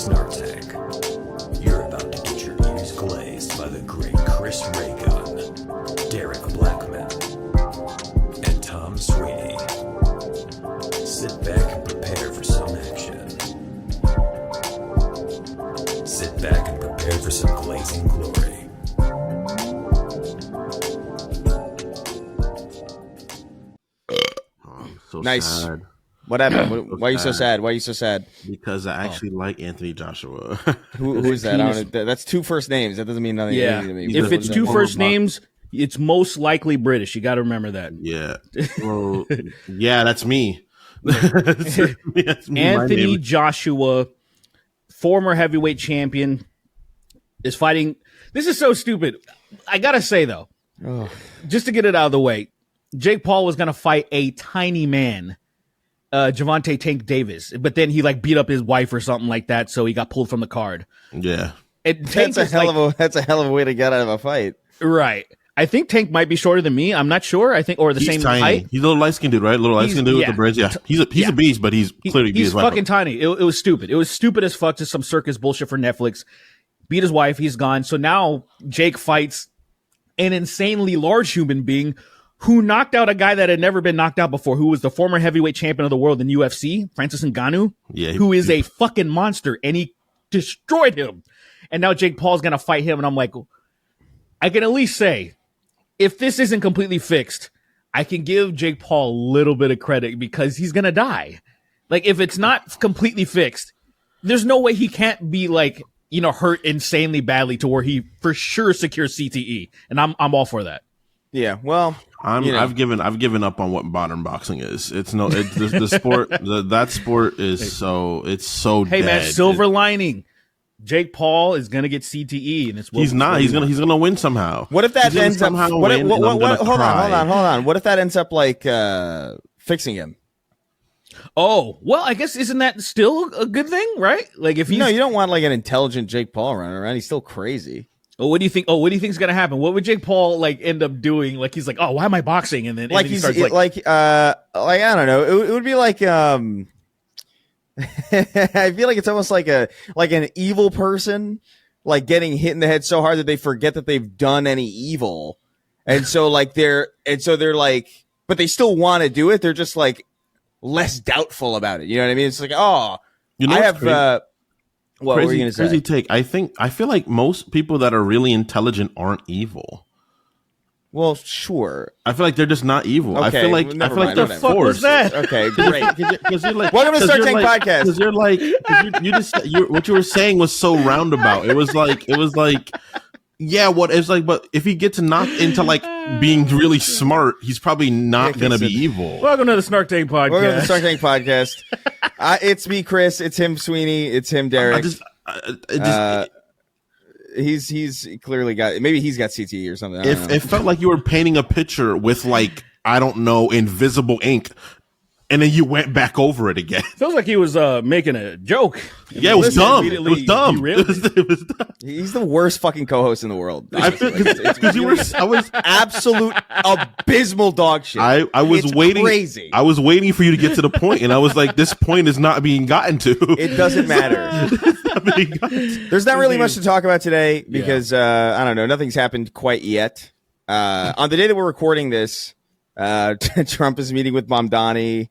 Snark Tank. You're about to get your ears glazed by the great Chris Raygun, Derek Blackman, and Tom Sweeney. Sit back and prepare for some action. Sit back and prepare for some glazing glory. So nice. Sad. What happened? Why are you so sad? Why are you so sad? Because I actually like Anthony Joshua. Who is that? That's two first names. That doesn't mean nothing to me. If it's two first names, it's most likely British. You got to remember that. Yeah. Well, yeah, that's me. That's me. Anthony Joshua, former heavyweight champion, is fighting. This is so stupid. I got to say, though, just to get it out of the way, Jake Paul was going to fight a tiny man, Gervonta Tank Davis, but then he beat up his wife or something like that, so he got pulled from the card. Yeah. That's a hell of a way to get out of a fight. Right. I think Tank might be shorter than me. I'm not sure. I think, or the same tiny. height. He's a little light-skinned dude, right? Little light-skinned dude with the braids. Yeah. He's a beast, but he's clearly he's fucking tiny. It was stupid. It was stupid as fuck. Just some circus bullshit for Netflix. Beat his wife. He's gone. So now Jake fights an insanely large human being who knocked out a guy that had never been knocked out before, who was the former heavyweight champion of the world in UFC, Francis Ngannou, who is a fucking monster, and he destroyed him. And now Jake Paul's going to fight him, and I'm like, I can at least say, if this isn't completely fixed, I can give Jake Paul a little bit of credit because he's going to die. If it's not completely fixed, there's no way he can't be hurt insanely badly to where he for sure secures CTE. And I'm all for that. Yeah, well, I've given up on what modern boxing is. It's the sport. That sport is so dead. Hey man, silver lining. Jake Paul is gonna get CTE, and he's not. He's gonna win somehow. What if that ends up? Hold on. What if that ends up fixing him? Oh well, I guess isn't that still a good thing, right? If you don't want an intelligent Jake Paul running around. He's still crazy. Oh, what do you think? Oh, what do you think is gonna happen? What would Jake Paul end up doing? He's like, oh, why am I boxing? And then he starts I don't know. It would be I feel like it's almost like an evil person getting hit in the head so hard that they forget that they've done any evil, and so they're but they still want to do it. They're just less doubtful about it. You know what I mean? It's I have. What were you going to say? Crazy take. I feel like most people that are really intelligent aren't evil. Well, sure. I feel like they're just not evil. Okay, I feel like they're forced. What was that? Okay, great. Welcome to Snark Tank Podcast. Because what you were saying was so roundabout. It was yeah. But if he gets knocked into being really smart, he's probably not going to be evil. Welcome to the Snark Tank Podcast. Welcome to the Snark Tank Podcast. It's me, Chris. It's him, Sweeney. It's him, Derek. He's clearly got. Maybe he's got CTE or something. It felt like you were painting a picture with I don't know, invisible ink, and then you went back over it again. Feels like he was making a joke. Yeah, it was dumb. It was dumb. It was dumb. He's the worst fucking co-host in the world. Because I was absolute abysmal dog shit. I was waiting. Crazy. I was waiting for you to get to the point, and I was like, this point is not being gotten to. It doesn't matter. There's not really much to talk about today because I don't know. Nothing's happened quite yet. On the day that we're recording this, Trump is meeting with Mamdani.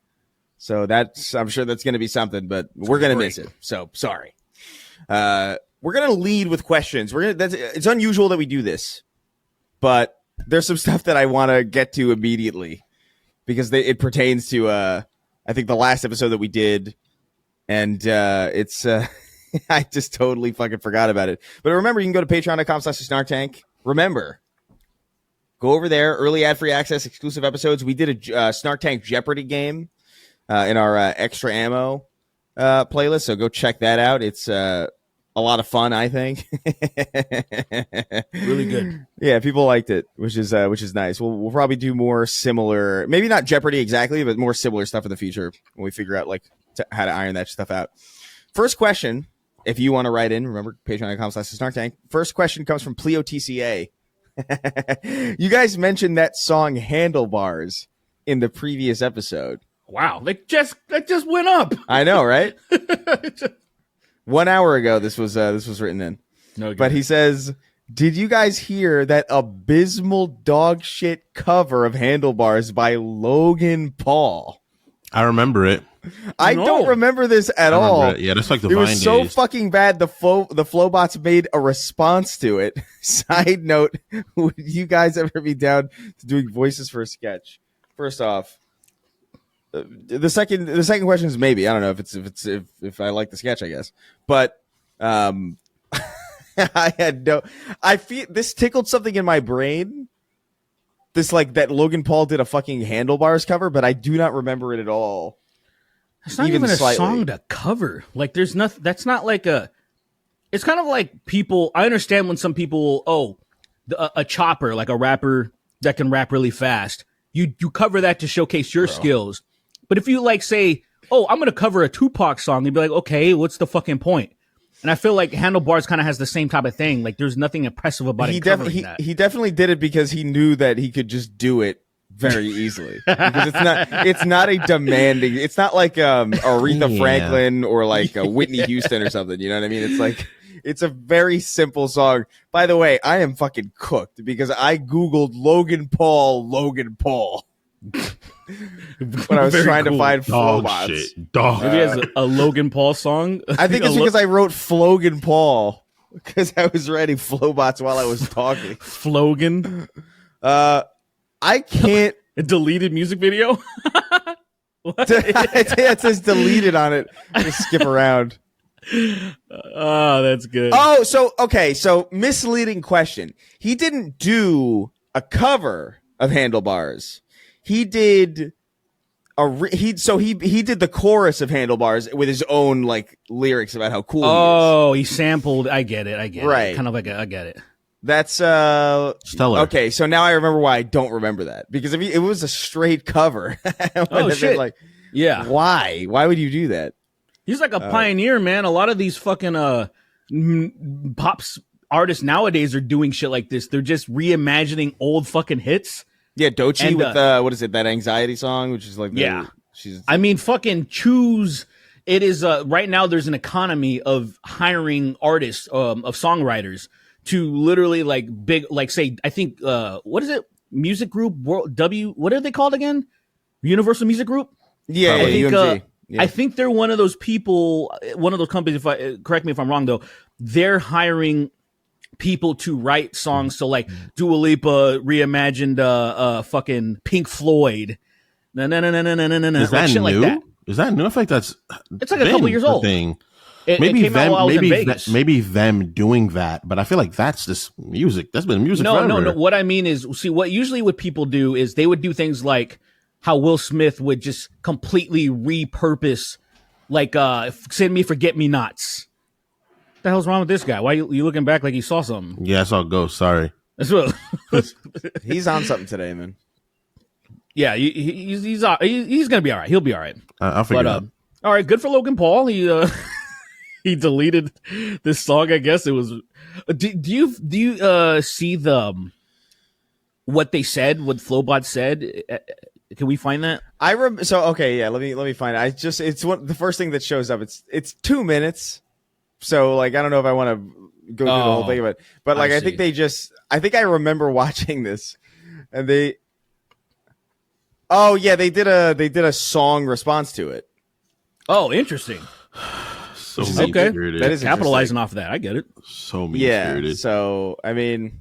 So I'm sure that's going to be something, but we're going to miss it. So sorry. We're going to lead with questions. It's unusual that we do this, but there's some stuff that I want to get to immediately because it pertains to, I think the last episode that we did. And, it's, I just totally fucking forgot about it. But remember, you can go to patreon.com/snarktank. Remember, go over there, early ad-free access, exclusive episodes. We did a Snark Tank Jeopardy game in our extra ammo playlist, so go check that out. It's a lot of fun, I think. Really good. Yeah, people liked it, which is nice. We'll probably do more similar, maybe not Jeopardy exactly, but more similar stuff in the future when we figure out how to iron that stuff out. First question, if you want to write in, remember patreon.com/snarktank. First question comes from Pleo TCA. You guys mentioned that song Handlebars in the previous episode. Wow, that just went up. I know, right? 1 hour ago, this was written in. No, But he says, did you guys hear that abysmal dog shit cover of Handlebars by Logan Paul? I remember it. I No. don't remember this at I remember all. it. Yeah, that's like the It Vine was so days. fucking bad. The Flowbots made a response to it. Side note: would you guys ever be down to doing voices for a sketch? First off, the second question is maybe. I don't know if I like the sketch. I guess, but I feel this tickled something in my brain. This like that Logan Paul did a fucking Handlebars cover, but I do not remember it at all. It's not even even a slightly. song to cover. Like, there's nothing. That's not like a. It's kind of like people. I understand when some people, a chopper, like a rapper that can rap really fast. You cover that to showcase your skills. But if you like say, I'm gonna cover a Tupac song, you'd be like, okay, what's the fucking point? And I feel like Handlebars kind of has the same type of thing. Like, there's nothing impressive about it covering that. He definitely did it because he knew that he could just do it very easily. Because it's not a demanding. It's not like Aretha Yeah. Franklin or like Whitney Houston or something. You know what I mean? It's like it's a very simple song. By the way, I am fucking cooked because I googled Logan Paul. When I was Very trying to cool. find Dog Flowbots. shit. Dog. Maybe he has a Logan Paul song. I think it's because I wrote Flogan Paul because I was writing Flowbots while I was talking. Flogan. I can't. A deleted music video. It says deleted on it. Just skip around. Oh, that's good. Oh, so misleading question. He didn't do a cover of Handlebars. He did he did the chorus of Handlebars with his own like lyrics about how cool he is. Oh, he sampled. I get it. Right. Kind of like I get it. That's Stellar. Okay, so now I remember why I don't remember that because if it was a straight cover, I would have been shit. like, Yeah. why? Why would you do that? He's like a pioneer, man. A lot of these fucking pops artists nowadays are doing shit like this. They're just reimagining old fucking hits. Yeah, Doechii And, with what is it? That anxiety song, which is like she's I mean, fucking choose. It is right now. There's an economy of hiring artists, of songwriters to literally like big, like say, I think what is it? Music Group what are they called again? Universal Music Group. yeah, I think, UMG. Yeah. I think they're one of those people, one of those companies. Correct me if I'm wrong, though. They're hiring people to write songs. So like Dua Lipa reimagined, fucking Pink Floyd. No, Is like that shit new? like that. Is that new? I feel like that's It's like a couple been years a old. thing. It Maybe came out while I was in Vegas. maybe them doing that, but I feel like that's just music. That's been music forever. No. What I mean is, see, what people do is they would do things like how Will Smith would just completely repurpose, like, send me forget me nots. What the hell's wrong with this guy? Why you looking back like you saw something? Yeah, I saw Ghost. Sorry. That's what. He's on something today, man. Yeah, he's gonna be all right. He'll be all right. I'll figure But it out. all right, good for Logan Paul. He he deleted this song. I guess it was. Do you see the what they said? What Flowbot said? Can we find that? Okay, yeah. Let me find it. It's the first thing that shows up. It's 2 minutes. So like I don't know if I want to go through the whole thing of it, but like I think I think I remember watching this, and they. Oh yeah, they did a song response to it. Oh, interesting. So okay. mean-spirited. That is Capitalizing off of that. I get it. so Yeah. mean-spirited. So I mean,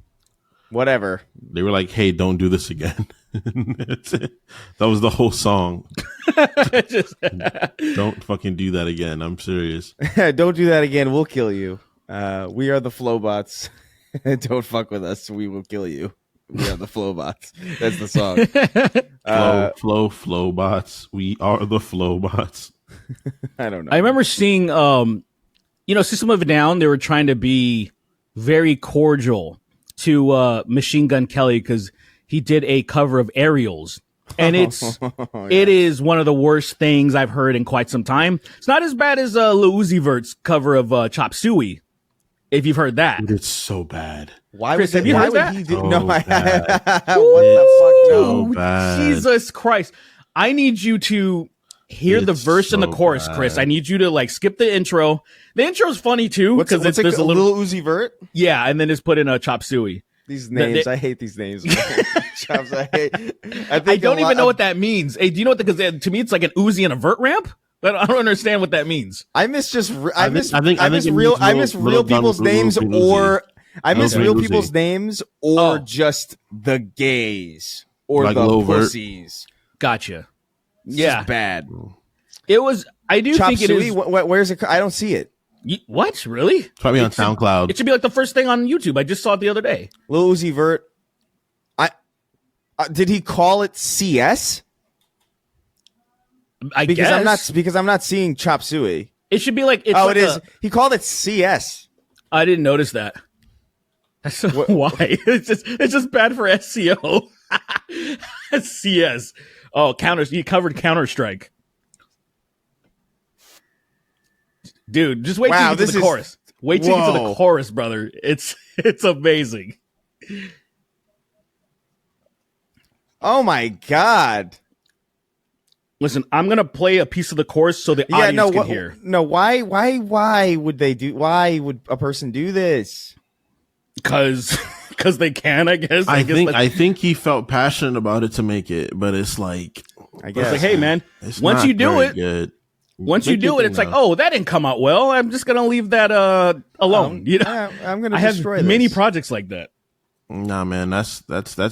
whatever. They were like, "Hey, don't do this again." That's it. That was the whole song. Don't fucking do that again. I'm serious. Don't do that again. We'll kill you. We are the Flowbots. Don't fuck with us. We will kill you. We are the Flowbots. That's the song. Flow bots. We are the flow bots. I don't know. I remember seeing, System of a Down. They were trying to be very cordial to Machine Gun Kelly because he did a cover of Aerials, and it is one of the worst things I've heard in quite some time. It's not as bad as Lil Uzi Vert's cover of Chop Suey, if you've heard that. Dude, it's so bad. Why Chris, would have you why heard would that? he do? So No, I bad. what the fuck? No. So bad. Jesus Christ! I need you to hear the It's verse and the so chorus, bad. Chris. I need you to like skip the intro. The intro is funny too What's because it, there's a little Lil Uzi Vert? yeah, and then just put in a chop suey. These names, I hate these names. Chops, I hate. I don't even know what that means. Hey, do you know what? Because to me, it's like an Uzi and a vert ramp. But I don't understand what that means. I miss I miss think real people's names, or I miss Lil real Uzi. people's names, or Oh. just the gays or Like the Lil Vert. pussies. Gotcha. It's Yeah, just bad. it was. I do Chop think it suey. is. Where's it? I don't see it. What really? It's probably on SoundCloud. It should be like the first thing on YouTube. I just saw it the other day. Lil Uzi Vert. Did he call it CS? I Because guess I'm not seeing chop suey. it should be like. It's Oh, like it is. He called it CS. I didn't notice that. That's why it's just bad for SEO. CS. Oh, you covered Counter-Strike. Dude, just wait till Wow, you get to this the is- chorus. Wait till you get to the Whoa. chorus, brother. It's amazing. Oh my god. Listen, I'm gonna play a piece of the chorus so the audience can hear. No, why would they do? Why would a person do this? Because they can, I guess. I guess think he felt passionate about it to make it, but it's like I it's guess. like, hey man, it's once not you do very it, good. once you Make do your it, thing it's like, now. oh, that didn't come out well. I'm just gonna leave that alone. You know, I'm gonna I have destroy many this. projects like that. Nah, man, that's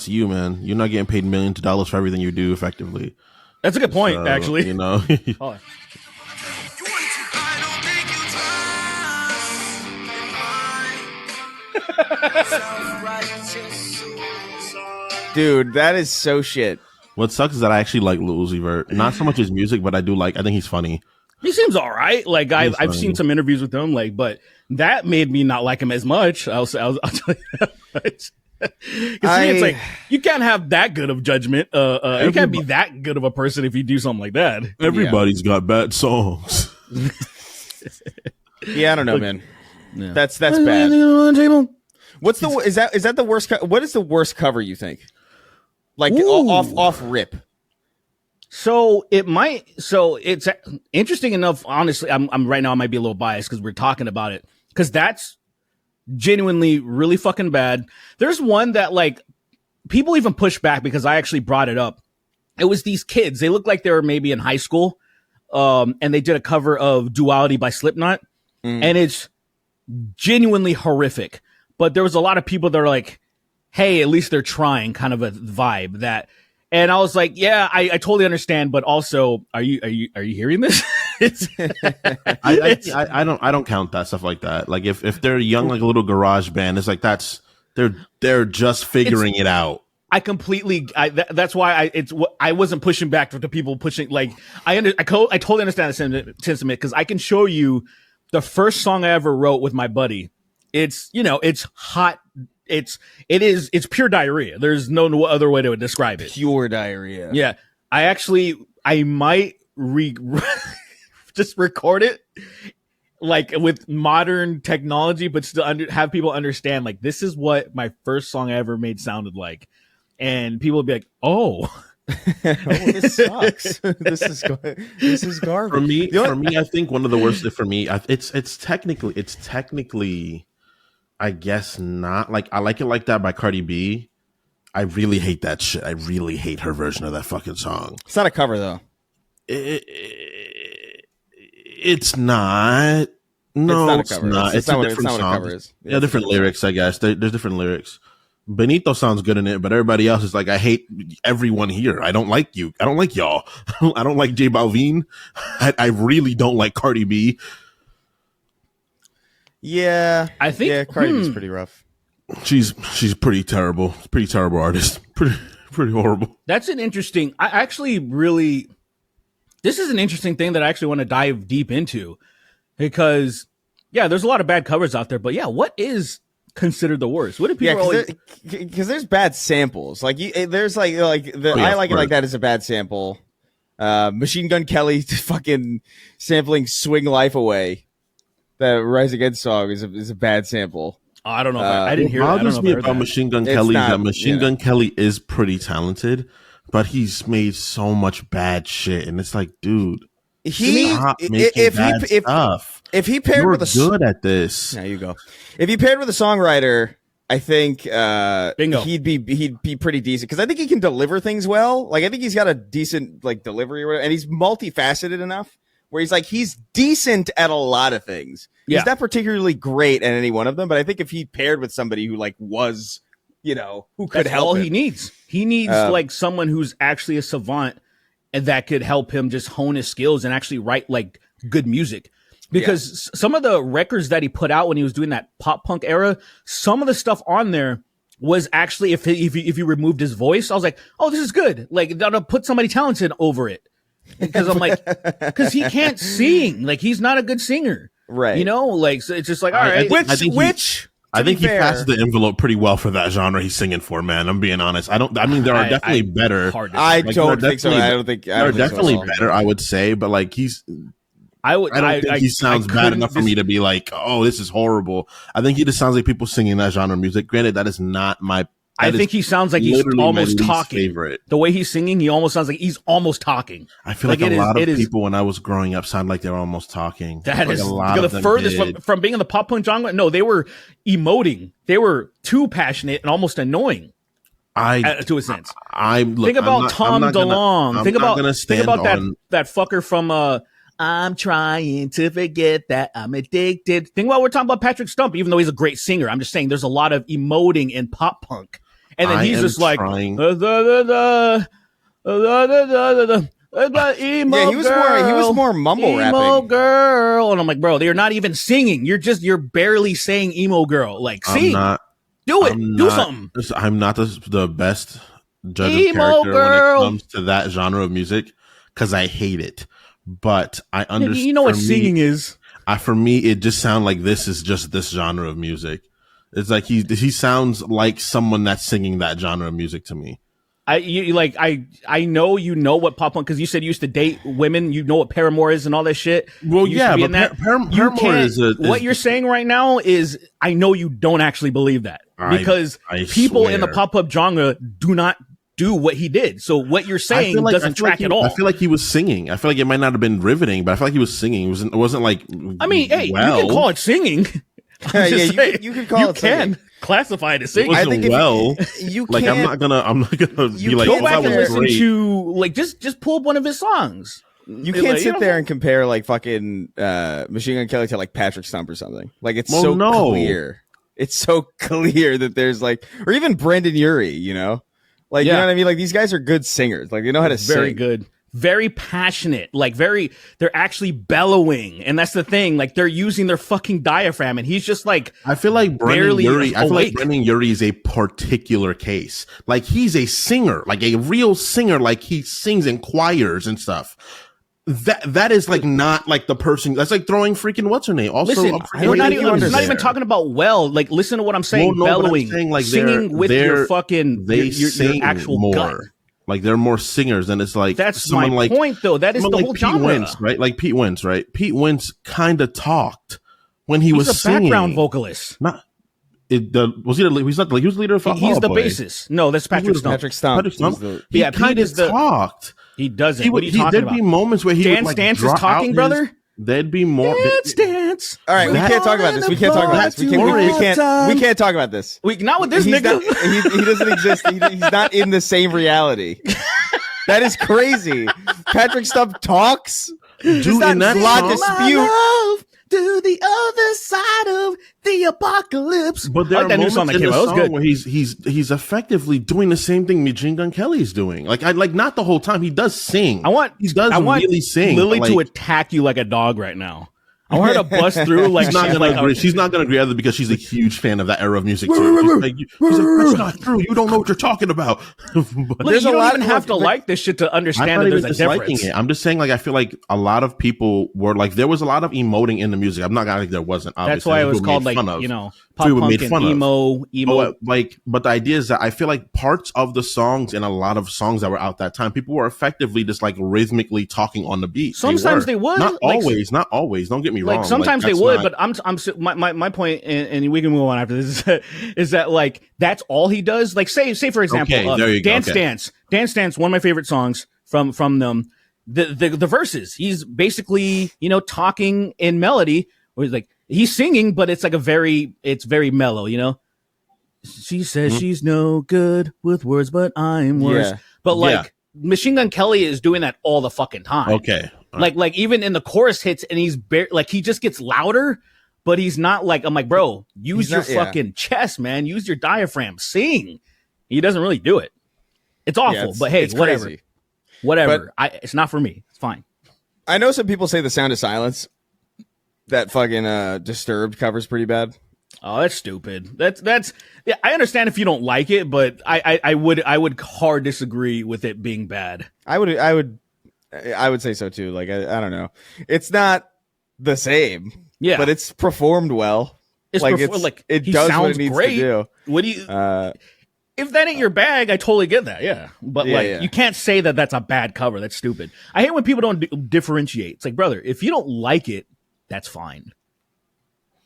you, man. You're not getting paid millions of dollars for everything you do effectively. That's a good point, So, actually. you know. Hold on. Dude, that is so shit. What sucks is that I actually like Lil Uzi Vert. Not so much his music, but I think he's funny. He seems all right. Like I've funny. seen some interviews with him, like, but that made me not like him as much. I'll tell you that much. 'Cause to me, it's like you can't have that good of judgment. You can't be that good of a person if you do something like that. Everybody's got bad songs. Yeah, I don't know, man. Yeah. That's bad. What's the is that the worst? What is the worst cover you think? Like Ooh. off rip. So it's interesting enough. Honestly, I'm right now. I might be a little biased because we're talking about it because that's genuinely really fucking bad. There's one that like people even push back because I actually brought it up. It was these kids. They looked like they were maybe in high school, and they did a cover of Duality by Slipknot, and it's genuinely horrific. But there was a lot of people that are like, hey, at least they're trying, kind of a vibe that. And I was like, yeah, I totally understand, but also, are you hearing this? I don't count that stuff like that. Like if they're young, like a little garage band, it's like they're just figuring it out. I completely. That's why I wasn't pushing back to the people pushing. Like I totally understand the sentiment because I can show you the first song I ever wrote with my buddy. It's it's hot. It's pure diarrhea. There's no other way to describe it. Pure diarrhea. Yeah, I might just record it like with modern technology, but still have people understand like this is what my first song I ever made sounded like, and people would be like, oh. This sucks. This is garbage. For me, I think one of the worst for me, it's technically, I guess not. Like I like it like that by Cardi B. I really hate that shit. I really hate her version of that fucking song. It's not a cover though. It's not. No, it's not a cover. not. It's a not different what a song. cover is. Yeah, different lyrics, I guess. There's different lyrics. Benito sounds good in it, but everybody else is like, I hate everyone here. I don't like you. I don't like y'all. I don't like J Balvin. I really don't like Cardi B. Yeah, I think Cardi B's pretty rough. She's pretty terrible. Pretty terrible artist. Pretty horrible. That's an interesting. I actually really. This is an interesting thing that I actually want to dive deep into, because yeah, there's a lot of bad covers out there, but yeah, what is considered the worst? What do people always? Because there's bad samples. Like there's like the Oh, yeah, I like it right. like that is a bad sample. Machine Gun Kelly fucking sampling "Swing Life Away." That Rise Against song is a bad sample. Oh, I don't know. I didn't hear that. I don't Bothers know me if I heard about that. Machine Gun It's Kelly not, that Machine yeah. Gun Kelly is pretty talented, but he's made so much bad shit, and it's like, dude, Stop making bad stuff. If he paired with a good at this, there you go. If he paired with a songwriter, I think Bingo. he'd be pretty decent because I think he can deliver things well. Like I think he's got a decent like delivery or whatever, and he's multifaceted enough where he's decent at a lot of things. Yeah. He's not particularly great at any one of them, but I think if he paired with somebody who like was, who could That's help all him. he needs. He needs like someone who's actually a savant and that could help him just hone his skills and actually write like good music. Because some of the records that he put out when he was doing that pop punk era, some of the stuff on there was actually, if he removed his voice, I was like, oh, this is good. Like, I'll put somebody talented over it. Because I'm like, because he can't sing. Like, he's not a good singer. Right. Like, so it's just like, all right. I think he passes the envelope pretty well for that genre he's singing for, man. I'm being honest. There are definitely better. I don't think so. I don't think there are definitely better, I would say, but like he sounds bad enough for me to be like, oh, this is horrible. I think he just sounds like people singing that genre of music. Granted, that is not my. I think he sounds like he's almost talking. Favorite. The way he's singing, he almost sounds like he's almost talking. I feel like a lot of people when I was growing up sound like they were almost talking. That is a lot the furthest from being in the pop punk genre. No, they were emoting. They were too passionate and almost annoying. To a sense. Think about Tom DeLonge. Think about that fucker from I'm trying to forget that I'm addicted. Think about we're talking about Patrick Stump, even though he's a great singer. I'm just saying there's a lot of emoting in pop punk. And then he's just like, he was more mumble rapping. Emo girl. And I'm like, bro, they're not even singing. You're barely saying emo girl. Like, sing. Do something. I'm not the best judge of character when it comes to that genre of music because I hate it. But I understand. You know what singing is. For me, it just sounds like this is just this genre of music. It's like he sounds like someone that's singing that genre of music to me. I know you know what pop punk because you said you used to date women. You know what Paramore is and all that shit. Well, yeah, but Paramore is what you're saying right now is I know you don't actually believe that because people in the pop punk genre do not do what he did. So what you're saying doesn't track at all. I feel like he was singing. I feel like it might not have been riveting, but I feel like he was singing. It wasn't like. I mean, hey, you can call it singing. You can call it singing. Classify it as singing. I think you like I'm not gonna be like, go back and listen great. to like just pull up one of his songs. You can't sit there and compare like fucking Machine Gun Kelly to like Patrick Stump or something. Like it's clear. It's so clear that there's like, or even Brendan Urie, you know, like you know what I mean. Like these guys are good singers. Like they know how to sing. Very good. Very passionate, they're actually bellowing. And that's the thing. Like they're using their fucking diaphragm and he's just like, I feel like Brendan Urie is a particular case. Like he's a singer, like a real singer. Like he sings in choirs and stuff. That is like not like the person that's like throwing freaking what's her name. Also, listen, we're not even talking about like listen to what I'm saying. Bellowing, saying, like, singing with your fucking your actual more. gut. Like they're more singers, and it's like that's my point, though. That is the whole genre, Wentz, right? Like Pete Wentz, right? Pete Wentz kind of talked when he was singing. He's a background vocalist. He was the leader of Fall He's Out the Boy. bassist. No, that's Patrick Stump. Patrick Stump. He kind of talked. He doesn't. What are you talking there'd about? be moments where he Dance would like Dance is talking, brother. There'd be more dance. All right, we can't talk about this. We can't talk about this. We can't talk about this. Not with this nigga. He doesn't exist. He's not in the same reality. That is crazy. Patrick Stump talks. Dude, in that song, dispute. To the other side of the apocalypse. But there are moments in the song where he's effectively doing the same thing Machine Gun Kelly's doing. Like not the whole time. He does sing. He does really sing. Lily to attack you like a dog right now. I want her to bust through like she's not gonna agree. She's not gonna agree either because she's a huge fan of that era of music too. She's like, that's not true. You don't know what you're talking about. But you don't even have to like this shit to understand that there's a difference. I'm just saying, like, I feel like a lot of people were like, there was a lot of emoting in the music. I'm not gonna like there wasn't. Obviously. That's why it was called like, you know. pop People were punk made and fun of. emo. But the idea is that I feel like parts of the songs and a lot of songs that were out that time, people were effectively just like rhythmically talking on the beat. Sometimes they would. Not Like, always. Don't get me wrong. Like sometimes Like, they would, not, but my point, and we can move on after this, is that like that's all he does. Like say for example, Okay, there you go. Dance Dance, one of my favorite songs from them. The verses, he's basically talking in melody, where he's like he's singing, but it's like it's very mellow, She says she's no good with words, but I'm worse. Yeah. But like Machine Gun Kelly is doing that all the fucking time. Okay. Like even in the chorus hits, and he's like he just gets louder, but he's not like I'm like, bro, use your fucking chest, man. Use your diaphragm. Sing. He doesn't really do it. It's awful, but hey, whatever. Crazy. Whatever. It's not for me. It's fine. I know some people say The Sound of Silence, that fucking Disturbed cover's pretty bad. Oh, that's stupid. That's. Yeah, I understand if you don't like it, but I would hard disagree with it being bad. I would say so too. Like I don't know. It's not the same. Yeah, but it's performed well. It does sounds what it needs great. to do. What do you? If that ain't your bag, I totally get that. Yeah, but you can't say that that's a bad cover. That's stupid. I hate when people don't differentiate. It's like, brother, if you don't like it, that's fine.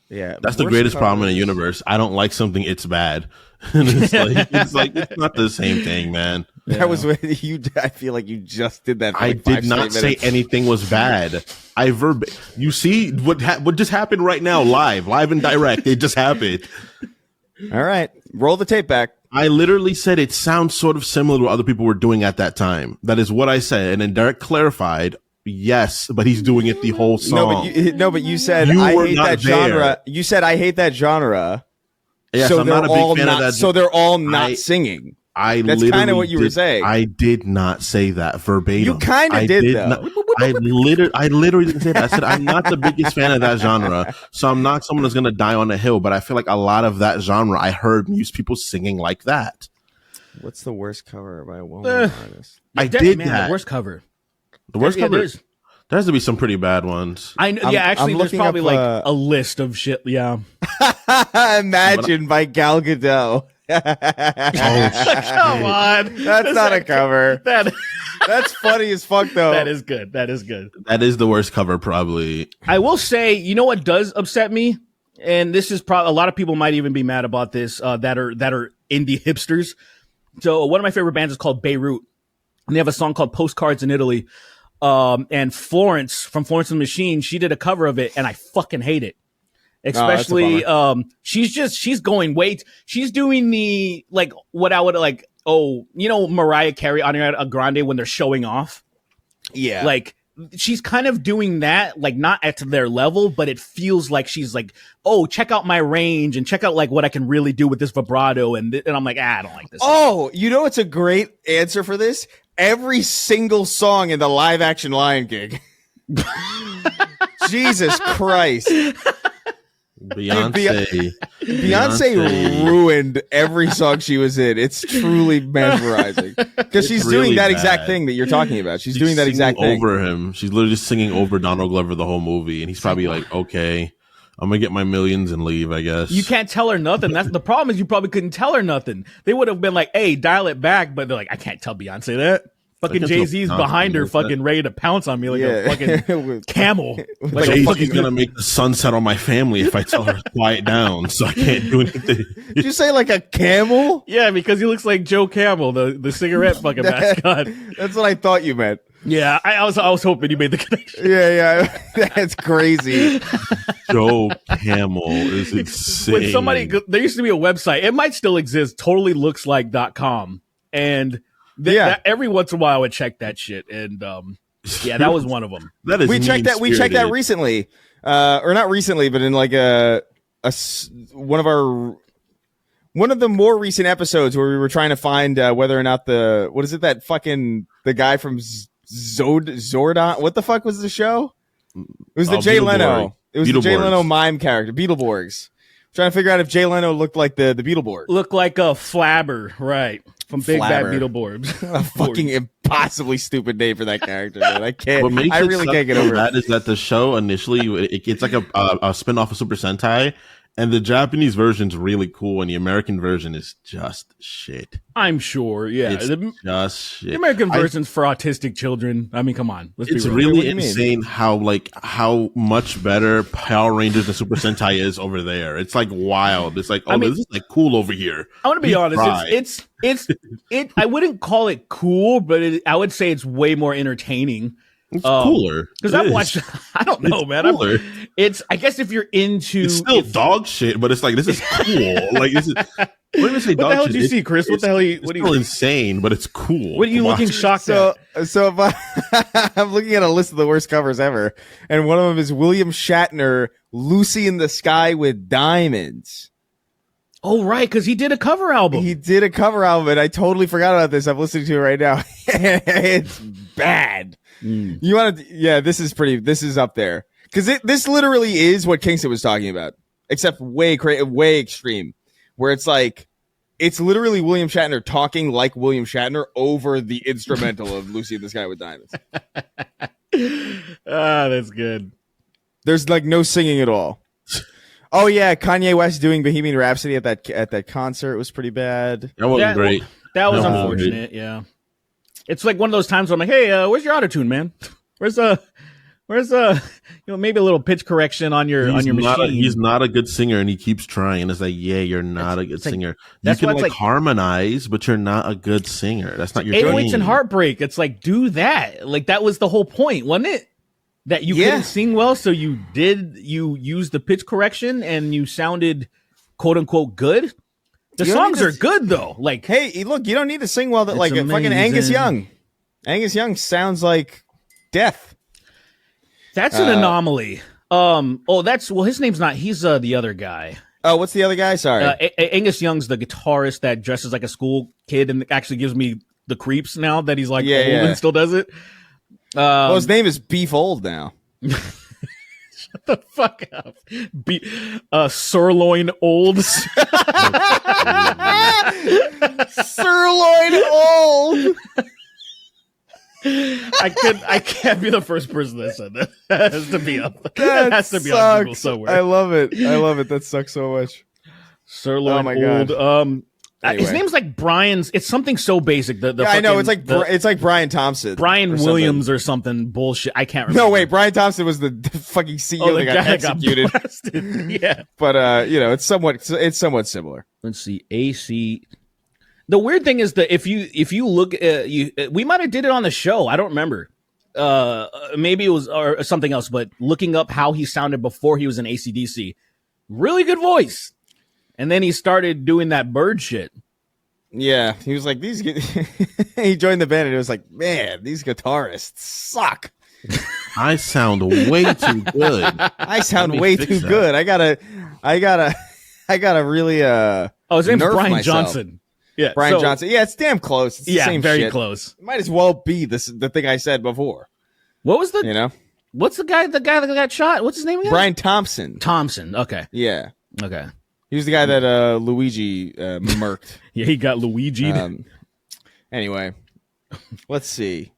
Yeah, that's the greatest problem in the universe. I don't like something; it's bad. And it's not the same thing, man. Yeah. That was what you. I feel like you just did that. For I did not say anything was bad. You see what just happened right now, live and direct. It just happened. All right, roll the tape back. I literally said it sounds sort of similar to what other people were doing at that time. That is what I said, and then Derek clarified. Yes, but he's doing it the whole song. But you said I hate that genre. You said I hate that genre. Yes, so I'm not a big fan of that. So they're all not singing. That's kind of what you were saying. I did not say that verbatim. You kind of did though. I literally didn't say that. I said I'm not the biggest fan of that genre, so I'm not someone that's gonna die on a hill. But I feel like a lot of that genre, I heard people singing like that. What's the worst cover by a well-known artist? I did that. The worst cover. The worst cover. There has to be some pretty bad ones. Actually, there's probably like a list of shit. Yeah. Imagine by Gal Gadot. Come on. That's not a cover. That's funny as fuck, though. That is good. That is the worst cover, probably. I will say, you know what does upset me? And this is probably a lot of people might even be mad about this that are indie hipsters. So one of my favorite bands is called Beirut. And they have a song called Postcards in Italy. And Florence from Florence and the Machine, she did a cover of it, and I fucking hate it. Especially, she's going she's doing the, like, what I would like, Mariah Carey, Ariana Grande when they're showing off. Yeah. Like, she's kind of doing that, like, not at their level, but it feels like she's like, oh, check out my range and check out, like, what I can really do with this vibrato. And I'm like, I don't like this. Oh, it's a great answer for this? Every single song in the live action Lion King. Jesus Christ. Beyonce ruined every song she was in. It's truly mesmerizing because she's really doing that exact thing that you're talking about. She's doing that exact thing over him. She's literally just singing over Donald Glover the whole movie, and he's probably like, "Okay, I'm gonna get my millions and leave." I guess you can't tell her nothing. That's the problem. Is you probably couldn't tell her nothing. They would have been like, "Hey, dial it back," but they're like, "I can't tell Beyonce that." Fucking Jay-Z's behind her, fucking ready to pounce on me like a fucking camel. Like Jay-Z's gonna make the sun set on my family if I tell her to quiet down, so I can't do anything. Did you say like a camel? Yeah, because he looks like Joe Camel, the cigarette fucking mascot. That's what I thought you meant. Yeah, I was hoping you made the connection. Yeah, that's crazy. Joe Camel is insane. When there used to be a website, it might still exist, totallylookslike.com, and every once in a while I would check that shit, and that was one of them. That is we checked that recently, or not recently, but in like one of the more recent episodes where we were trying to find whether or not the guy from Zordon, what the fuck was the show? It was the Jay Leno. It was the Jay Leno mime character, Beetleborgs. Trying to figure out if Jay Leno looked like the Beetleborg. Looked like a Flabber, right? From Big Bad Flabber. Beetleborgs. A fucking impossibly stupid name for that character, man. I can't. What makes I really can't get over that is that the show initially it's like a spin-off of Super Sentai, And the Japanese version's really cool, and the American version is just shit. I'm sure. Yeah, It's just shit. the American version's for autistic children. I mean, come on. Let's It's be real. really What do you mean? insane how much better Power Rangers and Super Sentai is over there. It's like wild. It's like, this is like cool over here. I want to be honest. Try. It's I wouldn't call it cool, but I would say it's way more entertaining. It's cooler Because I've watched. I don't know, man. Cooler. I guess if you're into, It's still dog shit, but it's like, this is cool. Like, this is. What did I say? What the hell did you see, Chris? What the hell? What It's still insane, but it's cool. What are you to looking watch. shocked So, at? so if I'm looking at a list of the worst covers ever, and one of them is William Shatner, "Lucy in the Sky with Diamonds." Oh, right, because he did a cover album. He did a cover album, and I totally forgot about this. I'm listening to it right now. It's bad. You want to? Yeah, this is up there because this literally is what Kingston was talking about, except way extreme, where it's like it's literally William Shatner talking like William Shatner over the instrumental of "Lucy in the Sky with Diamonds." That's good. There's like no singing at all. Oh yeah, Kanye West doing Bohemian Rhapsody at that concert was pretty bad. That wasn't great. That was No. unfortunate. Yeah, it's like one of those times where I'm like, hey, where's your autotune, man? Where's maybe a little pitch correction on your machine. He's not a good singer, and he keeps trying. It's like, yeah, you're not a good singer. You that's can why it's like like- harmonize, but you're not a good singer. That's not your 808s and thing. Heartbreak. It's like, do that. Like that was the whole point, wasn't it? That you couldn't sing well, so you used the pitch correction and you sounded quote unquote good. The You don't songs need to- are good though. Like, Hey, look, you don't need to sing well. That It's like fucking Angus amazing. Young. Angus Young sounds like death. that's an anomaly. His name's not. He's the other guy. Oh, what's the other guy? Sorry. Angus Young's the guitarist that dresses like a school kid and actually gives me the creeps now that he's like Yeah, old yeah. and still does it. Well, his name is Beef Old now. The fuck up. Sirloin old. Sirloin Old. I can't be the first person that said that. That has to be up. That has to be on Google sucks. somewhere. I love it. That sucks so much. Sirloin Oh my old. God. His Anyway. name's like Brian's. It's something so basic. The Yeah, I know. fucking- It's like Brian Thompson. Brian or something. Williams or something bullshit. I can't remember. No, wait. Brian Thompson was the fucking CEO Oh, the that guy got that got executed. blasted. Yeah. But it's somewhat similar. Let's see. AC. The weird thing is that if you look, we might have did it on the show. I don't remember. Maybe it was or something else. But looking up how he sounded before he was in AC/DC, really good voice. And then he started doing that bird shit. Yeah, he was like these. He joined the band and it was like, man, these guitarists suck. I sound way too good. I sound Let me way fix too that. good. I gotta really Oh, his name's nerf Brian myself. Johnson. Yeah, Brian so- Johnson. Yeah, it's damn close. It's the Yeah, same very shit. close. It might as well be the thing I said before. What was the? You know, What's the guy? The guy that got shot? What's his name again? Brian Thompson. Thompson. Okay. Yeah, Okay. he was the guy that Luigi murked. Yeah, he got Luigi. Anyway, let's see.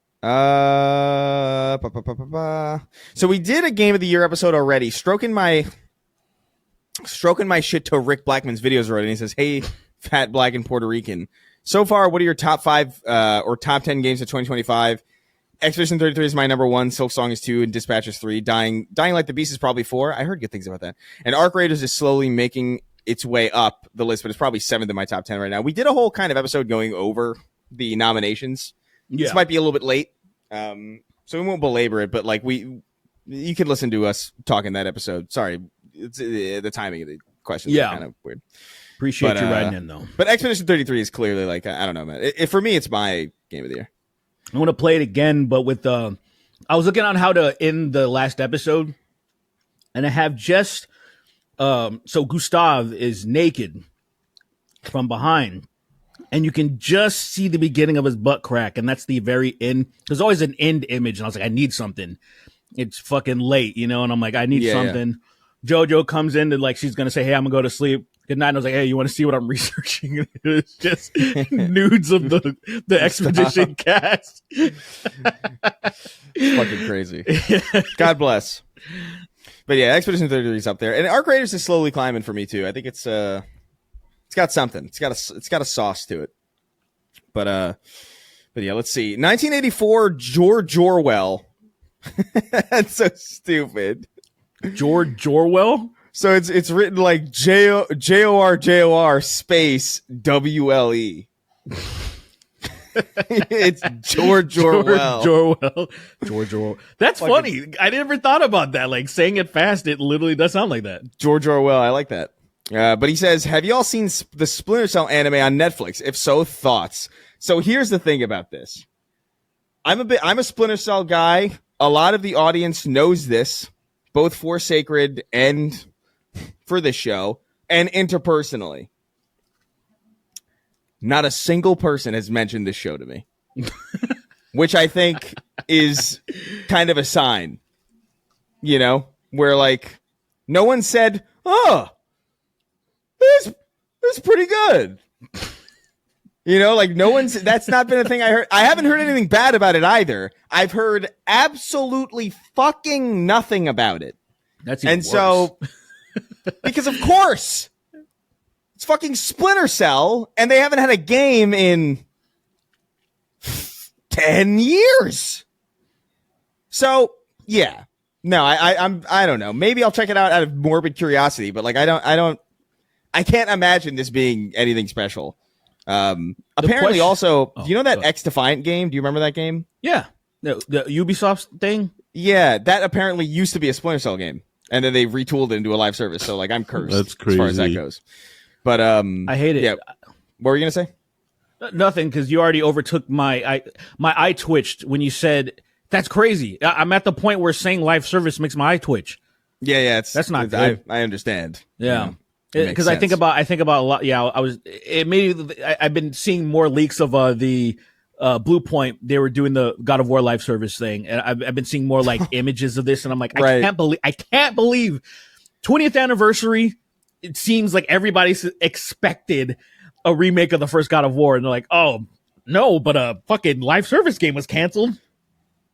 So we did a Game of the Year episode already. Stroking my shit to Rick Blackman's videos already. And he says, "Hey, fat black and Puerto Rican. So far, what are your top 5 or top 10 games of 2025? Expedition 33 is my number 1. Silk Song is 2, and Dispatch is 3. Dying Like the Beast is probably 4. I heard good things about that. And Arc Raiders is slowly making its way up the list, but it's probably 7th in my top 10 right now. We did a whole kind of episode going over the nominations. Yeah. This might be a little bit late, so we won't belabor it. But like you can listen to us talking that episode. Sorry, it's the timing of the questions. Yeah. Are kind of weird. Appreciate but, you writing in though. But Expedition 33 is clearly like I don't know, man. For me, it's my Game of the Year. I want to play it again, but with I was looking on how to end the last episode, and I have just so Gustav is naked from behind, and you can just see the beginning of his butt crack, and that's the very end. There's always an end image, and I was like, I need something. It's fucking late, and I'm like, I need something. JoJo comes in and like she's gonna say, hey, I'm gonna go to sleep. Good night. And I was like, hey, you want to see what I'm researching? It's just nudes of the Expedition cast. Fucking crazy. God bless. But yeah, Expedition 33 is up there, and Arc Raiders is slowly climbing for me too. I think it's got something. It's got a sauce to it. But yeah, let's see. 1984, George Orwell. That's so stupid. George Orwell. So it's written like J-O-R space W-L-E. It's George Orwell. George Orwell. That's funny. I never thought about that. Like saying it fast, it literally does sound like that. George Orwell. I like that. But he says, have you all seen the Splinter Cell anime on Netflix? If so, thoughts. So here's the thing about this. I'm a Splinter Cell guy. A lot of the audience knows this, both for Sacred and for this show, and interpersonally. Not a single person has mentioned this show to me, which I think is kind of a sign, you know, where like no one said, oh, this is pretty good. You know, like that's not been a thing I heard. I haven't heard anything bad about it either. I've heard absolutely fucking nothing about it. That's even and worse. So, because of course, it's fucking Splinter Cell, and they haven't had a game in 10 years. So, yeah. No, I don't know. Maybe I'll check it out of morbid curiosity, but like I can't imagine this being anything special. Apparently also, do you know that X Defiant game? Do you remember that game? Yeah. The Ubisoft thing? Yeah, that apparently used to be a Splinter Cell game. And then they retooled it into a live service. So like I'm cursed. That's crazy. As far as that goes. But I hate it. Yeah. What were you gonna say? Nothing, because you already overtook my eye twitched when you said that's crazy. I'm at the point where saying live service makes my eye twitch. Yeah, that's not good. I understand. Yeah. Because I think about a lot. Yeah, I've been seeing more leaks of the Blue Point. They were doing the God of War live service thing, and I've been seeing more like images of this, and I'm like, right. I can't believe 20th anniversary. It seems like everybody's expected a remake of the first God of War, and they're like, oh no, but a fucking live service game was canceled.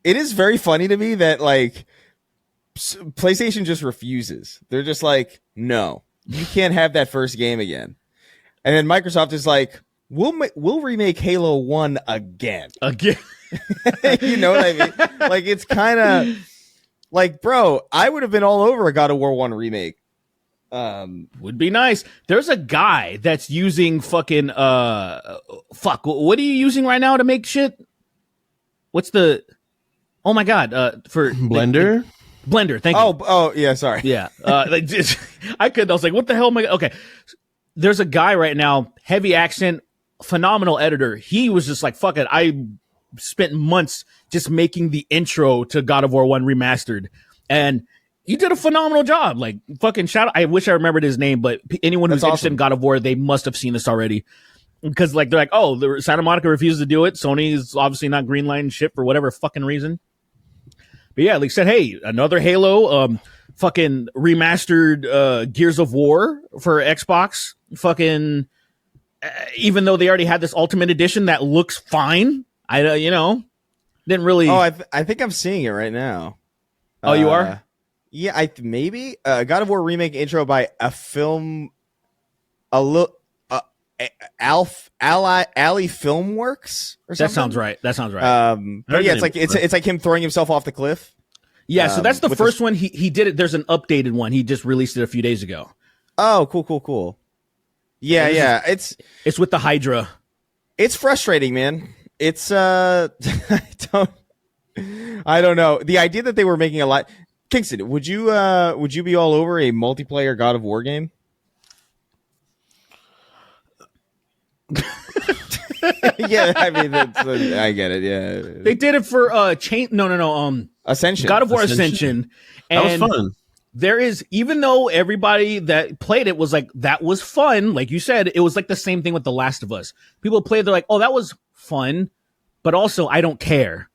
It is very funny to me that like PlayStation just refuses. They're just like, no. You can't have that first game again. And then Microsoft is like, we'll remake Halo 1 again. You know what I mean? Like, it's kind of like, bro, I would have been all over a God of War 1 remake. Would be nice. There's a guy that's using fucking, what are you using right now to make shit? What's the, oh my God, for Blender? Blender, thank you. Oh, yeah, sorry. Yeah. I was like, what the hell am I? Okay. There's a guy right now, heavy accent, phenomenal editor. He was just like, fuck it. I spent months just making the intro to God of War 1 remastered. And he did a phenomenal job. Like, fucking shout out. I wish I remembered his name, but anyone who's interested in God of War, they must have seen this already. Because, like, they're like, oh, Santa Monica refuses to do it. Sony is obviously not greenlighting shit for whatever fucking reason. But yeah, like said, hey, another Halo, fucking remastered Gears of War for Xbox. Fucking, even though they already had this Ultimate Edition that looks fine, didn't really. Oh, I think I'm seeing it right now. Oh, you are? Yeah, maybe God of War remake intro by Alley Filmworks or something. That sounds right. But yeah, it's like him throwing himself off the cliff. Yeah, so that's the first one. He did it. There's an updated one. He just released it a few days ago. Oh, cool. Yeah. It's with the Hydra. It's frustrating, man. It's I don't know. The idea that they were making a lot. Kingston, would you be all over a multiplayer God of War game? Yeah, I mean, I get it. Yeah, they did it for Ascension, God of War Ascension, and that was fun. There is, even though everybody that played it was like, that was fun, like you said, it was like the same thing with The Last of Us. People played, they're like, oh, that was fun, but also I don't care.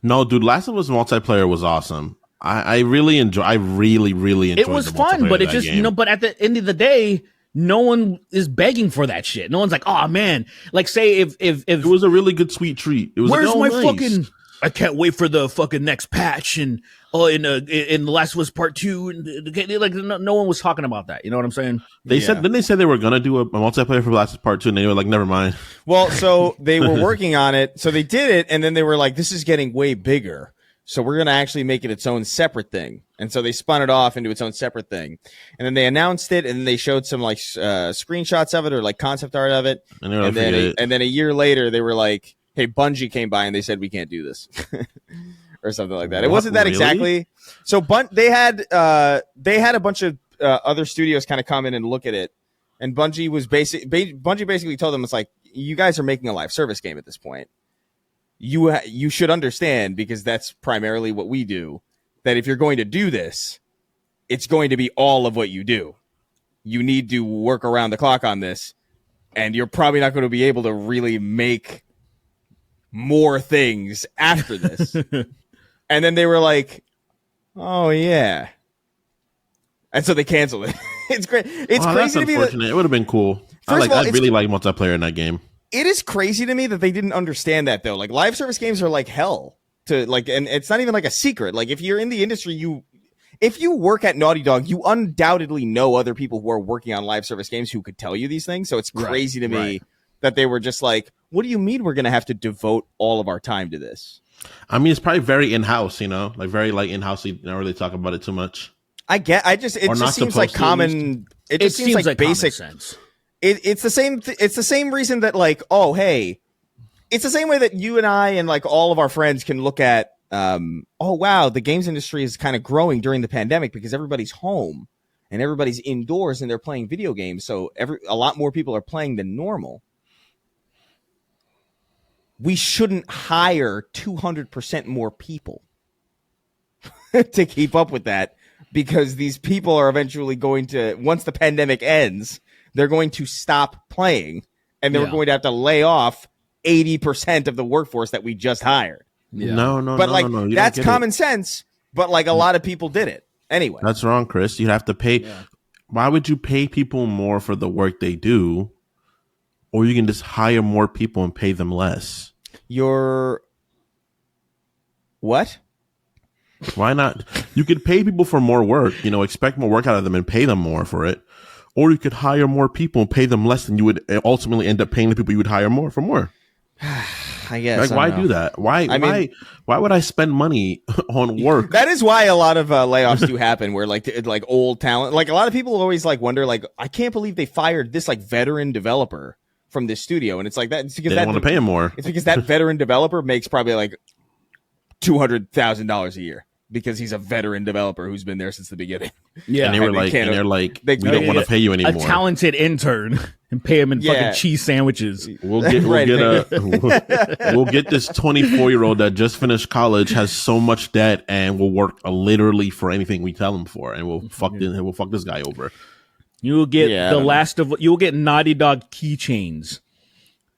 No, dude, Last of Us multiplayer was awesome. I really enjoyed. I really enjoyed. It was fun, but it just game. But at the end of the day, no one is begging for that shit. No one's like, oh man, like say if it was a really good sweet treat. It was where's like, my nice. fucking? I can't wait for the fucking next patch, and oh, in The Last of Us Part 2, and like no one was talking about that. You know what I'm saying? They said, didn't they say they were gonna do a multiplayer for Last Part 2, and they were like, never mind. Well, so they were working on it, so they did it, and then they were like, this is getting way bigger, so we're gonna actually make it its own separate thing. And so they spun it off into its own separate thing, and then they announced it, and then they showed some like screenshots of it or like concept art of it, and, then a year later they were like, hey, Bungie came by and they said we can't do this. Or something like that. It wasn't that exactly. So they had a bunch of other studios kind of come in and look at it, and Bungie basically told them, it's like, you guys are making a live service game at this point. You should understand, because that's primarily what we do, that if you're going to do this, it's going to be all of what you do. You need to work around the clock on this, and you're probably not going to be able to really make more things after this. And then they were like, oh, yeah. And so they canceled it. It's great. It's crazy to me. It would have been cool. I really like multiplayer in that game. It is crazy to me that they didn't understand that, though. Like, live service games are like hell to like, and it's not even like a secret. Like, if you're in the industry, if you work at Naughty Dog, you undoubtedly know other people who are working on live service games who could tell you these things. So it's crazy to me that they were just like, what do you mean we're going to have to devote all of our time to this? I mean, it's probably very in-house, like very like in-house. You don't really talk about it too much. It just seems like common. It just seems like basic sense. It's the same. It's the same reason that like, oh, hey, it's the same way that you and I and like all of our friends can look at, oh wow, the games industry is kind of growing during the pandemic because everybody's home and everybody's indoors and they're playing video games. So a lot more people are playing than normal. We shouldn't hire 200% more people to keep up with that, because these people are eventually going to, once the pandemic ends, they're going to stop playing, and then we're going to have to lay off 80% of the workforce that we just hired. Yeah. No. That's common sense, but like a lot of people did it. Anyway. That's wrong, Chris. You have to pay. Yeah. Why would you pay people more for the work they do? Or you can just hire more people and pay them less. What? Why not? You could pay people for more work, expect more work out of them and pay them more for it. Or you could hire more people and pay them less than you would ultimately end up paying the people you would hire more for more. I guess. Like, why do that? Why would I spend money on work? That is why a lot of layoffs do happen, where like old talent, like a lot of people always like wonder, like, I can't believe they fired this like veteran developer from this studio, and it's like that. It's because they want to pay him more. It's because that veteran developer makes probably like $200,000 a year because he's a veteran developer who's been there since the beginning. Yeah, and they're like, we don't want to pay you anymore. A talented intern and pay him in fucking cheese sandwiches. We'll get this 24-year-old that just finished college, has so much debt, and will work literally for anything we tell him for, and we'll fuck this guy over. You will get you will get Naughty Dog keychains,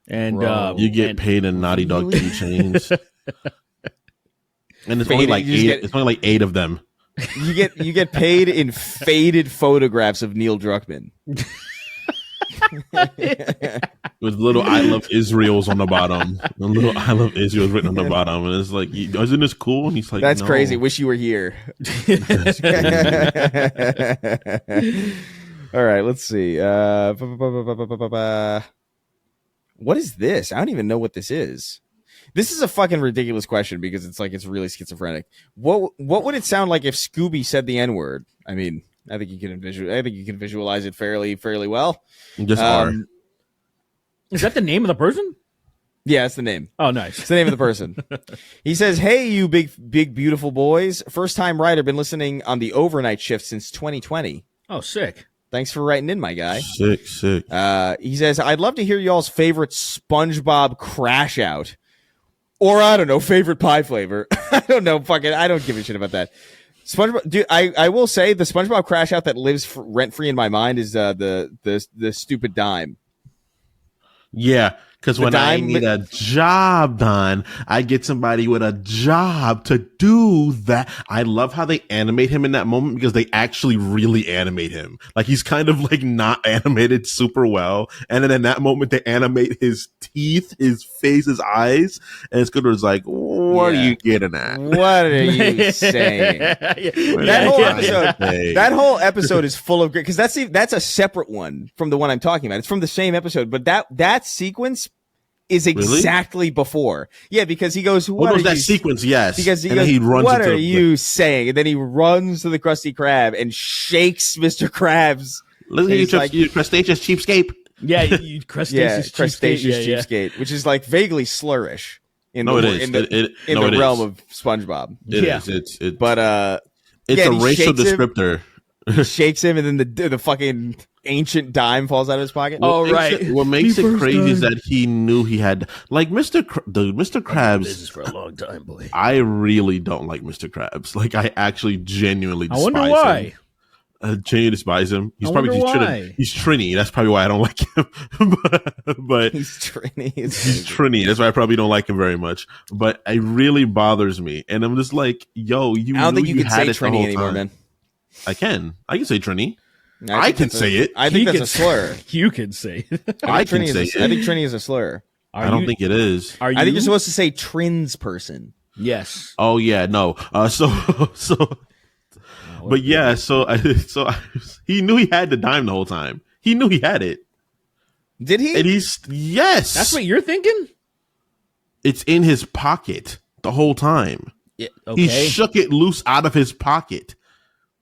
and you get paid in Naughty Dog keychains, and it's only like eight. It's only like 8 of them. You get paid in faded photographs of Neil Druckmann. With little "I love Israel's" on the bottom. The little "I love Israel's" written on the bottom, and it's like, isn't this cool? And he's like, that's no. crazy. Wish you were here. All right, let's see. What is this? I don't even know what this is. This is a fucking ridiculous question because it's really schizophrenic. What would it sound like if Scooby said the N-word? I mean, I think you can visualize it fairly well. Just R. Is that the name of the person? Yeah, it's the name. Oh, nice. It's the name of the person. He says, "Hey, you big beautiful boys. First time writer. Been listening on the overnight shift since 2020. Oh, sick. Thanks for writing in, my guy. Sick. He says, I'd love to hear y'all's favorite SpongeBob crash out. Or, I don't know, favorite pie flavor. I don't know. I don't give a shit about that. SpongeBob, dude, I will say the SpongeBob crash out that lives rent free in my mind is the stupid dime. Yeah, Because when I need a job done, I get somebody with a job to do that. I love how they animate him in that moment because they actually really animate him. Like he's kind of like not animated super well. And then in that moment, they animate his teeth, his face, his eyes. And Squidward's like, what are you getting at? What are you saying? That whole episode is full of great, because that's a separate one from the one I'm talking about. It's from the same episode, but that sequence is exactly before. Yeah, because he goes, what was that sequence? Yes. Because he runs what are you saying? And then he runs to the Krusty Krab and shakes Mr. Krabs. Look at you crustaceous cheapskate. Yeah, you crustaceous cheapskate, which is like vaguely slurish in the realm of SpongeBob. It is. It's a racial descriptor. He shakes him, and then the fucking ancient dime falls out of his pocket. What makes it crazy is that he knew he had Mr. Krabs. This is for a long time, boy. I really don't like Mr. Krabs. Like I actually genuinely despise him. I wonder why. Genuinely despise him. He's Trini. That's probably why I don't like him. but he's Trini. He's Trini. That's why I probably don't like him very much. But it really bothers me, and I'm just like, yo, I don't think you can say Trini anymore, man. I can say Trini. I can say it. I think that's a slur. You can say it. I can say it. I think Trini is a slur. I don't think it is. I think you're supposed to say Trins person. Yes. Oh yeah, no. But yeah, he knew he had the dime the whole time. He knew he had it. Did he? And yes. That's what you're thinking? It's in his pocket the whole time. Yeah, okay. He shook it loose out of his pocket.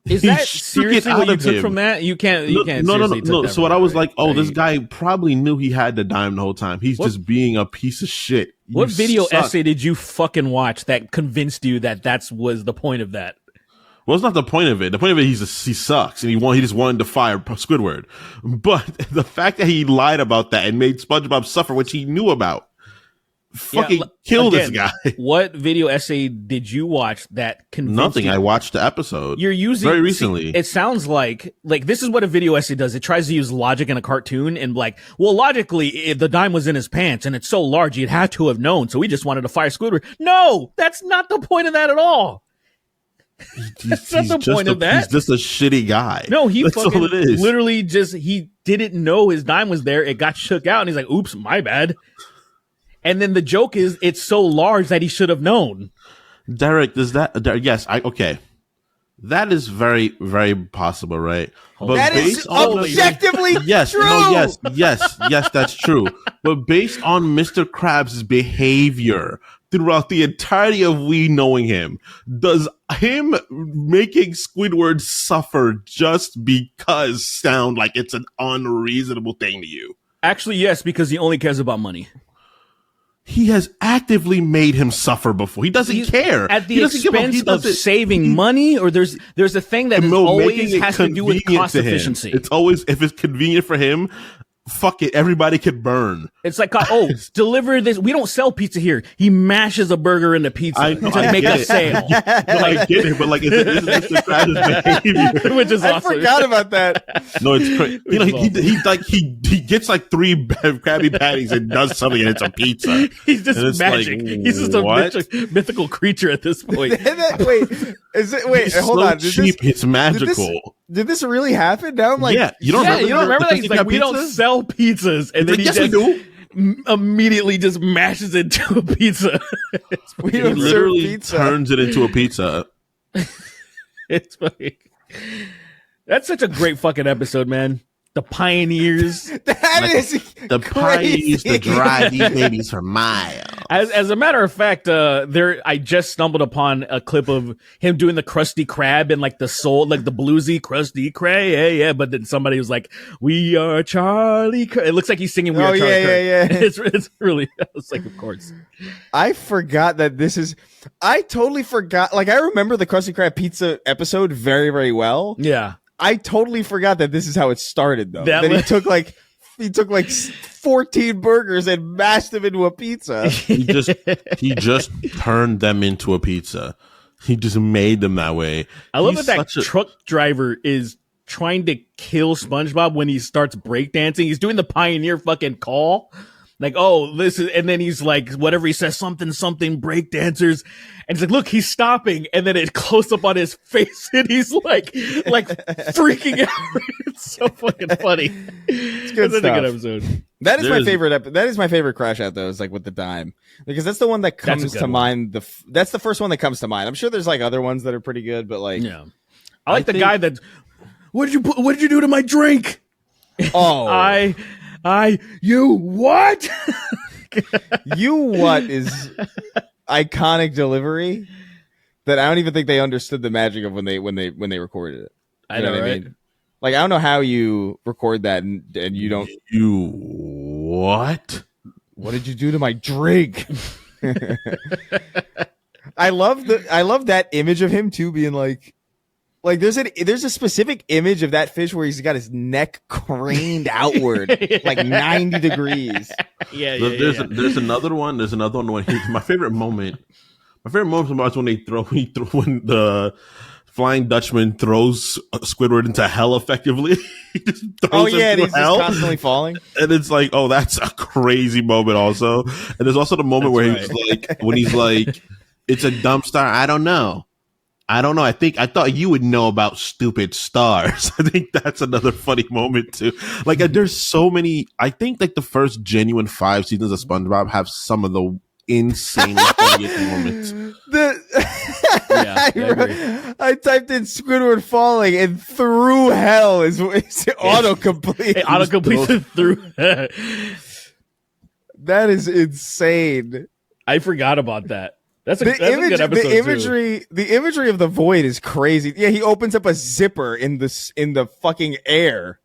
Is that seriously what you took from that? You can't. No. So what I was like, this guy probably knew he had the dime the whole time. He's just being a piece of shit. What video essay did you fucking watch that convinced you that was the point of that? Well, it's not the point of it. The point of it, he sucks, and he just wanted to fire Squidward. But the fact that he lied about that and made SpongeBob suffer, which he knew about, kill this guy. What video essay did you watch that convinced Nothing. you? I watched the episode. You're using very recently. It sounds like this is what a video essay does. It tries to use logic in a cartoon and logically, if the dime was in his pants and it's so large, he'd have to have known. So we just wanted to fire Squidward. No, that's not the point of that at all. That's not the point of that. He's just a shitty guy. No, that's all it is. Literally he didn't know his dime was there. It got shook out and he's like, oops, my bad. And then the joke is it's so large that he should have known. Derek, yes, okay. That is very, very possible, right? But that is objectively true. Yes, that's true. But based on Mr. Krabs' behavior throughout the entirety of we knowing him, does him making Squidward suffer just because sound like it's an unreasonable thing to you? Actually, yes, because he only cares about money. He has actively made him suffer before. He doesn't care. At the expense of saving money, or there's a thing that always has to do with cost efficiency. It's always, if it's convenient for him, fuck it, everybody could burn. It's like, deliver this. We don't sell pizza here. He mashes a burger into pizza to make a sale. I get it, but is it Mr. Krabs' behavior? Which is awesome. I forgot about that. No, it's crazy. He gets 3 Krabby Patties and does something, and it's a pizza. He's just magic. He's just a mythical creature at this point. Hold on. It's magical. Did this really happen? Now I'm like, you don't remember that? He's like, we don't sell pizzas, and then he just immediately just mashes it into a pizza. He literally turns it into a pizza. It's funny. That's such a great fucking episode, man. The pioneers. That is the pioneers to drive these babies for miles. As a matter of fact, I just stumbled upon a clip of him doing the Krusty Krab and the soul, the bluesy Krusty Krab, yeah. But then somebody was like, "We are Charlie." It looks like he's singing "We Are Charlie." Yeah. It's really. I was like, of course. I forgot that this is. I totally forgot. I remember the Krusty Krab pizza episode very, very well. Yeah. I totally forgot that this is how it started, though. That he took 14 burgers and mashed them into a pizza. He just turned them into a pizza. He just made them that way. I love that truck driver is trying to kill SpongeBob when he starts breakdancing. He's doing the pioneer fucking call. Like, oh, this is, and then he's like, whatever he says, something, break dancers. And he's like, look, he's stopping. And then it close up on his face and he's like freaking out. It's so fucking funny. It's good stuff. A good episode. That is my favorite. That is my favorite crash out, though, is like with the dime, because that's the one that comes to mind. That's the first one that comes to mind. I'm sure there's like other ones that are pretty good, but like, yeah, I like the guy that, what did you do to my drink? Oh, you what? You what is iconic delivery that I don't even think they understood the magic of when they recorded it. I know, what right? I mean? Like, I don't know how you record that and you don't. You what? What did you do to my drink? I love that image of him too, being like there's a specific image of that fish where he's got his neck craned outward like 90 degrees. There's another one. There's another one when my favorite moment was when when the Flying Dutchman throws Squidward into hell effectively. He just throws him and into he's hell. just constantly falling. And it's like, oh, that's a crazy moment also. And there's also the moment where he's like, when he's like, it's a dumb star. I don't know. I thought you would know about stupid stars. I think that's another funny moment too. Like, there's so many. I think like the first genuine 5 seasons of SpongeBob have some of the insane funniest moments. I typed in Squidward falling, and through hell is autocomplete. It autocompletes through. That is insane. I forgot about that. That's a good episode the imagery of the void is crazy. Yeah, he opens up a zipper in the fucking air.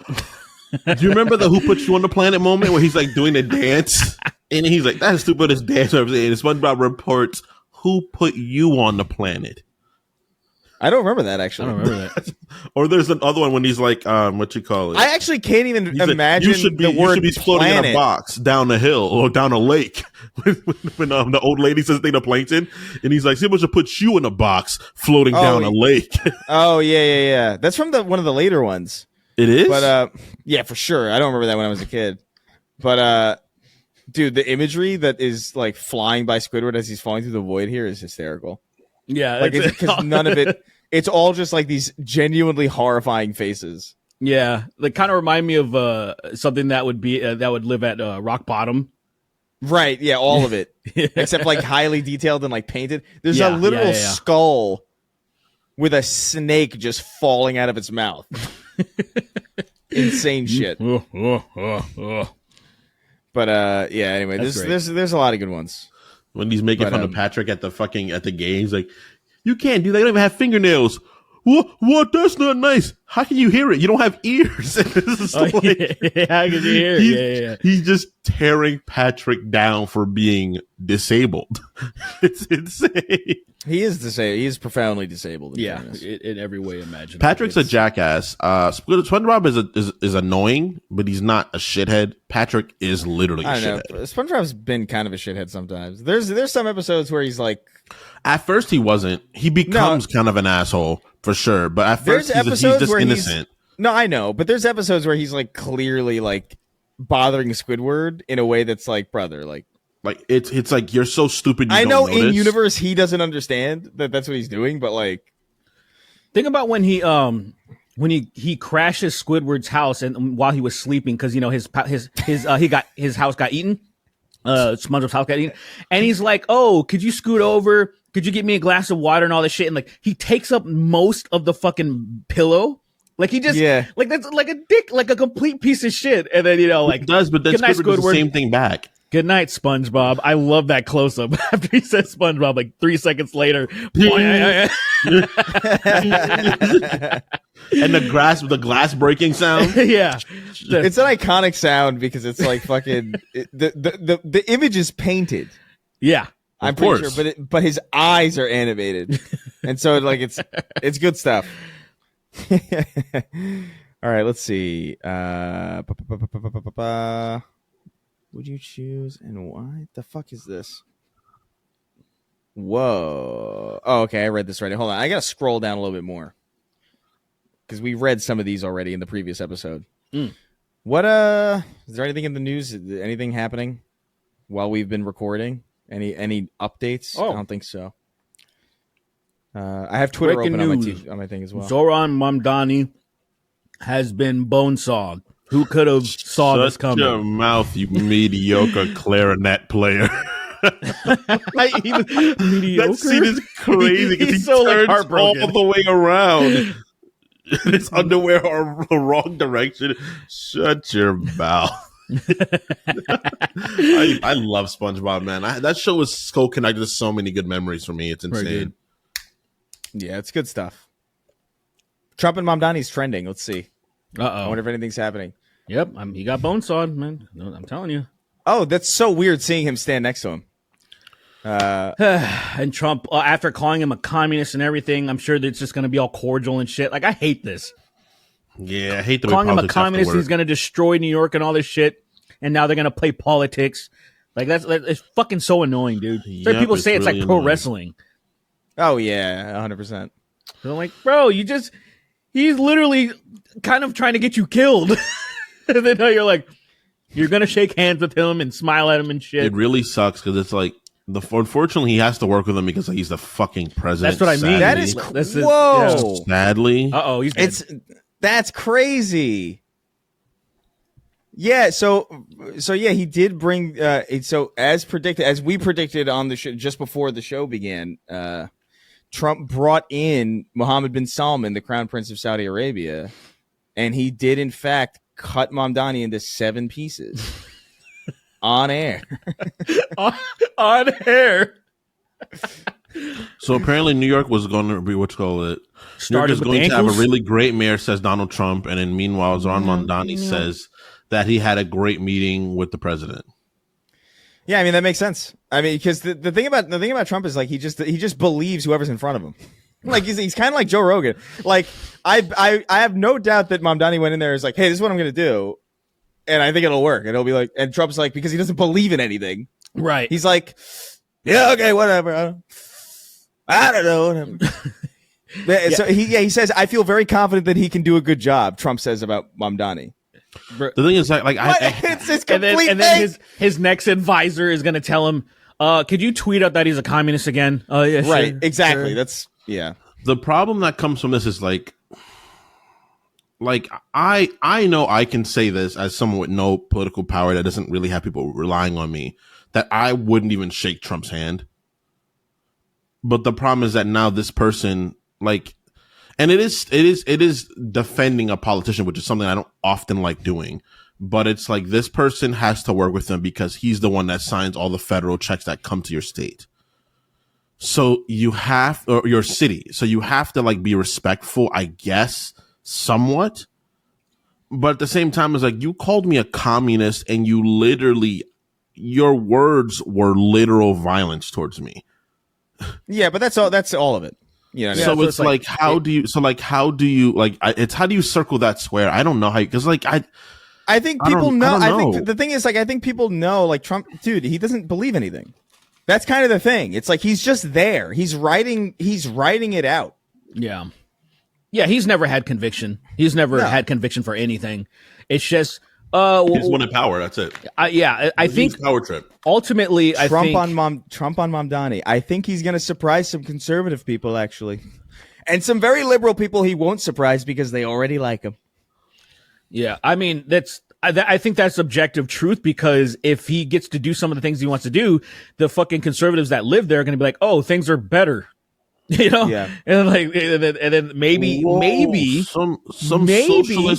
Do you remember the "Who Put You on the Planet" moment where he's like doing the dance and he's like, "That's the stupidest dance I've ever seen." And SpongeBob reports, "Who put you on the planet?" I don't remember that, actually. I don't remember that. Or there's another one when he's like, what you call it? I actually can't even imagine like, you should be floating planet. in a box down a hill or down a lake. when the old lady says thing to Plankton, and he's like, "Someone should put you in a box floating down a lake." Oh, yeah. That's from one of the later ones. It is? But, yeah, for sure. I don't remember that when I was a kid. But, dude, the imagery that is, like, flying by Squidward as he's falling through the void here is hysterical. Yeah. Like, because none of it, it's all just, like, these genuinely horrifying faces. Yeah. They kind of remind me of something that would live at rock bottom. Right, yeah, all of it. Except, like, highly detailed and, like, painted. There's a literal skull with a snake just falling out of its mouth. Insane shit. But yeah, anyway, there's a lot of good ones. When he's making fun of Patrick at the game, he's like, "You can't do that. You don't even have fingernails." What? That's not nice. How can you hear it? You don't have ears. How can you hear it? He's just tearing Patrick down for being disabled. It's insane. He is disabled. He is profoundly disabled. In every way imaginable. Patrick's a jackass. SpongeBob is annoying, but he's not a shithead. Patrick is literally a shithead. SpongeBob's been kind of a shithead sometimes. There's some episodes where he's like, at first he wasn't. He becomes kind of an asshole for sure, but at first he's just innocent. No, I know, but there's episodes where he's like clearly like bothering Squidward in a way that's like, brother, like it's like, you're so stupid. I know in universe he doesn't understand that's what he's doing, but like, think about when he crashes Squidward's house and while he was sleeping, because his house got eaten. SpongeBob's house got eaten, and he's like, "Oh, could you scoot over? Could you get me a glass of water and all this shit?" And like, he takes up most of the fucking pillow. Like, he just, like, that's like a dick, like a complete piece of shit. And then, like, it does, but then Squidward does the same thing back. Good night, SpongeBob. I love that close up after he says SpongeBob, like 3 seconds later. And the glass breaking sound. Yeah. It's an iconic sound because it's like fucking the image is painted. Yeah. I'm pretty sure, but his eyes are animated. And so like it's good stuff. All right, let's see. Would you choose and why? The fuck is this? Whoa. Oh, okay, I read this already. Hold on. I gotta scroll down a little bit more. Because we read some of these already in the previous episode. What is there anything in the news? Anything happening while we've been recording? Any updates? Oh. I don't think so. I have Twitter Breaking open news. on my thing as well. Zoran Mamdani has been bonesawed. Who could have saw this Shut your coming? mouth, you mediocre clarinet player. Mediocre? That scene is crazy because he He's so, like, turns heartbroken. all the way around. His underwear are the wrong direction. Shut your mouth. I love SpongeBob, man. That show is so connected to so many good memories for me. It's Very insane. good. Yeah, it's good stuff. Trump and Mamdani's trending. Let's see. I wonder if anything's happening. Yep, he got bonesawed, man. No, I'm telling you. Oh, that's so weird seeing him stand next to him. And Trump, after calling him a communist and everything, I'm sure that it's just going to be all cordial and shit. Like, I hate this. Yeah, I hate the way Calling him a politics have to communist, work. he's going to destroy New York and all this shit. And now they're going to play politics. Like, it's fucking so annoying, dude. Yep, People it's say it's really like pro annoying. wrestling. Oh yeah, 100%. So I'm like, bro, he's literally kind of trying to get you killed. And then you're like, you're going to shake hands with him and smile at him and shit. It really sucks because it's like unfortunately he has to work with him because he's the fucking president. That's what I mean. That is whoa. Sadly. Uh-oh, he's dead. That's crazy. Yeah, so yeah, he did bring. So as we predicted on the show just before the show began, Trump brought in Mohammed bin Salman, the Crown Prince of Saudi Arabia, and he did in fact cut Mamdani into 7 pieces on air. on air. So apparently New York was going to be New York Started is with going to have a ankles? really great mayor, says Donald Trump, and then meanwhile Zoran Mamdani says that he had a great meeting with the president. Yeah, I mean that makes sense. I mean, because the thing about Trump is like he just believes whoever's in front of him. Like he's kind of like Joe Rogan. Like I have no doubt that Mamdani went in there and is like, hey, this is what I'm going to do, and I think it'll work. And it'll be like, and Trump's like, because he doesn't believe in anything, Right. he's like, yeah, okay, whatever. I don't know. Whatever. Yeah. So he says, I feel very confident that he can do a good job. Trump says about Mamdani. The thing is, like It's this and complete then thing. his next advisor is going to tell him, could you tweet out that he's a communist again? Yeah, sure, Right, exactly. sure. That's yeah. the problem that comes from this is like I know I can say this as someone with no political power that doesn't really have people relying on me, that I wouldn't even shake Trump's hand. But the problem is that now this person, like, and it is defending a politician, which is something I don't often like doing. But it's like this person has to work with him because he's the one that signs all the federal checks that come to your state. So you have, or your city. So you have to like be respectful, I guess, somewhat. But at the same time, it's like you called me a communist and you literally, your words were literal violence towards me. Yeah, but that's all of it. You know, So it's like, how do you circle that square? I don't know how, because like, I think I people don't- know. I don't I think know. the thing is, like, I think people know, like, Trump, dude, he doesn't believe anything. That's kind of the thing. It's like he's just there. He's writing it out. Yeah. Yeah, he's never had conviction. He's never had conviction for anything. It's just he's one in power. That's it. I think power trip. ultimately Trump on Mamdani. I think he's going to surprise some conservative people, actually, and some very liberal people he won't surprise because they already like him. Yeah, I mean I think that's objective truth, because if he gets to do some of the things he wants to do, the fucking conservatives that live there are going to be like, oh, things are better, you know? Yeah. And then maybe some maybe-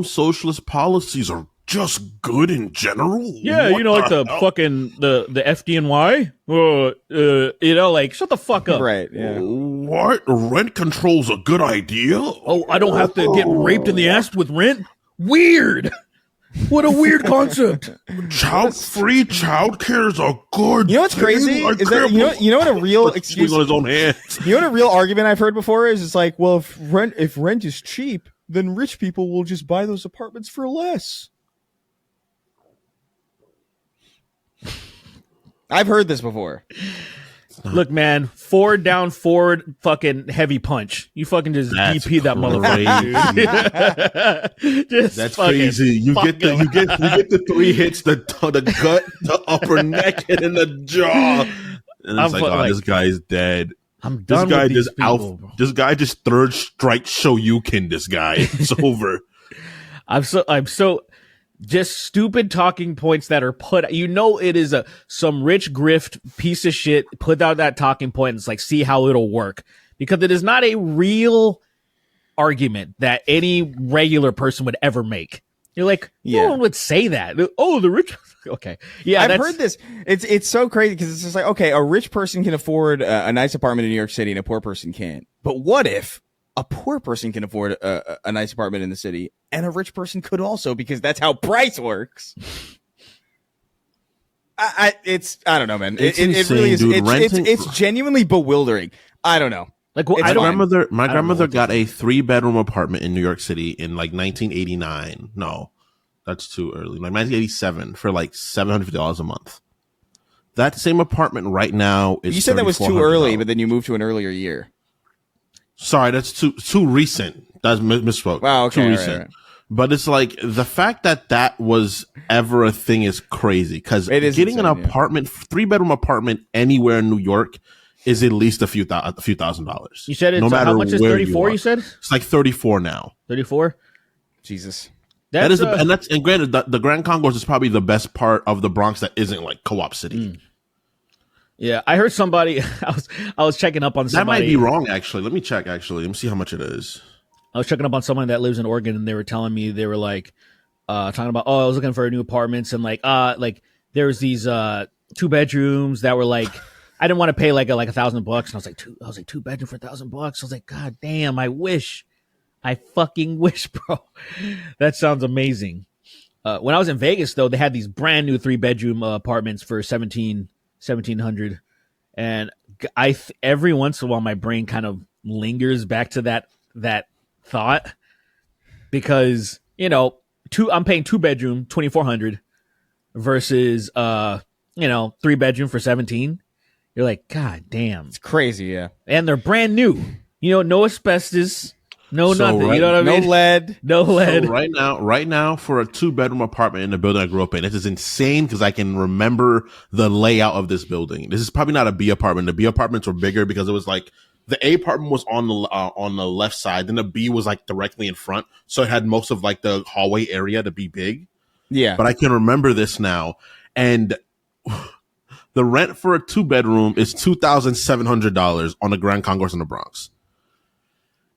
socialist policies are just good in general. yeah, What you know, like the hell? fucking the FDNY, you know, like shut the fuck up. Right? Yeah. What? Rent control's a good idea. Oh, I don't have to get raped in the ass with rent. Weird. What a weird concept. Free childcare is a good. You know what's thing. crazy I is that can't you know what a real believe- excuse. on his own hands. You know what a real argument I've heard before is? It's like, well, if rent is cheap, then rich people will just buy those apartments for less. I've heard this before. Look, man, forward, down, forward, fucking heavy punch. You fucking just That's DP that motherfucker. Just That's fucking crazy. You fuck get him. the 3 hits, the gut, the upper neck, and then the jaw. And it's this guy's dead. I'm done with these people, bro. This guy just third strike Shoryuken this guy. It's over. I'm so just stupid talking points that are put. It is some rich grift piece of shit put out that talking point. And it's like, see how it'll work, because it is not a real argument that any regular person would ever make. You're like, no one would say that. Oh, the rich. Okay, yeah, I've heard this. It's so crazy because it's just like, okay, a rich person can afford a nice apartment in New York City and a poor person can't. But what if a poor person can afford a nice apartment in the city and a rich person could also, because that's how price works. I don't know, man. It really is. Dude, It's genuinely bewildering. I don't know. Like, well, my grandmother got a 3-bedroom apartment in New York City in like 1989. No, that's too early. Like 1987 for like $750 a month. That same apartment right now is. You said that was too early, but then you moved to an earlier year. Sorry, that's too recent. That's misspoke. Wow, okay, too recent. right. But it's like the fact that was ever a thing is crazy, because getting an apartment, 3-bedroom apartment anywhere in New York is at least a few $1,000s. You said it's no matter how much is 34? You said it's like 34 now. 34. Jesus. And granted, the Grand Concourse is probably the best part of the Bronx that isn't like Co-op City. Yeah, I heard somebody. I was checking up on somebody. That might be wrong, actually. Let me check. Actually, let me see how much it is. I was checking up on someone that lives in Oregon, and they were telling me, they were like talking about, I was looking for new apartments, and like there's these 2 bedrooms that were like, I didn't want to pay like $1,000, and I was like 2 bedroom for $1,000. I was like, God damn, I fucking wish, bro. That sounds amazing. When I was in Vegas, though, they had these brand new 3-bedroom apartments for $1,700, and every once in a while my brain kind of lingers back to that thought, because I'm paying 2-bedroom $2,400 versus 3-bedroom for $17. You're like, God damn, it's crazy. Yeah, and they're brand new. No asbestos. Nothing. You know what I mean? No lead. So right now, for a 2-bedroom apartment in the building I grew up in, this is insane because I can remember the layout of this building. This is probably not a B apartment. The B apartments were bigger because it was like the A apartment was on the left side, then the B was like directly in front, so it had most of like the hallway area to be big. Yeah, but I can remember this now, and the rent for a 2-bedroom is $2,700 on the Grand Concourse in the Bronx.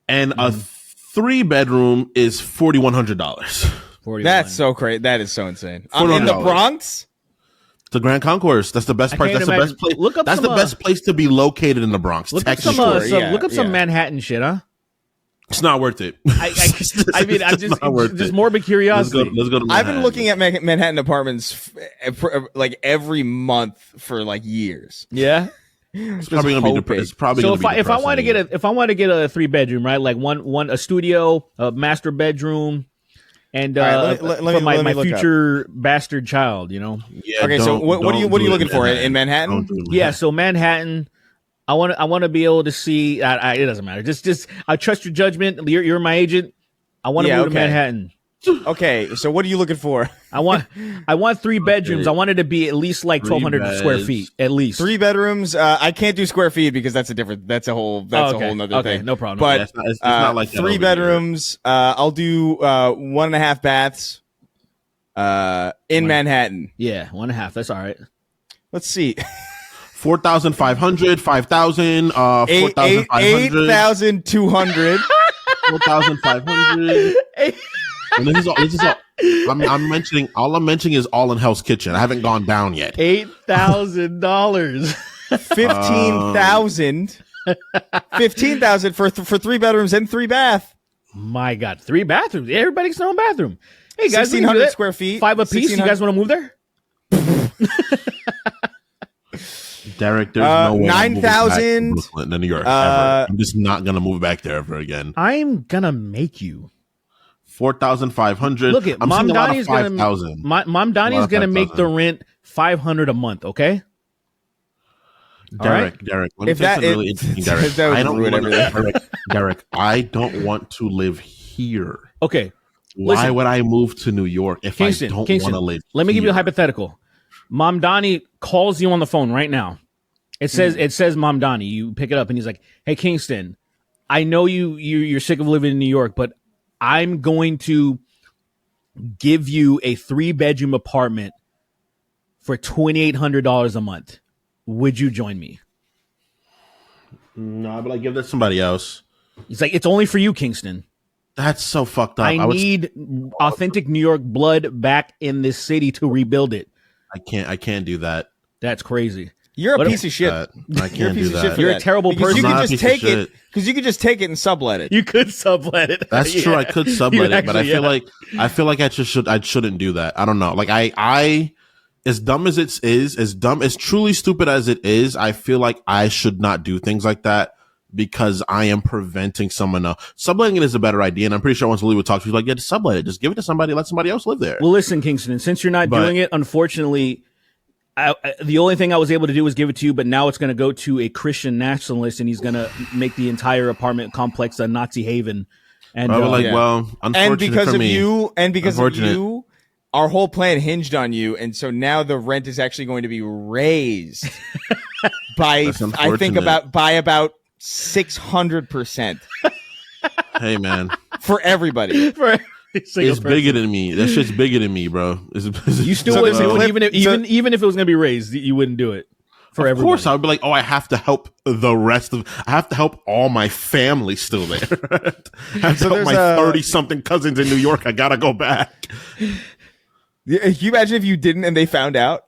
And a 3-bedroom is $4,100. That's so crazy. That is so insane. In the Bronx, the Grand Concourse. That's the best price. That's the best place. That's the best place to be located in the Bronx. Look up some Manhattan shit, huh? It's not worth it. I mean, I'm just morbid curiosity. Let's go to Manhattan. I've been looking at Manhattan apartments like every month for like years. Yeah. It's probably gonna be depressing. It's probably so gonna be if I want to get a 3-bedroom, right, like one a studio, a master bedroom, and for my future bastard child, Yeah, okay, so what are you looking for in Manhattan? Yeah, so Manhattan. I want to be able to see. It doesn't matter. Just I trust your judgment. You're my agent. I want to move to Manhattan. Okay, so what are you looking for? I want 3 bedrooms. I want it to be at least like 1,200 square feet, at least 3 bedrooms. I can't do square feet because that's a whole nother thing. No problem. But it's not like 3 bedrooms. I'll do 1.5 baths. In Manhattan. Yeah, 1.5. That's all right. Let's see. 4,500, 5,000, 4,500, 8,200, 4,500. And this is all. I'm mentioning. All I'm mentioning is all in Hell's Kitchen. I haven't gone down yet. $8,000. 15,000. 15,000 for 3 bedrooms and 3 bath. My God, 3 bathrooms. Everybody gets their own bathroom. Hey guys, 1,600 square feet. 5 apiece. You guys want to move there? Derek, there's no way 9,000 to New York. Ever. I'm just not gonna move back there ever again. I'm gonna make you 4,500. Look at Mom Donnie's gonna Mom Donnie's gonna make the rent $500 a month. Okay. Derek, let me If say that- something really it- interesting, Derek. that would I don't ruin want everything. Derek, I don't want to live here. Okay, Why listen. would I move to New York if I don't want to live Let me give you a here? hypothetical. Mamdani calls you on the phone right now. It says Mamdani. You pick it up and he's like, "Hey Kingston, I know you're sick of living in New York, but I'm going to give you a 3-bedroom apartment for $2,800 a month. Would you join me?" No, but I give that to somebody else. He's like, "It's only for you, Kingston. That's so fucked up. I need authentic New York blood back in this city to rebuild it." I can't do that. That's crazy. You're a What piece of shit. I You're a can't piece do of shit that. for You're a that. terrible Because person. You I'm not could a just piece of take it shit. because you could just take it and sublet it. You could sublet it. That's true. I could sublet it, but I feel like like I shouldn't do that. I don't know. Like I as dumb as it is, as truly stupid as it is, I feel like I should not do things like that because I am preventing someone else. Subletting it is a better idea, and I'm pretty sure once Lee would talk to you, like, yeah, just sublet it. Just give it to somebody, let somebody else live there. Well, listen, Kingston, since you're not But- doing it, unfortunately, the only thing I was able to do was give it to you, but now it's going to go to a Christian nationalist, and he's going to make the entire apartment complex a Nazi haven. And I was like, Yeah. well, unfortunate And because for of me, you, Unfortunate. our whole plan hinged on you, and so now the rent is actually going to be raised by That's I think unfortunate. about 600% hey man, for everybody. for every single it's person. bigger than me. That shit's bigger than me, bro. You still So wouldn't there's a do it, clip- even if it was going to be raised, you wouldn't do it for Of everybody. course, I would be like, oh, I have to help the rest of. I have to help all my family still there. I have to help there's my a- 30-something cousins in New York. I gotta go back. Can you imagine if you didn't and they found out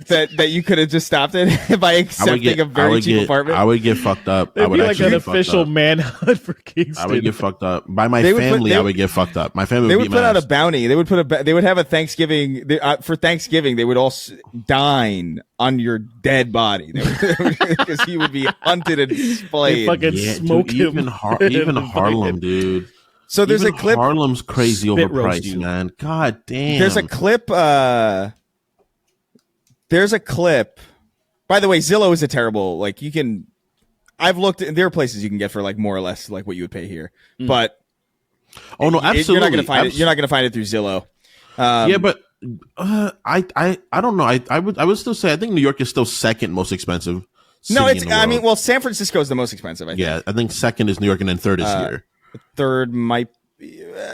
that you could have just stopped it by accepting a very cheap apartment? I would get fucked up. I It'd would be like actually an get fucked official up. manhunt for Kingston. I would get fucked up by my They would put- family. they I would- would get fucked up. My family They would would beat put my out a ass. bounty. They would they would have a Thanksgiving for Thanksgiving. They would all dine on your dead body because he would be hunted and They splayed. fucking Yeah, smoke dude, him. even Harlem, dude. So there's Even a clip. Harlem's crazy Spit roast overpriced, you. man. God damn. There's a clip. There's a clip. By the way, Zillow is a terrible. Like you can. I've looked. There are places you can get for like more or less like what you would pay here, but Oh no, absolutely. you're not going to find it. You're not going to find it through Zillow. Yeah, but I don't know. I would still say I think New York is still second most expensive. No, city it's. in the I world. mean, well, San Francisco is the most expensive. I think. Yeah, I think second is New York, and then third is here. Third might.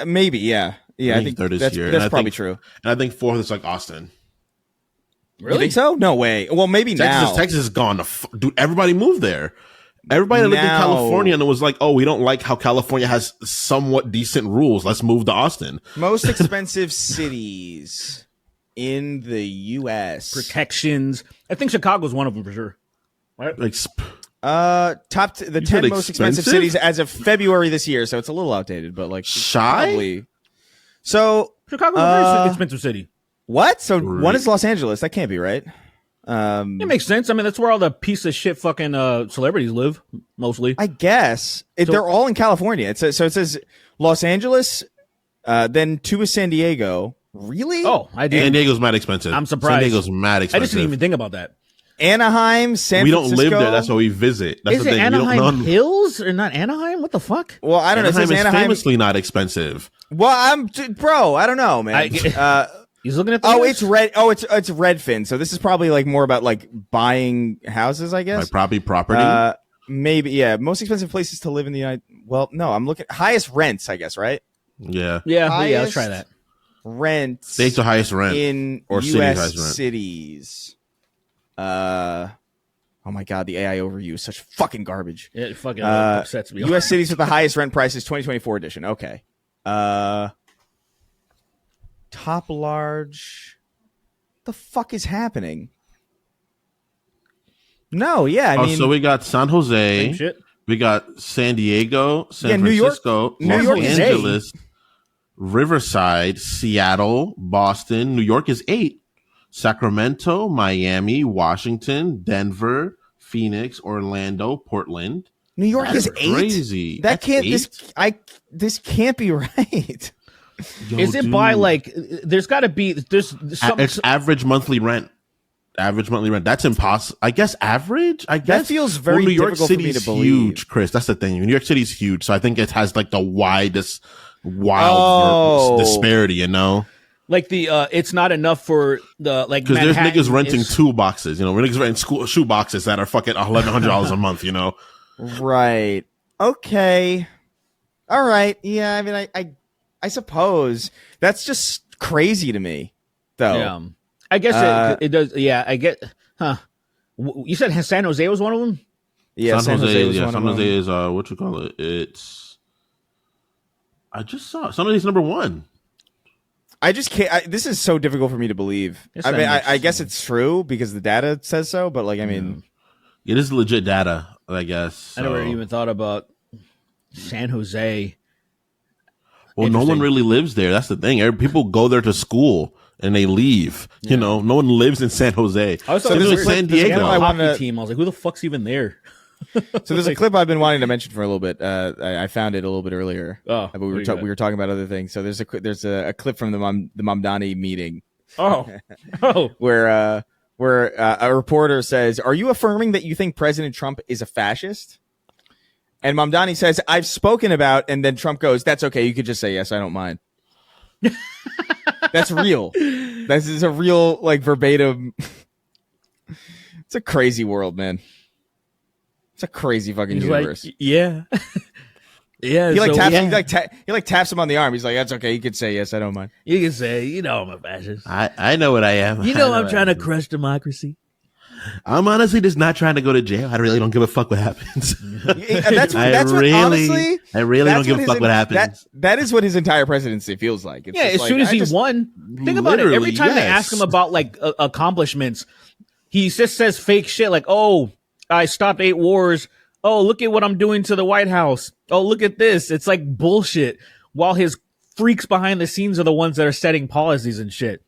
Maybe. Yeah. Yeah. I think third is that's, here. that's and I probably think, true. And I think fourth is like Austin. You think so? No way. Well, maybe now. Texas is gone. Dude, everybody moved there. Everybody that lived in Now- California and it was like, oh, we don't like how California has somewhat decent rules. Let's move to Austin. Most expensive cities in the U.S. Protections. I think Chicago's one of them for sure. Right? Like, The You 10 said most expensive expensive? cities as of February this year, so it's a little outdated, but like it's Shy? probably. So Chicago's a very expensive city. what? So one is Los Angeles. That can't be right. It makes sense. I mean, that's where all the piece of shit fucking celebrities live, mostly. I guess they're all in California. It says Los Angeles, then two is San Diego. Really? Oh, I San did. Diego's mad expensive. I'm surprised. San Diego's mad I expensive. just didn't even think about that. Anaheim, San we Francisco. don't live there. That's why we visit. That's Is the it thing. Anaheim we don't know. Hills or not Anaheim? What the fuck? Well, I don't know. It Anaheim says is Anaheim. famously not expensive. Well, bro. I don't know, man. He's looking at the Oh, list? it's red. Oh, it's Redfin. So this is probably like more about like buying houses, I guess. Like property. Maybe, yeah. Most expensive places to live in the United. Well, no, I'm looking highest rents, I guess, right? Yeah. Yeah, let's highest- try that. Rents State's the highest rent. in or city's U.S. highest rent. cities. Oh my God, the AI overview is such fucking garbage. It fucking Uh, upsets me. U.S. cities with the highest rent prices, 2024 edition. Okay. Top large. The fuck is happening? No, yeah, I mean, so we got San Jose. Same shit. We got San Diego, San Yeah, New York- Francisco, New Los York is Angeles, Riverside, Seattle, Boston. New York is 8. Sacramento, Miami, Washington, Denver, Phoenix, Orlando, Portland. New York That's is 8. crazy. That That's can't. 8? This can't be right. Yo, Is it dude. by like? There's got to be. There's some. It's average monthly rent. average monthly rent. That's impossible. I guess average. I guess That feels very New York difficult for me City's to believe. huge, Chris. That's the thing. New York City's huge, so I think it has like the widest wild disparity. You know, Like it's not enough for the like because there's Manhattan niggas renting is- 2 boxes. You know, niggas renting shoe boxes that are fucking $1,100 a month. You know, Right. Okay. All right. Yeah. I mean, I suppose that's just crazy to me, though. Yeah, I guess it does. Yeah, I get. Huh? You said San Jose was one of them. Yeah. San Jose. was Yeah, one San of them. Jose is what you call it? It's. I just saw San Jose's number 1. I just can't. This is so difficult for me to believe. Yes, I that mean, makes I guess it's true because the data says so. But like, I mean, It is legit data, I guess. I never so. even thought about San Jose. Well, no one really lives there. That's the thing. People go there to school and they leave. Yeah. You know, no one lives in San Jose. I was So talking there's about San there's a Diego. I hockey wanna- team. I was like, who the fuck's even there? so there's a clip I've been wanting to mention for a little bit. I found it a little bit earlier. Oh, But what do you got? we were talking about other things. So there's a clip from the Mamdani meeting Oh, oh, where a reporter says, "Are you affirming that you think President Trump is a fascist?" And Mamdani says, "I've spoken about," and then Trump goes, "That's okay. You could just say yes. I don't mind." That's real. This is a real, like, verbatim. It's a crazy world, man. It's a crazy fucking he's universe. like, yeah, yeah. He like so, taps. yeah. He like taps him on the arm. He's like, "That's okay. You could say yes. I don't mind." You can say, you know, I'm a fascist. I know what I am. You know, I I'm trying to what I crush democracy. am. I'm honestly just not trying to go to jail. I really don't give a fuck what happens. That's what really honestly. don't that's give a fuck what happens. That is what his entire presidency feels like. It's Yeah, just as like, soon as I he just- won, think about it. Every Literally, time they yes. ask him about like accomplishments, he just says fake shit like, "Oh, I stopped 8 wars. Oh, look at what I'm doing to the White House. Oh, look at this." It's like bullshit. While his freaks behind the scenes are the ones that are setting policies and shit.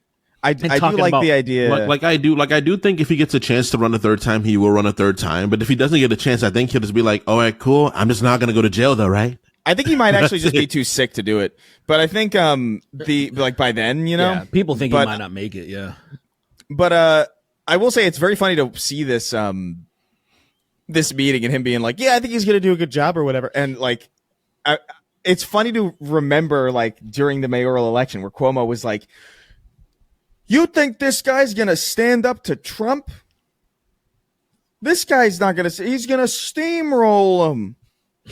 I do talking like about- the idea. Like I do think if he gets a chance to run a third time, he will run a third time. But if he doesn't get a chance, I think he'll just be like, "All right, cool. I'm just not gonna go to jail, though, right?" I think he might actually just be too sick to do it. But I think by then, you know. Yeah, people think but- he might not make it. Yeah, But I will say it's very funny to see this this meeting and him being like, "Yeah, I think he's gonna do a good job" or whatever. And like, it's funny to remember like during the mayoral election where Cuomo was like, "You think this guy's gonna stand up to Trump? This guy's not gonna. He's gonna steamroll him."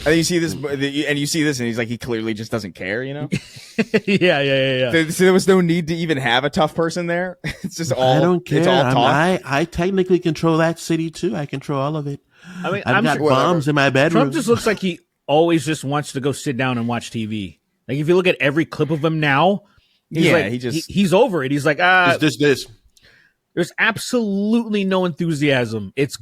And you see this, and he's like, he clearly just doesn't care, you know. yeah. So there was no need to even have a tough person there. It's just all. I don't care. It's all talk. I technically control that city too. I control all of it. I mean, I've got sure- bombs in my bedroom. Trump just looks like he always just wants to go sit down and watch TV. Like if you look at every clip of him now, he's Yeah, like, he's over it. He's like, It's this. there's absolutely no enthusiasm. It's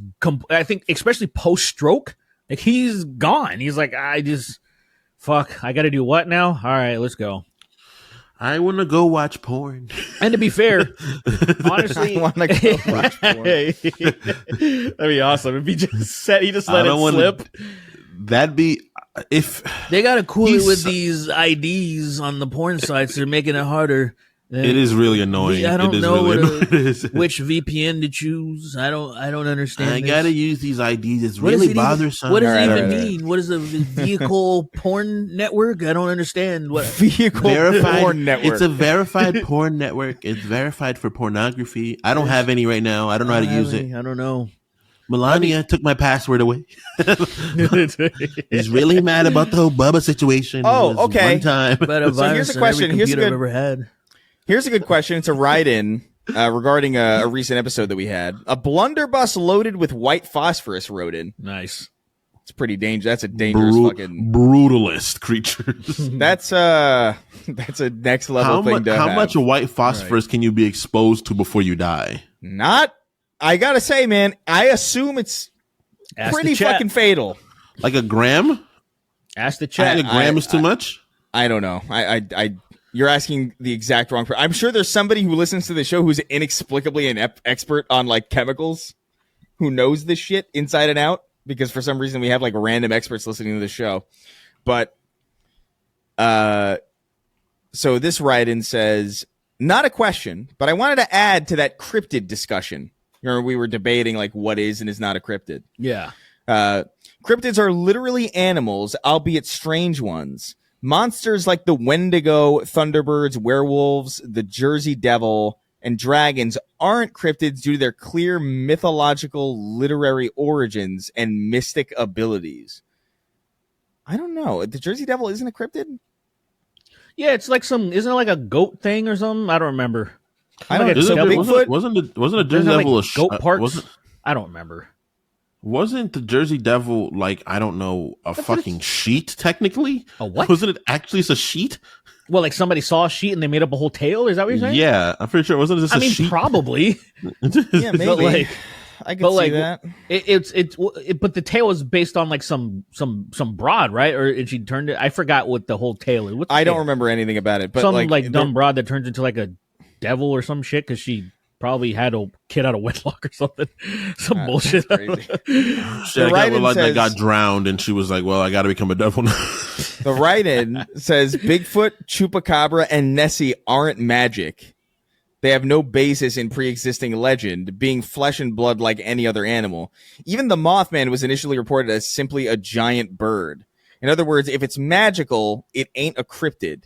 I think especially post stroke, like he's gone. He's like, I got to do what now? All right, let's go. I want to go watch porn. And to be fair, honestly, I wanna go watch porn. that'd be awesome if he just let it slip. That'd be if They got to cool it He's- with these IDs on the porn sites. They're making it harder. it is really annoying. I don't It is know really what annoying. It is. which VPN to choose. I don't understand. I this. gotta use these IDs. It's What does really it bothersome. What does All it right, even all right, all right. mean? What is a vehicle porn network? I don't understand. What? Vehicle verified porn network. It's a verified porn network. It's verified for pornography. I don't have any right now. I don't know how to use it. I don't know. Melania took my password away. He's really mad about the whole Bubba situation. Oh, It was okay. One time. But a So here's virus a in question. every Here's a computer I've good- ever had. Here's a good question. It's a write-in regarding a recent episode that we had. A blunderbuss loaded with white phosphorus wrote in. Nice. It's pretty dangerous. That's a dangerous fucking. Brutalist creatures. That's a next level thing to how have. much white phosphorus can you be exposed to before you die? Not. I gotta say, man. I assume it's Ask pretty the chat. fucking fatal. Like a gram? Ask the I chat. think a gram is too much. I don't know. You're asking the exact wrong person. I'm sure there's somebody who listens to the show who's inexplicably an expert on like chemicals, who knows this shit inside and out. Because for some reason we have like random experts listening to the show. But so this write-in says, not a question, but I wanted to add to that cryptid discussion. Remember, we were debating like what is and is not a cryptid. Yeah. Cryptids are literally animals, albeit strange ones. Monsters like the Wendigo, Thunderbirds, werewolves, the Jersey Devil, and dragons aren't cryptids due to their clear mythological literary origins and mystic abilities. I don't know. The Jersey Devil isn't a cryptid? Yeah, it's like isn't it like a goat thing or something? I don't remember. I don't Like know. a Isn't devil- Bigfoot? wasn't a Jersey Isn't it Devil like a goat parts? wasn't I don't remember. wasn't the Jersey Devil like I don't know a fucking sheet technically? A what? Wasn't it actually it's a sheet? Well, like somebody saw a sheet and they made up a whole tale. Is that what you're saying? Yeah, I'm pretty sure. Wasn't this I a mean, sheet? probably. Yeah, maybe. But like, I could but see like, that. but the tale is based on like some broad, right? Or and she turned it. I forgot what the whole tale is. What's the I don't tale? remember anything about it. But Some like dumb broad that turns into like a devil or some shit because she probably had a kid out of wedlock or something. Some bullshit. that's crazy. She The got, write-in like, says- that got drowned, and she was like, "Well, I got to become a devil now." The write-in says Bigfoot, Chupacabra, and Nessie aren't magic. They have no basis in pre-existing legend, being flesh and blood like any other animal. Even the Mothman was initially reported as simply a giant bird. In other words, if it's magical, it ain't a cryptid.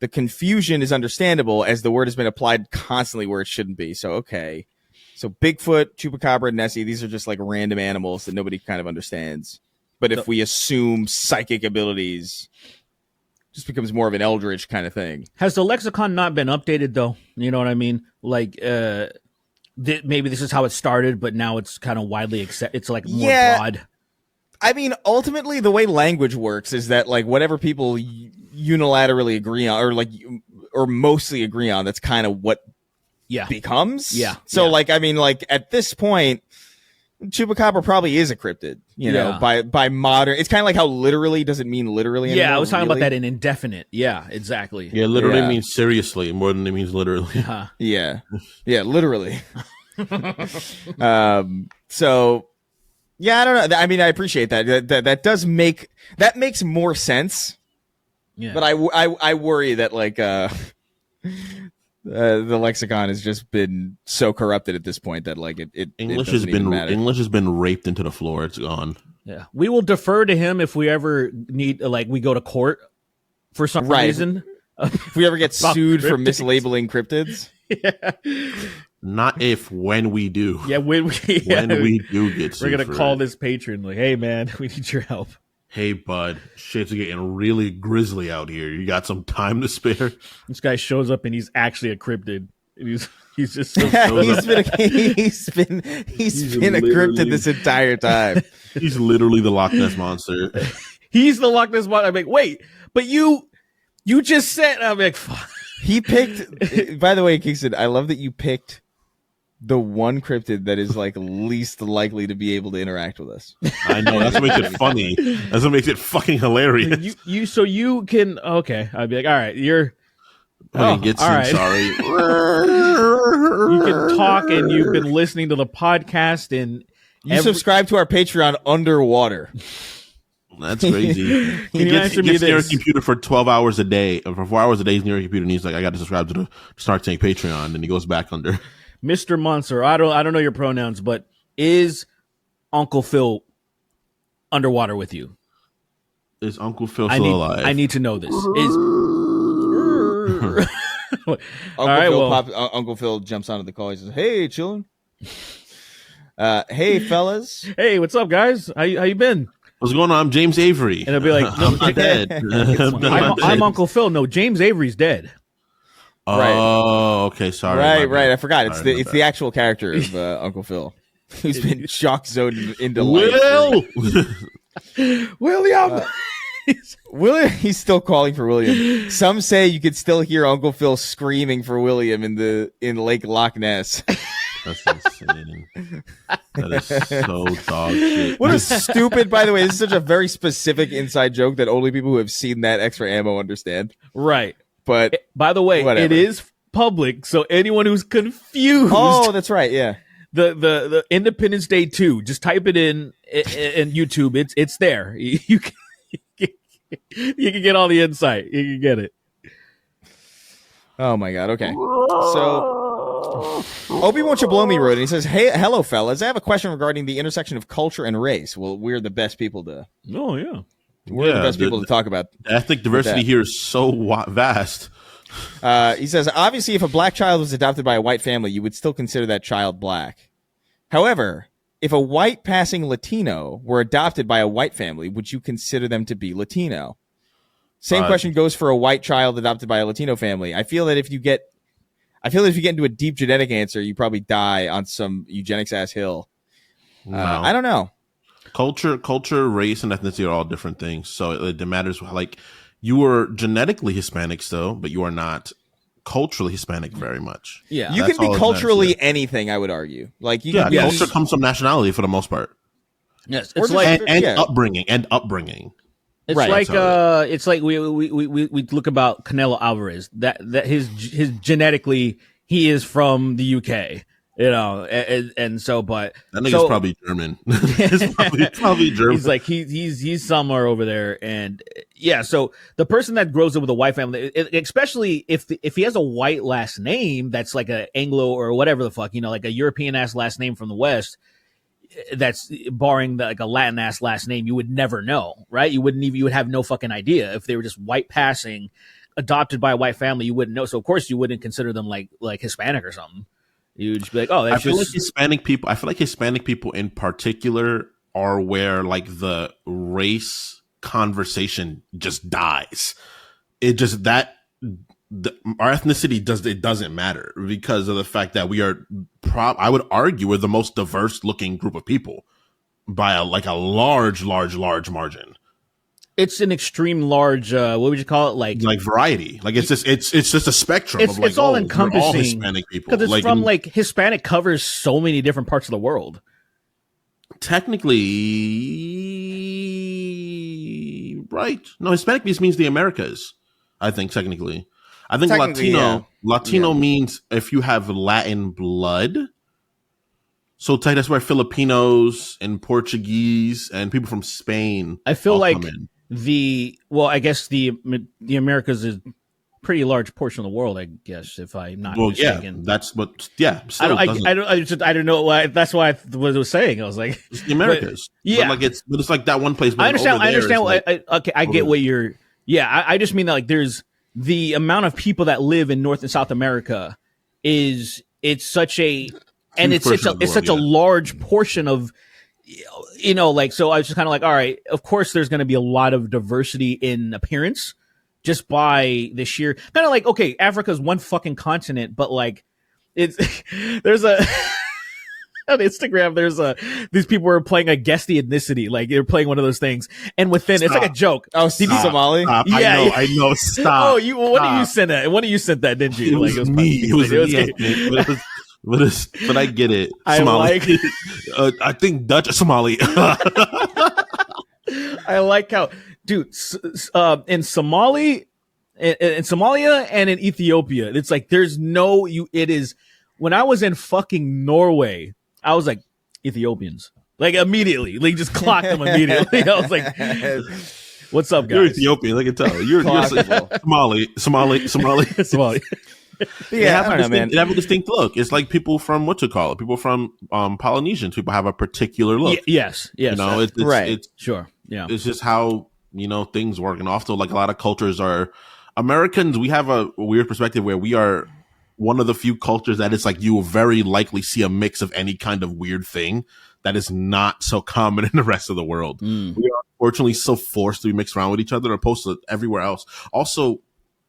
The confusion is understandable as the word has been applied constantly where it shouldn't be. So, okay. So Bigfoot, Chupacabra, and Nessie, these are just like random animals that nobody kind of understands. But if we assume psychic abilities, it just becomes more of an eldritch kind of thing. Has the lexicon not been updated though? You know what I mean? Like, maybe this is how it started, but now it's kind of widely accepted. It's like more broad. I mean, ultimately, the way language works is that like whatever people unilaterally agree on, or mostly agree on, that's kind of what Yeah. becomes. Yeah. So Yeah. like, I mean, like at this point, Chupacabra probably is a cryptid. You know, by modern. It's kind of like how literally doesn't mean literally. Yeah, anymore, I was talking about really. that in indefinite. Yeah, exactly. Yeah, literally Yeah. means seriously more than it means literally. Huh. Yeah, literally. So, yeah, I don't know. I mean, I appreciate that. That does makes more sense. Yeah. But I worry that like the lexicon has just been so corrupted at this point that like it English it has doesn't even been matter. English has been raped into the floor. It's gone. Yeah, we will defer to him if we ever need, like, we go to court for some Right. reason. If we ever get About sued for cryptids. mislabeling cryptids. Not if, when we do. Yeah, when we do get sued we're gonna for call it. this patron like, hey man, we need your help. Hey, bud, shit's getting really grisly out here. You got some time to spare? This guy shows up and he's actually a cryptid. And he's just so he's been a cryptid literally- this entire time. He's literally the Loch Ness monster. he's the Loch Ness monster. I'm like, wait, but you just said. I'm like, fuck. He picked. By the way, Kingston, I love that you picked the one cryptid that is like least likely to be able to interact with us. I know, that's what makes it funny. That's what makes it fucking hilarious. You can, okay. I'd be like, all right, you're. Fucking gets all you, right. sorry. You can talk, and you've been listening to the podcast, and You subscribe to our Patreon underwater. That's crazy. Can you answer me gets near a this? computer for 12 hours a day. For 4 hours a day, he's near a computer, and he's like, I got to subscribe to the Snark Tank Patreon. And he goes back under. Mr. Monster, I don't know your pronouns, but is Uncle Phil underwater with you? Is Uncle Phil still alive? I need to know this. Is Uncle Phil jumps onto the call. He says, "Hey, children. Hey, fellas. hey, what's up, guys? How you been? What's going on? I'm James Avery. And it'll be like, I'm not dead. I'm Uncle Phil. No, James Avery's dead. Oh, okay. Sorry. Right. I forgot. It's Sorry, my it's the actual character of Uncle Phil, who's been shock zoned into bad. life. William. William, he's still calling for William. Some say you could still hear Uncle Phil screaming for William in Lake Loch Ness. That's insane. That is so dog shit. What a stupid, by the way, this is such a very specific inside joke that only people who have seen that extra ammo understand. Right. But By the way, Whatever. it is public, so anyone who's confused, oh, that's right, yeah. the Independence Day 2, just type it in YouTube. It's there. You can you can get all the insight. You can get it. Oh my god. Okay. So Obi Won't You Blow Me wrote it. He says, "Hey, hello, fellas. I have a question regarding the intersection of culture and race." Well, we're the best people to. Oh yeah. We're the best people to talk about. Ethnic diversity here is so vast. He says, obviously, if a black child was adopted by a white family, you would still consider that child black. However, if a white passing Latino were adopted by a white family, would you consider them to be Latino? Same question goes for a white child adopted by a Latino family. I feel that if you get into a deep genetic answer, you probably die on some eugenics ass hill. No. I don't know. Culture, race, and ethnicity are all different things. So it matters. Like, you are genetically Hispanic still, but you are not culturally Hispanic very much. Yeah. You That's can all be it culturally matters, anything, I would argue. Like, you yeah, can be culture comes from nationality for the most part. Yes. Or It's just- like And yeah. upbringing. it's Right. like That's it's like we look about Canelo Alvarez. That his genetically he is from the UK. You know, and so, but That nigga's probably German. He's probably German. he's like he's somewhere over there, and yeah. So the person that grows up with a white family, especially if he has a white last name that's like a Anglo or whatever the fuck, you know, like a European ass last name from the West, that's barring like a Latin ass last name, you would never know, right? You would have no fucking idea if they were just white passing, adopted by a white family. You wouldn't know. So of course you wouldn't consider them like Hispanic or something. You'd just be like, oh, that's I feel just like Hispanic people in particular are where like the race conversation just dies. It just our ethnicity doesn't matter because of the fact that we are I would argue we're the most diverse looking group of people by a large margin. it's an extreme large. What would you call it? Like Variety. Like it's just a spectrum it's of like it's all we're encompassing all Hispanic people because it's like Hispanic covers so many different parts of the world. Technically, right? No, Hispanic just means the Americas. I think technically. I think Latino means if you have Latin blood. So that's where Filipinos and Portuguese and people from Spain. I feel like come in. I guess the Americas is a pretty large portion of the world. I guess if I'm not mistaken. Still I don't know why. That's why I was saying. I was like, it's the Americas. Yeah. But it's like that one place. I understand. I get what you're. Yeah, I just mean that like there's the amount of people that live in North and South America it's such a large portion of, you know, like, so I was just kind of like, all right, of course there's going to be a lot of diversity in appearance just by the sheer kind of like, okay, Africa's one fucking continent, but like it's, there's on Instagram, these people were playing a guess the ethnicity, like they're playing one of those things, and within it's like a joke. Oh, Somali? Stop. Yeah, I know. Stop. Oh, when did you send that? When did you send that? Didn't you? It was me. But I get it. Somali. I think Dutch Somali. I like how, dude, in Somalia and in Ethiopia, it's like there's no it is. When I was in fucking Norway, I was like, Ethiopians. Like immediately. Like just clocked them immediately. I was like, what's up, guys? You're Ethiopian, I can tell. You're Somali. Somali. Yeah, I don't know, man. They have a distinct look. It's like people from people from Polynesians. People have a particular look. Yes. You know, it's right. It's, sure. Yeah. It's just how, you know, things work. And also, like a lot of cultures are Americans. We have a weird perspective where we are one of the few cultures that it's like you will very likely see a mix of any kind of weird thing that is not so common in the rest of the world. We are unfortunately so forced to be mixed around with each other opposed to everywhere else. Also,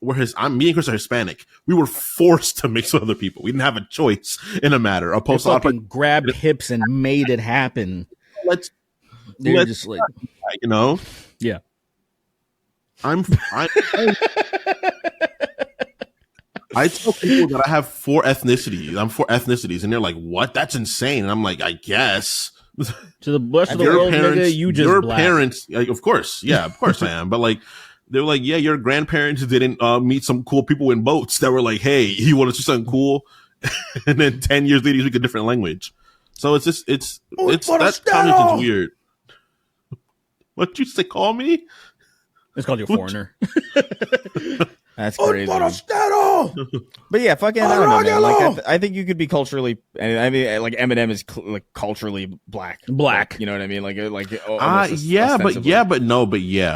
me and Chris are Hispanic. We were forced to mix with other people. We didn't have a choice in a matter. Opposed to fucking grabbed hips and made it happen. Let's just like, you know, yeah. I tell people that I have 4 ethnicities. I'm 4 ethnicities, and they're like, "What? That's insane." And I'm like, "I guess." To the rest of the world, nigga, you just your black. parents, like, of course, I am. But like, they were like, "Yeah, your grandparents didn't meet some cool people in boats that were like, hey, you want to do something cool," and then 10 years later, you speak a different language. So it's just that conversation's weird. What you say? Call me? It's called your foreigner. That's crazy. But yeah, fucking, I don't know, man. Like, I think you could be culturally. I mean, like Eminem is like culturally black. Black. You know what I mean? Like yeah,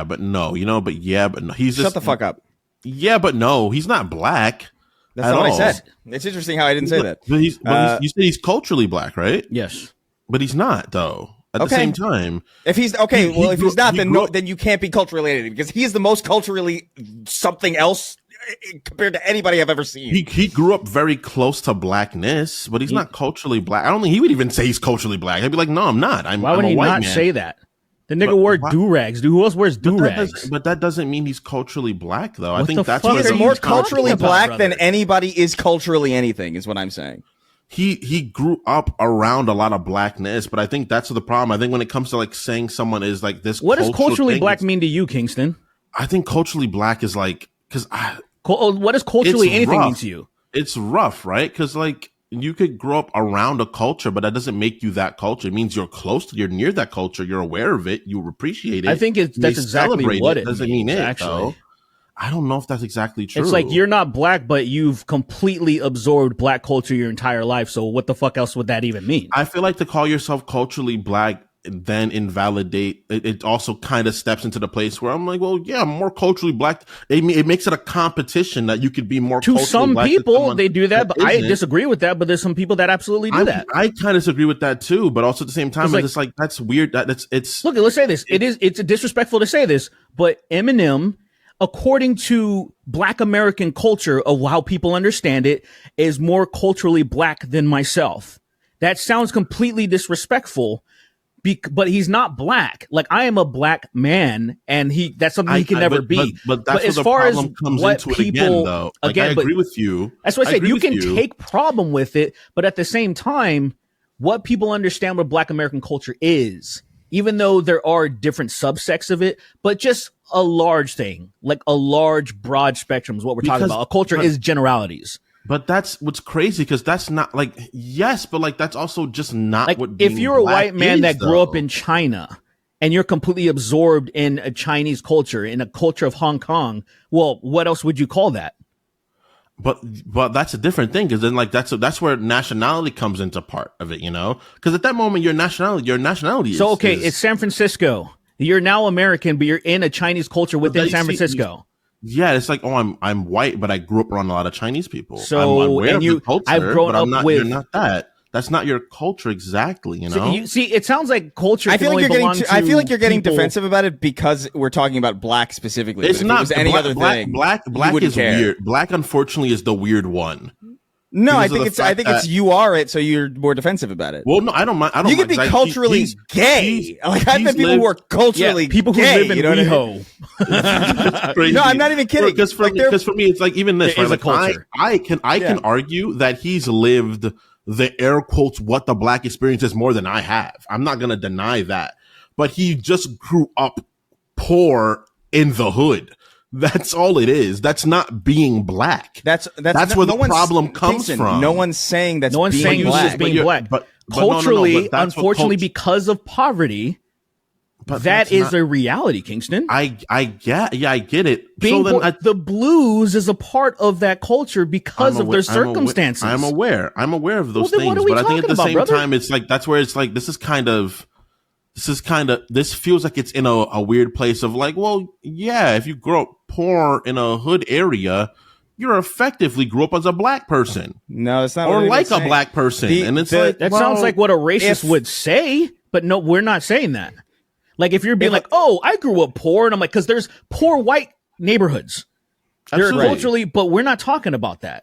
but no. He's just shut the fuck up. Yeah, but no, he's not black. That's not what I said. It's interesting how I didn't say that. But you said he's culturally black, right? Yes, but he's not though. At the same time, if he's okay, if he's not, then you can't be culturally anything because he is the most culturally something else compared to anybody I've ever seen. He grew up very close to blackness, but he's not culturally black. I don't think he would even say he's culturally black. He'd be like, "No, I'm not. Why would he not say that? The nigga wore do-rags. Who else wears do-rags? But that doesn't mean he's culturally black, though. I think that's he's more culturally black than anybody is culturally anything. Is what I'm saying. He grew up around a lot of blackness, but I think that's the problem. I think when it comes to like saying someone is like this, what does culturally black mean to you, Kingston? I think culturally black is like what does culturally anything mean to you? It's rough, right? Because like you could grow up around a culture, but that doesn't make you that culture. It means you're near that culture, you're aware of it, you appreciate it. I think that's exactly what it doesn't means, mean it actually. though. I don't know if that's exactly true. It's like you're not black, but you've completely absorbed black culture your entire life. So what the fuck else would that even mean? I feel like to call yourself culturally black then invalidate it also kind of steps into the place where I'm like, well, yeah, I'm more culturally black. It makes it a competition that you could be more to some black people they do that, but I disagree with that. But there's some people that absolutely do that. I kind of disagree with that too, but also at the same time it's like that's weird. It's look, let's say this. It's disrespectful to say this, but Eminem, according to Black American culture of how people understand it, is more culturally black than myself. That sounds completely disrespectful. But he's not black. Like, I am a black man, and that's something he can never be. But that's as far as comes what into people, it again, though. Like, I agree with you. That's what I said. You can take problem with it, but at the same time, what people understand what Black American culture is, even though there are different subsects of it, but just a large thing, like a large, broad spectrum is what we're talking about. A culture is generalities. But that's what's crazy, because that's not like, yes, but like that's also just not like, what if you're a white man that grew up in China and you're completely absorbed in a Chinese culture, in a culture of Hong Kong, well, what else would you call that? But that's a different thing, because then like that's where nationality comes into part of it, you know? Because at that moment, your nationality. So okay, it's San Francisco. You're now American, but you're in a Chinese culture within San Francisco. Yeah, it's like, oh, I'm white, but I grew up around a lot of Chinese people. So I'm aware of the culture, I've grown up with. You're not that. That's not your culture exactly, you know. See, it sounds like culture. I feel like you're getting people. defensive about it because we're talking about black specifically. It's not. If it was any other thing. Black is weird. Black, unfortunately, is the weird one. No, I think it's you are it, so you're more defensive about it. Well, no, I don't mind. You can be culturally gay. Like, I've met people who are culturally people who gay, live in WeHo. No, I'm not even kidding. Because for me, it's like even this. There is like, a culture. I can argue that he's lived the air quotes what the black experience is more than I have. I'm not gonna deny that, but he just grew up poor in the hood. That's all it is. That's not being black. That's where the problem comes from. No one's saying that's no one's being saying black. just being black. But culturally, unfortunately, because of poverty, that is a reality, Kingston. I get it. The blues is a part of that culture because of their circumstances. I'm aware of those things, but I think at the same time, it's like that's where it's like this feels like it's in a weird place of like, well, yeah, if you grow up poor in a hood area, you're effectively grew up as a black person. No, it's not. Or like a black person. And it's like, that sounds like what a racist would say, but no, we're not saying that. Like, if you're being like, oh, I grew up poor, and I'm like, because there's poor white neighborhoods. They're culturally, but we're not talking about that.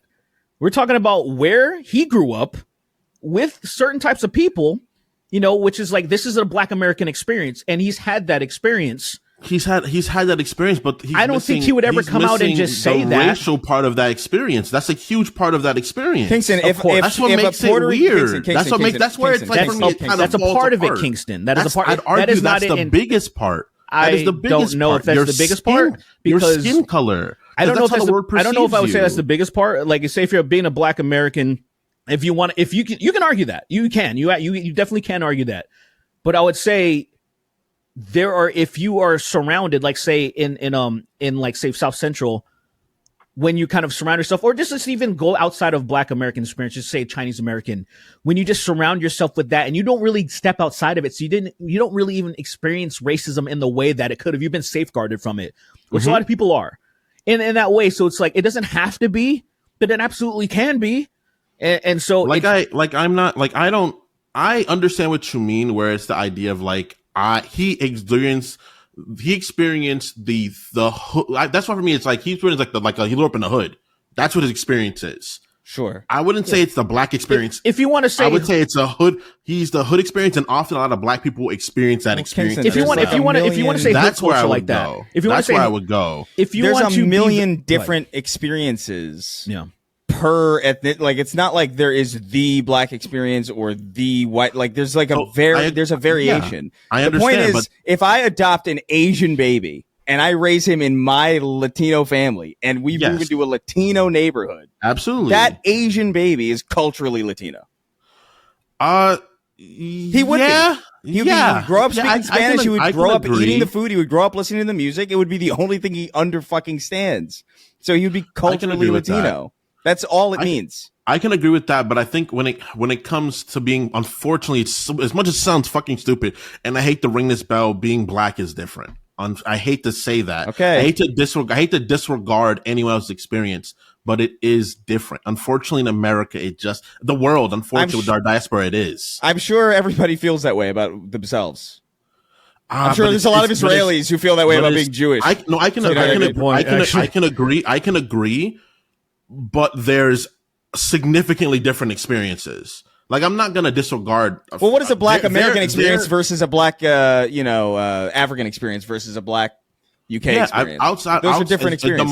We're talking about where he grew up with certain types of people, you know, which is like, this is a Black American experience, and he's had that experience. He's had that experience, but I don't think he would ever come out and just say the that. Racial part of that experience. That's a huge part of that experience. Kingston, that's what makes it weird. That's where it's like for me. That's a part of it, Kingston. That is a part. I'd argue that's the biggest part. I don't know if that's the biggest part because your skin color. I don't know if I don't know if I would say that's the biggest part. Like, say if you're being a Black American, if you can argue that. You definitely can argue that. But I would say if you are surrounded, like say in like say South Central, when you kind of surround yourself, or just even go outside of Black American experience, just say Chinese American, when you just surround yourself with that and you don't really step outside of it. So you don't really even experience racism in the way that it could have. You've been safeguarded from it, which a lot of people are in that way. So it's like, it doesn't have to be, but it absolutely can be. And so I understand what you mean, where it's the idea of like, he experienced the hood. That's why for me it's like he experienced he grew up in the hood. That's what his experience is. Sure. I wouldn't say it's the Black experience. If you want to say, I would say it's a hood. He's the hood experience, and often a lot of Black people experience that experience. If you want to say that's hood where I culture would like that, go. if you want to say, where I would go. If you there's want a to million different experiences. Yeah. Per ethnic, like it's not like there is the Black experience or the white. Like there's like there's a variation. I the understand. The point is, if I adopt an Asian baby and I raise him in my Latino family, and we move into a Latino neighborhood, absolutely, that Asian baby is culturally Latino. He would be. He would grow up speaking Spanish. He would grow up eating the food. He would grow up listening to the music. It would be the only thing he under fucking stands. So he would be culturally Latino. That's all it means. I can agree with that, but I think when it comes to being, unfortunately, as much as it sounds fucking stupid, and I hate to ring this bell, being Black is different. I hate to say that. Okay. I hate to disregard anyone else's experience, but it is different. Unfortunately, in America, the world, unfortunately, with our diaspora, it is. I'm sure everybody feels that way about themselves. I'm sure there's a lot of Israelis who feel that way about being Jewish. I can agree. But there's significantly different experiences. Like, I'm not going to disregard. Well, what is a Black American experience versus a Black, African experience versus a Black UK experience? Those are different experiences.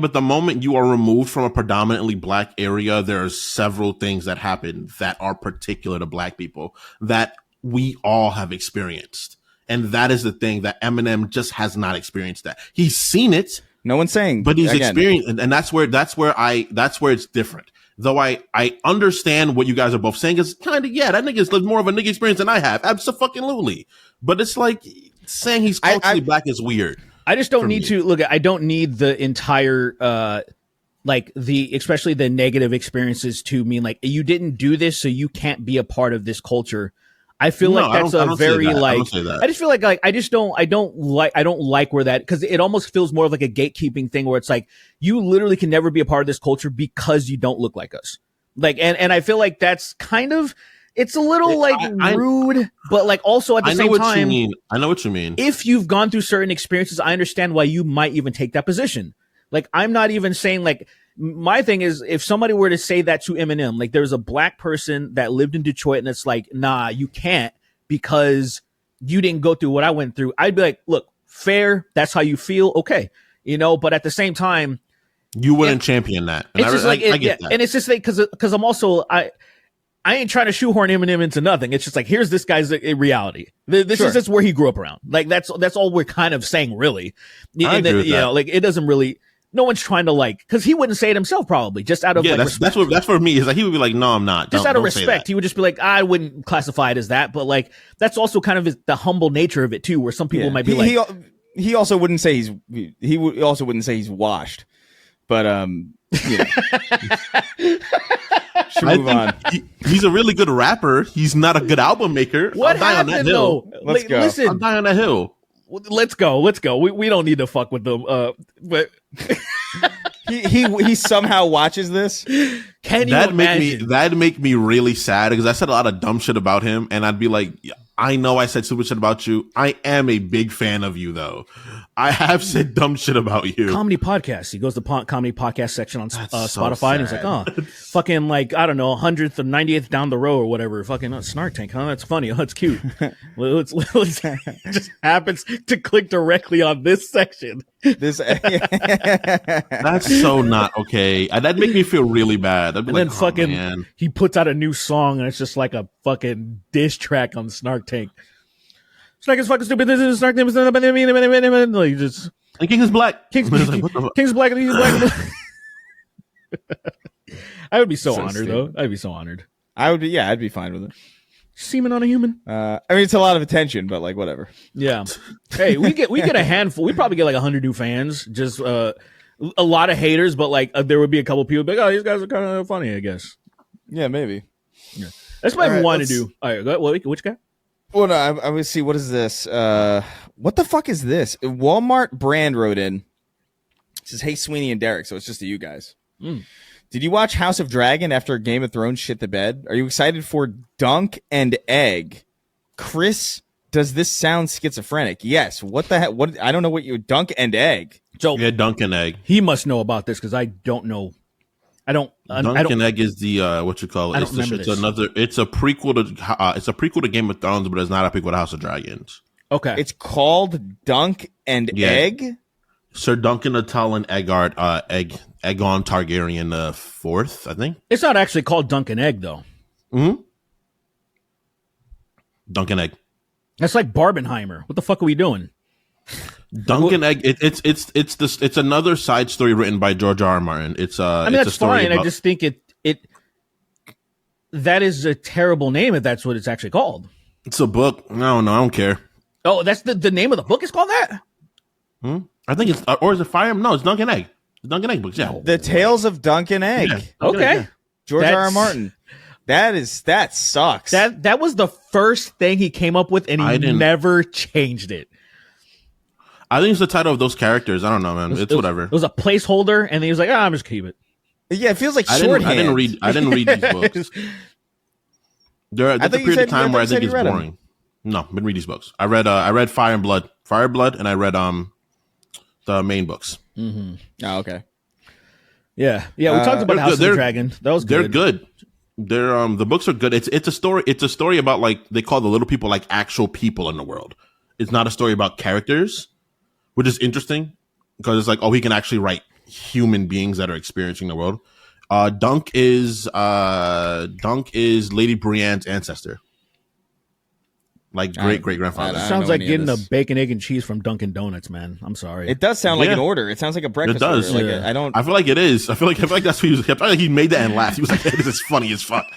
But the moment you are removed from a predominantly Black area, there are several things that happen that are particular to Black people that we all have experienced. And that is the thing that Eminem just has not experienced that. He's seen it. No one's saying, but he's experienced, and that's where it's different. Though I understand what you guys are both saying is kind of, that nigga's lived more of a nigga experience than I have. Absolutely. But it's like saying he's culturally Black is weird. I just don't need to look. I don't need the entire especially the negative experiences to mean like you didn't do this, so you can't be a part of this culture. I feel like that's a very like. I just feel like I don't like where that, because it almost feels more of like a gatekeeping thing where it's like you literally can never be a part of this culture because you don't look like us. Like and I feel like that's kind of, it's a little rude, but like also at the same time, I know what you mean. If you've gone through certain experiences, I understand why you might even take that position. Like I'm not even saying like. My thing is, if somebody were to say that to Eminem, like there's a Black person that lived in Detroit and it's like, nah, you can't because you didn't go through what I went through. I'd be like, look, fair. That's how you feel. Okay. But at the same time, you wouldn't champion that. And it's just I get that. And it's just like, cause I'm also, I ain't trying to shoehorn Eminem into nothing. It's just like, here's this guy's reality. This is just where he grew up around. Like that's all we're kind of saying, really. I agree with that. Like it doesn't really, no one's trying to like, because he wouldn't say it himself probably, just out of that's for me is like he would be like, no, I'm not. Just out of respect, he would just be like, I wouldn't classify it as that, but like that's also kind of the humble nature of it too, where some people might be he also wouldn't say also wouldn't say he's washed, but should move on. He's a really good rapper. He's not a good album maker. What happened though? Let's go. Listen, I'm dying on that hill. Let's go. We don't need to fuck with them. But he somehow watches this. Can you imagine? That'd make me really sad because I said a lot of dumb shit about him, and I'd be like, I know I said stupid shit about you. I am a big fan of you, though. I have said dumb shit about you. Comedy podcasts. He goes to the comedy podcast section on Spotify, so and he's like, oh, fucking like, I don't know, 100th or 90th down the row or whatever. Fucking Snark Tank, huh? That's funny. Oh, that's cute. Let's just happens to click directly on this section. That's so not okay. That'd make me feel really bad. I'd be and like, then man. He puts out a new song, and it's just like a fucking diss track on Snark Tank. Snark is fucking stupid. This is Snark. Like just. And King is black. King's black. And he's black. I would be so honored, though. I'd be so honored. I would be. Yeah, I'd be fine with it. Semen on a human. I mean, it's a lot of attention, but like whatever. Yeah. Hey, we get a handful. We probably get like 100 new fans. Just a lot of haters, but like there would be a couple people like, oh, these guys are kind of funny, I guess. Yeah, maybe. Yeah. That's what I wanted to let's- do. All right, go ahead. Which guy? Well, no, I would see. What is this? What the fuck is this? Walmart brand wrote in. It says, "Hey, Sweeney and Derek." So it's just to you guys. Did you watch House of Dragon after Game of Thrones shit the bed? Are you excited for Dunk and Egg? Chris, does this sound schizophrenic? Yes. What the heck? What? I don't know what you Dunk and Egg. So Yeah, Dunk and Egg. he must know about this because I don't know. Dunk and Egg is the what you call it? I don't remember It's this. It's a prequel to Game of Thrones, but it's not a prequel to House of Dragons. Okay. It's called Dunk and Yeah. Egg. Sir Duncan Atallan Eggard, Aegon Targaryen the fourth, I think. It's not actually called Dunk and Egg though. Dunk and Egg. That's like Barbenheimer. What the fuck are we doing? Dunk and Egg. It's another side story written by George R. R. Martin. It's I mean, it's a that's story fine. about- I just think it that is a terrible name if that's what it's actually called. it's a book. No, I don't care. Oh, that's the name of the book is called that? I think it's or is it Fire? No, it's Dunk and Egg. It's Dunk and Egg books. Yeah. The Tales of Dunk and Egg. Yeah. Dunk and Okay. Egg, yeah. George R. R. That's- Martin. That sucks. That was the first thing he came up with and I he didn't- never changed it. I think it's the title of those characters. I don't know, man. It's whatever. It was a placeholder and then he was like, I'm just keep it. Yeah, it feels like I shorthand. didn't read these books. There's a thought you period said- of time I where I thought you think said it's you read 'em. boring. No, been read these books. I read Fire and Blood, and I read the main books. Oh, okay. Yeah. Yeah, we talked about they're House of good. the Dragon. That was They're good. good. They're the books are good. It's a story about like they call the little people like actual people in the world. It's not a story about characters, which is interesting because it's like, oh, he can actually write human beings that are experiencing the world. Dunk is Lady Brienne's ancestor. Like great grandfather. I don't Sounds know like any of getting a this. bacon, egg, and cheese from Dunkin' Donuts, man. I'm sorry. It does sound like Yeah. an order. It sounds like a breakfast It does. order. Like Yeah. I don't. I feel like it is. I feel like that's what he was. I feel like he made that and laughed. He was like, "This is funny as fuck."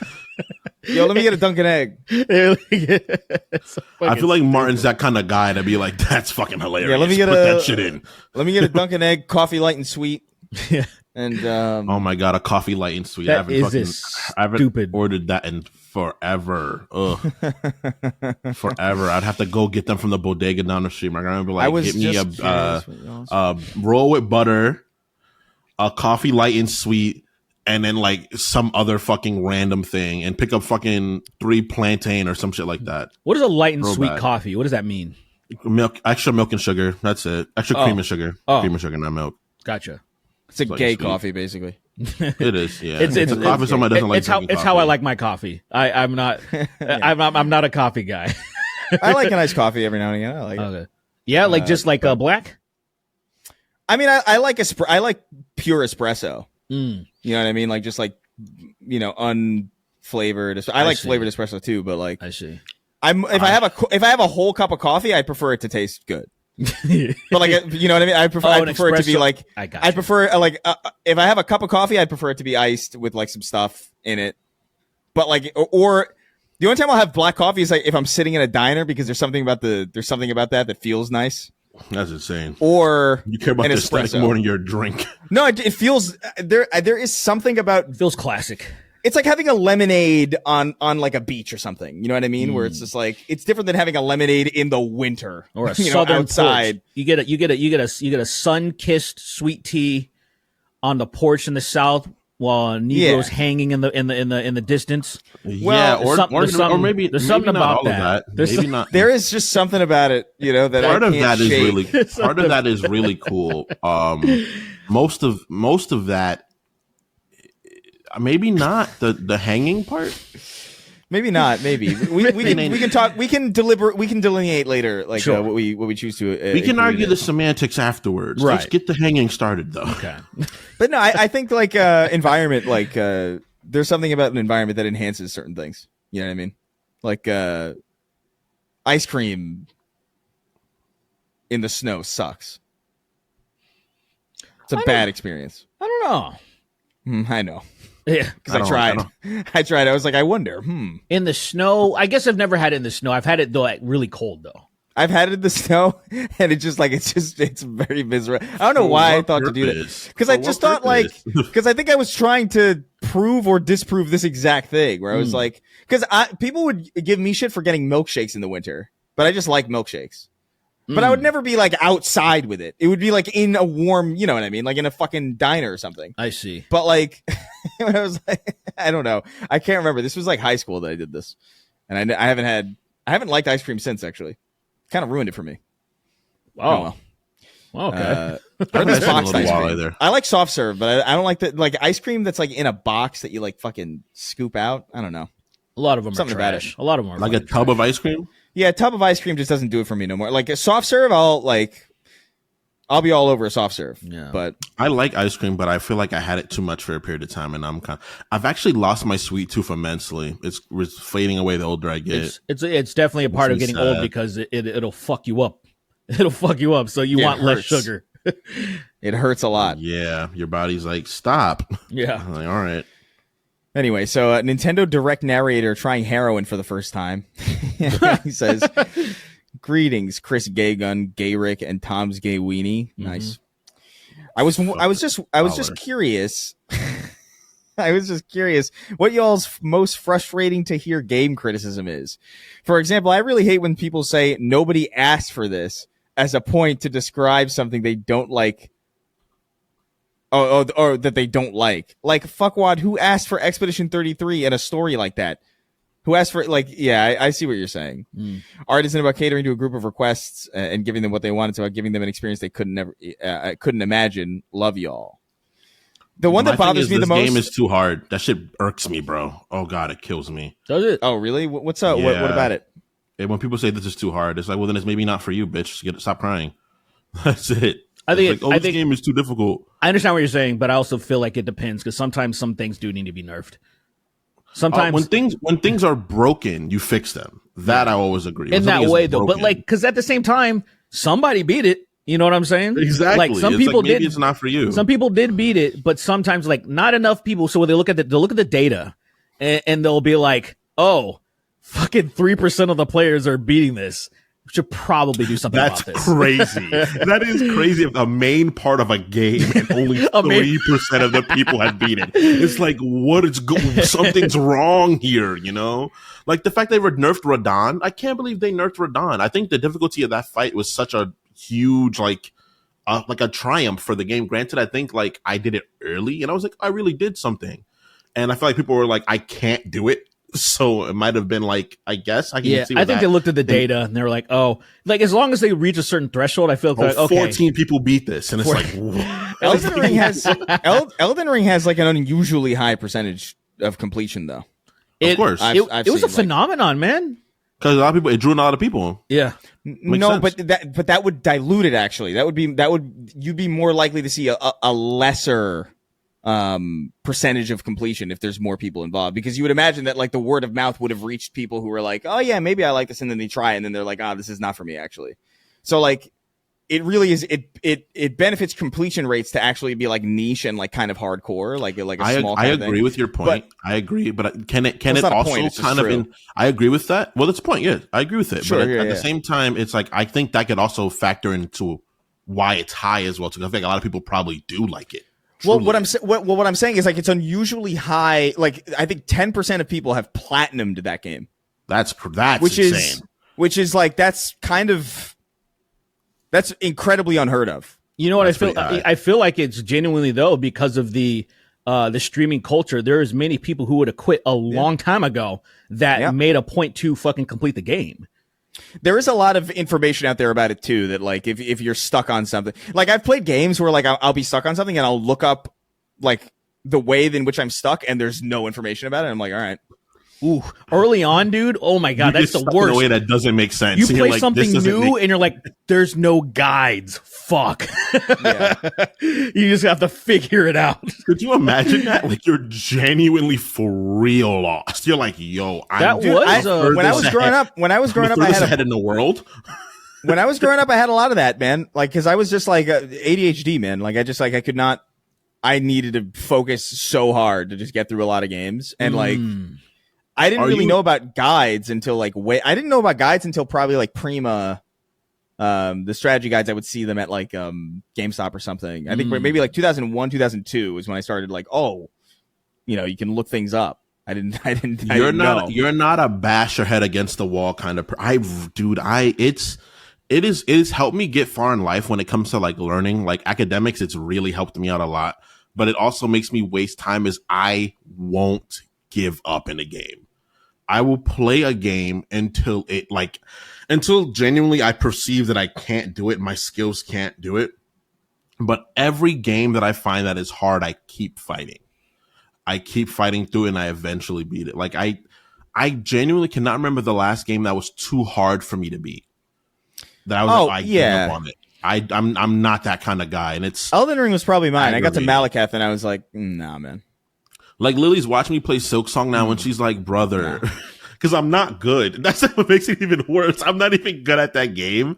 Yo, let me get a Dunk and Egg. I feel like Martin's that kind of guy to be like, "That's fucking hilarious." Yeah, let me get Put a- that shit in. Let me get a Dunk and Egg, coffee light and sweet. Yeah. And Oh my god, a coffee light and sweet. That is I haven't stupid. ordered that in forever. Ugh. Forever. I'd have to go get them from the bodega down the street. My grandma would be like, I was "Get me just curious what y'all roll with butter, a coffee light and sweet, and then like some other fucking random thing, and pick up fucking 3 plantain or some shit like that. What is a light and Real sweet bad. coffee? What does that mean? Milk, extra milk and sugar. That's it. Extra cream and sugar. Oh. Cream and sugar, not milk. Gotcha. It's a like gay sweet. coffee, basically. It is. Yeah. It's coffee. Somebody doesn't like. it's how drinking it's how I coffee. like my coffee. I'm not I'm not a coffee guy. I like a nice coffee every now and again. I like it. Okay. Yeah, like just like black. I mean, I like I like pure espresso. Mm. You know what I mean? Like just like unflavored. I like see. flavored espresso too, but like I see. if I have a whole cup of coffee, I prefer it to taste good. But like you know what I mean? I prefer Oh, I an prefer it to be espresso. like I got I you. prefer if I have a cup of coffee, I prefer it to be iced with like some stuff in it. But like or the only time I'll have black coffee is like if I'm sitting in a diner because there's something about that feels nice. That's insane. Or You care about an the aesthetic espresso. more than your drink. No, it feels there is something about Feels classic. it's like having a lemonade on like a beach or something. You know what I mean? Where it's just like it's different than having a lemonade in the winter Or a you know, southern outside. porch. You get a sun-kissed sweet tea on the porch in the south while Negroes Yeah. hanging in the distance. Yeah, there's something- there's or something- maybe there's maybe something not about all of that. that. There's Maybe some- not. There is just something about it, you know, that Part I of can't that is shake. really part of that is really cool. Most of that, maybe not the hanging part. Maybe not. Maybe we can talk. We can delineate later, like Sure. what we choose to. We can include argue in the it. semantics afterwards. Right. Let's get the hanging started, though. Okay. But no, I think like environment, like there's something about an environment that enhances certain things. You know what I mean? Like ice cream in the snow sucks. It's a bad experience. I don't know. I know Yeah. because I I don't- tried. I tried. I was like, I wonder. In the snow, I guess I've never had it in the snow. I've had it though, like, really cold though. I've had it in the snow, and it's very miserable. I don't know why I thought to do that, because I just thought because I think I was trying to prove or disprove this exact thing, where I was like, because people would give me shit for getting milkshakes in the winter, but I just like milkshakes. But I would never be like outside with it. It would be like in a warm, you know what I mean, like in a fucking diner or something. I see. But like, when I was like, I don't know, I can't remember. This was like high school that I did this, and I haven't liked ice cream since, actually. Kind of ruined it for me. Wow. Okay. I miss boxed ice cream. Either. I like soft serve, but I don't like the like ice cream that's like in a box that you like fucking scoop out. I don't know. A lot of them Something are about trash. it. A lot of them are Like a tub of ice cream? Yeah, a tub of ice cream just doesn't do it for me no more. Like a soft serve, I'll be all over a soft serve. Yeah. But I like ice cream, but I feel like I had it too much for a period of time, and I've actually lost my sweet tooth immensely. It's fading away the older I get. It's definitely a part of Makes me getting old sad. because it'll fuck you up. It'll fuck you up. So you Yeah, it want less hurts. sugar. it hurts a lot. Yeah, your body's like, stop. Yeah. I'm like, all right. Anyway, so a Nintendo Direct narrator trying heroin for the first time. He says, "Greetings, Chris Gay Gun, Gay Rick, and Tom's Gay Weenie." Nice. I was just curious. I was just curious what y'all's most frustrating to hear game criticism is. For example, I really hate when people say nobody asked for this as a point to describe something they don't like. Or that they don't like. Like, fuckwad, who asked for Expedition 33 in a story like that? Who asked for, like, yeah, I see what you're saying. Art isn't about catering to a group of requests and giving them what they want. It's about giving them an experience they couldn't imagine. Love y'all. The one that bothers me the most. This game is too hard. That shit irks me, bro. Oh, God, it kills me. Does it? Oh, really? What's up? Yeah. What about it? And when people say this is too hard, it's like, well, then it's maybe not for you, bitch. Stop crying. That's it. I think this game is too difficult. I understand what you're saying, but I also feel like it depends because sometimes some things do need to be nerfed. Sometimes when things are broken, you fix them. That I always agree. in that way, though. But like, because at the same time, somebody beat it. You know what I'm saying? Exactly. Like some it's people like, maybe did. It's not for you. Some people did beat it, but sometimes like not enough people. So when they look at the data, and they'll be like, oh, fucking 3% of the players are beating this. We should probably do something That's about this. crazy. That is crazy. If a main part of a game and only 3% of the people have beat it. It's like, something's wrong here, you know? Like the fact they nerfed Radon. I can't believe they nerfed Radon. I think the difficulty of that fight was such a huge, like a triumph for the game. Granted, I think like I did it early and I was like, I really did something. And I feel like people were like, I can't do it. So it might have been like, I guess I can see. I think they looked at the data and they were like, oh, like as long as they reach a certain threshold, I feel like, okay. 14 people beat this. And it's like, Elden Ring has like an unusually high percentage of completion, though. Of course. It was a phenomenon, man. Because a lot of people, it drew in a lot of people. Yeah. No, sense. but that would dilute it. Actually, you'd be more likely to see a lesser percentage of completion if there's more people involved, because you would imagine that like the word of mouth would have reached people who were like, oh yeah, maybe I like this, and then they try and then they're like, this is not for me actually. So like it really is, it benefits completion rates to actually be like niche and like kind of hardcore, like a small I kind of agree thing. with your point. I agree, but can it not a also point, it's just kind of true. I agree with that. Well, that's the point. Yeah, I agree with it. Sure, but yeah, at the same time, it's like I think that could also factor into why it's high as well. Because I think a lot of people probably do like it. Well, Truly. what I'm saying is like it's unusually high. Like I think 10% of people have platinumed that game. That's Which insane. is like that's incredibly unheard of. You know what That's I feel? pretty high. I feel like it's genuinely though because of the streaming culture. There's many people who would have quit a long time ago that made a point to fucking complete the game. There is a lot of information out there about it too, that like if you're stuck on something, like I've played games where like I'll be stuck on something and I'll look up like the way in which I'm stuck and there's no information about it. I'm like, all right. Ooh, early on, dude. Oh my god, that's the worst. In a way that doesn't make sense. You And play you're like, something this doesn't new and you're like, there's no guides. Fuck. Yeah. You just have to figure it out. Could you imagine that? Like you're genuinely for real lost. You're like, yo, when I was growing up, I had ahead in the world. When I was growing up, I had a lot of that, man. Like, because I was just like ADHD, man. Like, I could not. I needed to focus so hard to just get through a lot of games, and like, I didn't really know about guides until like I didn't know about guides until probably like Prima The strategy guides, I would see them at like GameStop or something. I think maybe like 2001, 2002 was when I started like, oh, you can look things up. I didn't You're know. not a bash your head against the wall kind of. It is helped me get far in life when it comes to like learning, like academics. It's really helped me out a lot, but it also makes me waste time. Is I won't give up in a game. I will play a game until genuinely I perceive that I can't do it. My skills can't do it. But every game that I find that is hard, I keep fighting. I keep fighting through it, and I eventually beat it. Like I genuinely cannot remember the last game that was too hard for me to beat. That I was gave up on it. I'm not that kind of guy, and it's Elden Ring was probably mine. I got to Malekith, and I was like, nah, man. Like Lily's watching me play Silk Song now, and she's like, brother, because I'm not good. That's what makes it even worse. I'm not even good at that game,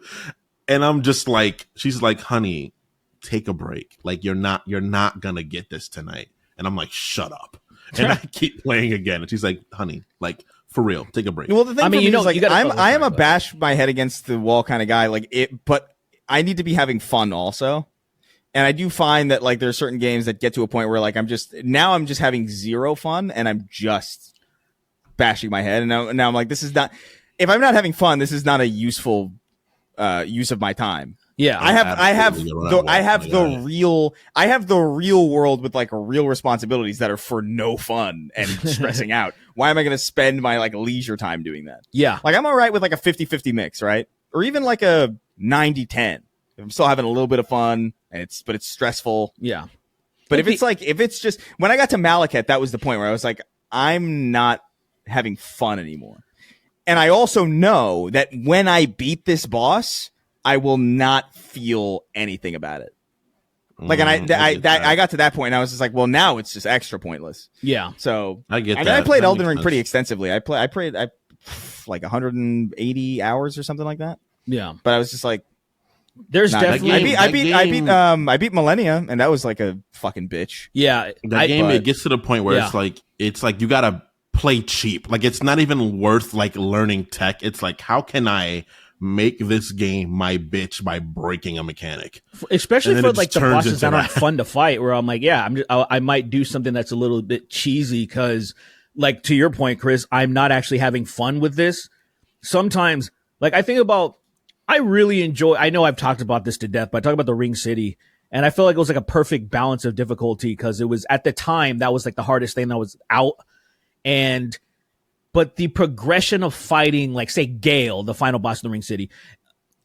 and I'm just like, she's like, honey, take a break. Like you're not gonna get this tonight. And I'm like, shut up. And I keep playing again. And she's like, honey, like, for real, take a break. Well, the thing is, like, I am a bash my head against the wall kind of guy. Like but I need to be having fun also. And I do find that, like, there's certain games that get to a point where, like, I'm just having zero fun and I'm just bashing my head. And now I'm like, this is not, if I'm not having fun, this is not a useful use of my time. Yeah, I have the real world with like real responsibilities that are for no fun and stressing out. Why am I going to spend my like leisure time doing that? Yeah. Like I'm all right with like a 50-50 mix, right? Or even like a 90-10. I'm still having a little bit of fun and it's stressful. Yeah. But if it's just when I got to Malekith, that was the point where I was like, I'm not having fun anymore. And I also know that when I beat this boss, I will not feel anything about it. Like, and I got to that point, and I was just like, well, now it's just extra pointless. Yeah. So I get that. that. I played That Elden makes Ring sense. pretty extensively. I played like 180 hours or something like that. Yeah. But I was just like, There's nah, definitely I beat Millennia, and that was like a fucking bitch. yeah. That game, but- it gets to the point where it's like you gotta play cheap. Like it's not even worth like learning tech. It's like, how can I make this game my bitch by breaking a mechanic? Especially And for then it like just the turns bosses that into aren't that. fun to fight, where I'm like, yeah, I might do something that's a little bit cheesy because, like, to your point, Chris, I'm not actually having fun with this. Sometimes, like, I really enjoy, I know I've talked about this to death, but I talk about the Ring City, and I feel like it was like a perfect balance of difficulty because it was, at the time, that was like the hardest thing that was out. But the progression of fighting, like, say, Gale, the final boss in the Ring City,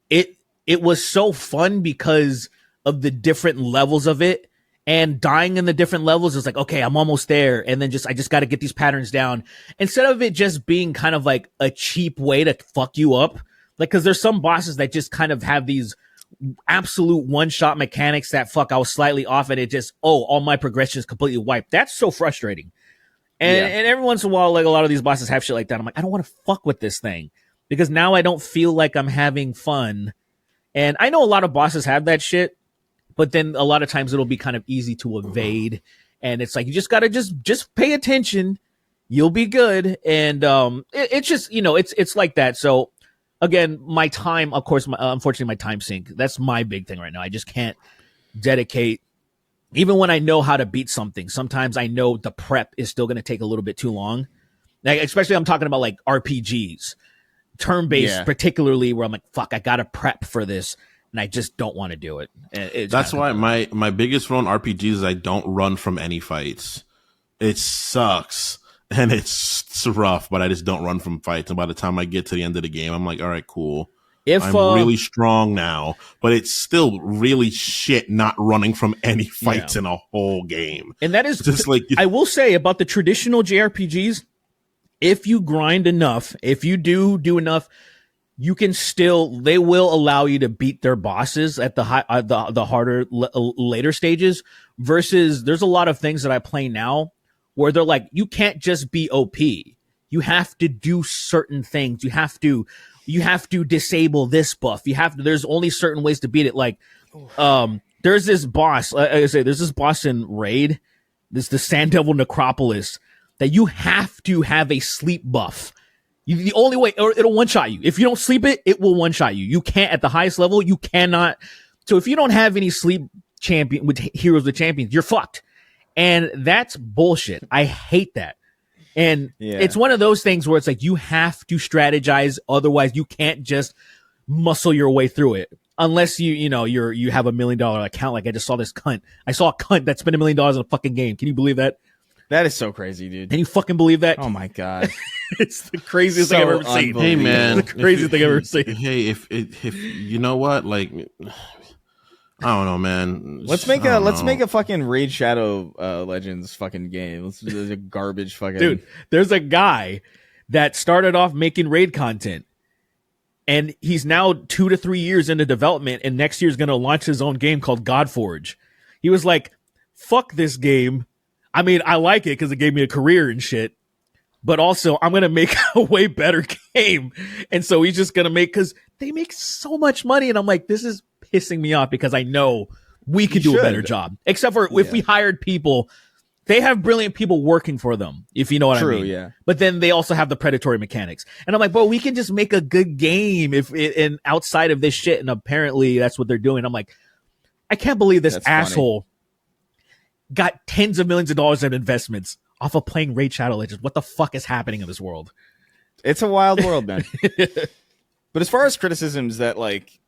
it was so fun because of the different levels of it, and dying in the different levels is like, okay, I'm almost there. And then I just got to get these patterns down instead of it just being kind of like a cheap way to fuck you up. Like, cause there's some bosses that just kind of have these absolute one shot mechanics that I was slightly off and it just, all my progression is completely wiped. That's so frustrating. And every once in a while, like a lot of these bosses have shit like that. I'm like, I don't want to fuck with this thing because now I don't feel like I'm having fun. And I know a lot of bosses have that shit, but then a lot of times it'll be kind of easy to evade. And it's like, you just gotta just pay attention. You'll be good. And, it's just, it's like that. So again, my time, of course, unfortunately my time sink. That's my big thing right now. I just can't dedicate. Even when I know how to beat something, sometimes I know the prep is still going to take a little bit too long. Like, especially I'm talking about like RPGs, turn-based, particularly where I'm like, fuck, I got to prep for this. And I just don't want to do it. That's why my biggest rule in RPGs is I don't run from any fights. It sucks and it's rough, but I just don't run from fights. And by the time I get to the end of the game, I'm like, all right, cool. I'm really strong now, but it's still really shit not running from any fights in a whole game. And that is just like, I will say about the traditional JRPGs, if you grind enough, if you do enough, you can they will allow you to beat their bosses at the harder later stages. Versus there's a lot of things that I play now where they're like, you can't just be OP. You have to do certain things. You have to disable this buff. There's only certain ways to beat it. Like, there's this boss, there's this boss in Raid, the Sand Devil Necropolis, that you have to have a sleep buff The only way, or it'll one shot you. If you don't sleep it, it will one shot you. You can't at the highest level. You cannot. So if you don't have any sleep champion with heroes with champions, you're fucked. And that's bullshit. I hate that. And it's one of those things where it's like you have to strategize. Otherwise, you can't just muscle your way through it. Unless you have $1 million account. Like I just saw this cunt. I saw a cunt that spent $1 million on a fucking game. Can you believe that? That is so crazy, dude. Can you fucking believe that? Oh my god. It's the craziest thing I've ever seen. Hey man, it's the craziest thing I've ever seen. Hey, if you know what, like, I don't know, man. Let's make a fucking Raid Shadow Legends fucking game. Let's do a garbage fucking dude. There's a guy that started off making raid content, and he's now 2 to 3 years into development, and next year is going to launch his own game called Godforge. He was like, "Fuck this game. I mean, I like it because it gave me a career and shit, but also I'm going to make a way better game." And so he's just going to make, because they make so much money. And I'm like, this is pissing me off because I know we could do a better job. Except for if we hired people, they have brilliant people working for them, if you know what I mean. Yeah. But then they also have the predatory mechanics. And I'm like, bro, we can just make a good game and outside of this shit. And apparently that's what they're doing. I'm like, I can't believe this asshole got tens of millions of dollars in investments off of playing Raid Shadow Legends. What the fuck is happening in this world? It's a wild world, man. But as far as criticisms that like,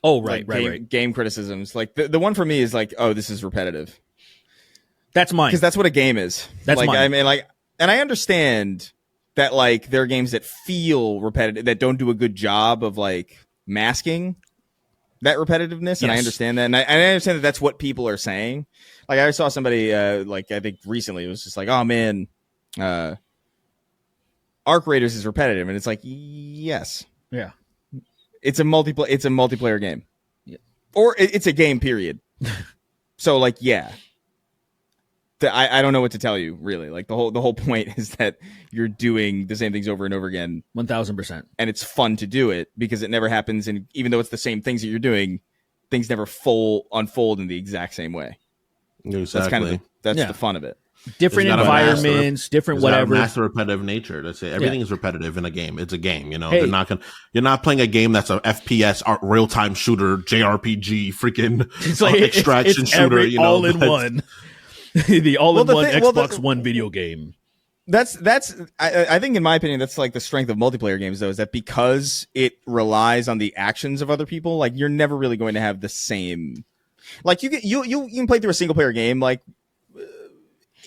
game criticisms, like the one for me is like, oh, this is repetitive. That's mine. Because that's what a game is. That's like, mine. I mean, like, and I understand that like there are games that feel repetitive, that don't do a good job of like masking that repetitiveness, and I understand that, and I understand that that's what people are saying. Like I saw somebody like I think recently it was just like, oh man, Arc Raiders is repetitive, and it's like, yes, yeah, it's a multiplayer game, or it's a game period. So like, yeah. I don't know what to tell you, really. Like the whole point is that you're doing the same things over and over again, 1000%, and it's fun to do it because it never happens. And even though it's the same things that you're doing, things never unfold in the exact same way. Exactly. That's the fun of it. Different environments, different whatever. That's the repetitive nature. That's it. Everything is repetitive in a game. It's a game. You know, you're not playing a game that's a FPS, real time shooter, JRPG, freaking extraction shooter. All in one. The all-in-one Xbox One video game. That's I think in my opinion that's like the strength of multiplayer games though, is that because it relies on the actions of other people, like you're never really going to have the same, like you can play through a single player game like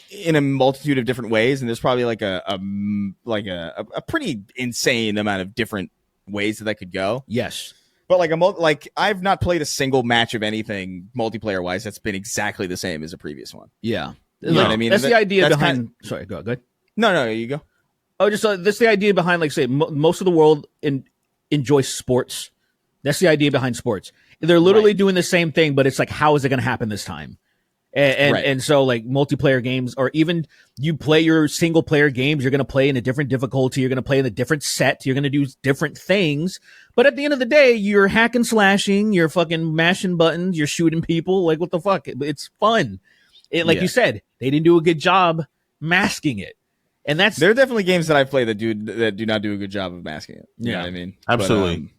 in a multitude of different ways, and there's probably like a pretty insane amount of different ways that could go. Yes. But like I've not played a single match of anything multiplayer wise that's been exactly the same as a previous one. Yeah, you know what I mean. That's the idea behind. Sorry, go ahead. No, you go. Oh, just that's the idea behind. Like, say, most of the world enjoys sports. That's the idea behind sports. They're literally doing the same thing, but it's like, how is it going to happen this time? And so like multiplayer games, or even you play your single player games, you're going to play in a different difficulty. You're going to play in a different set. You're going to do different things. But at the end of the day, you're hacking, slashing, you're fucking mashing buttons, you're shooting people. Like, what the fuck? It's fun. Like you said, they didn't do a good job masking it. And there are definitely games that I play that do not do a good job of masking it. You know what I mean? Absolutely.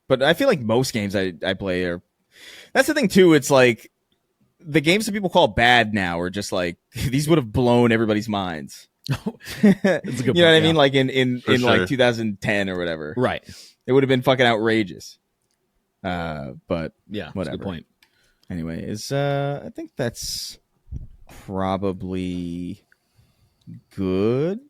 But I feel like most games I play are, that's the thing too. It's like, the games that people call bad now are just like, these would have blown everybody's minds. That's a good point, you know what I mean? Like in like 2010 or whatever. Right. It would have been fucking outrageous. But yeah, whatever. That's a good point. Anyway, I think that's probably good.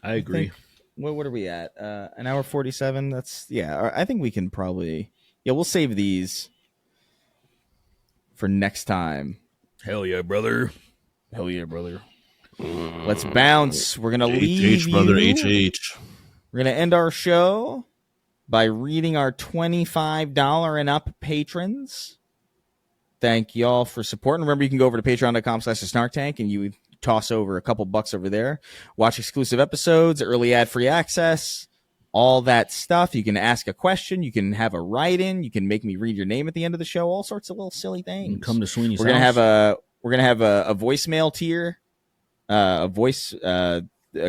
I agree. What are we at? An hour 47. That's I think we can probably, we'll save these for next time. Hell yeah, brother. Let's bounce. We're gonna leave brother. We're gonna end our show by reading our $25 and up patrons. Thank y'all for supporting. Remember, you can go over to patreon.com/snarktank and you toss over a couple bucks over there. Watch exclusive episodes, early ad-free access, all that stuff. You can ask a question. You can have a write-in. You can make me read your name at the end of the show. All sorts of little silly things. Come to Sweeney's We're gonna have a voicemail tier, a voice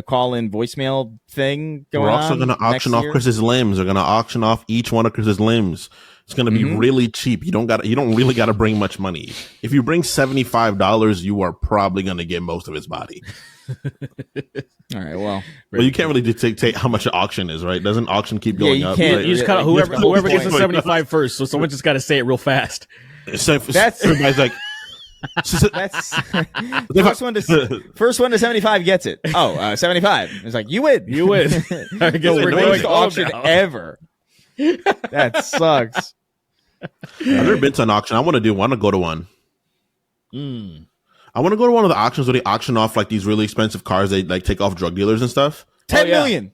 call-in voicemail thing going on. We're also going to auction off Chris's limbs. We're going to auction off each one of Chris's limbs. It's going to be really cheap. You don't really got to bring much money. If you bring $75, you are probably going to get most of his body. All right, well, you can't really dictate how much an auction is, right? Doesn't auction keep going up? Can't, right? You just kind of whoever gets to 75 first. So someone just got to say it real fast. So everybody's like, that's first one to 75 gets it. 75. It's like, you win. I guess we're going to auction ever. That sucks. I've never been to an auction. I want to go to one. I want to go to one of the auctions where they auction off like these really expensive cars. They like take off drug dealers and stuff. 10 million.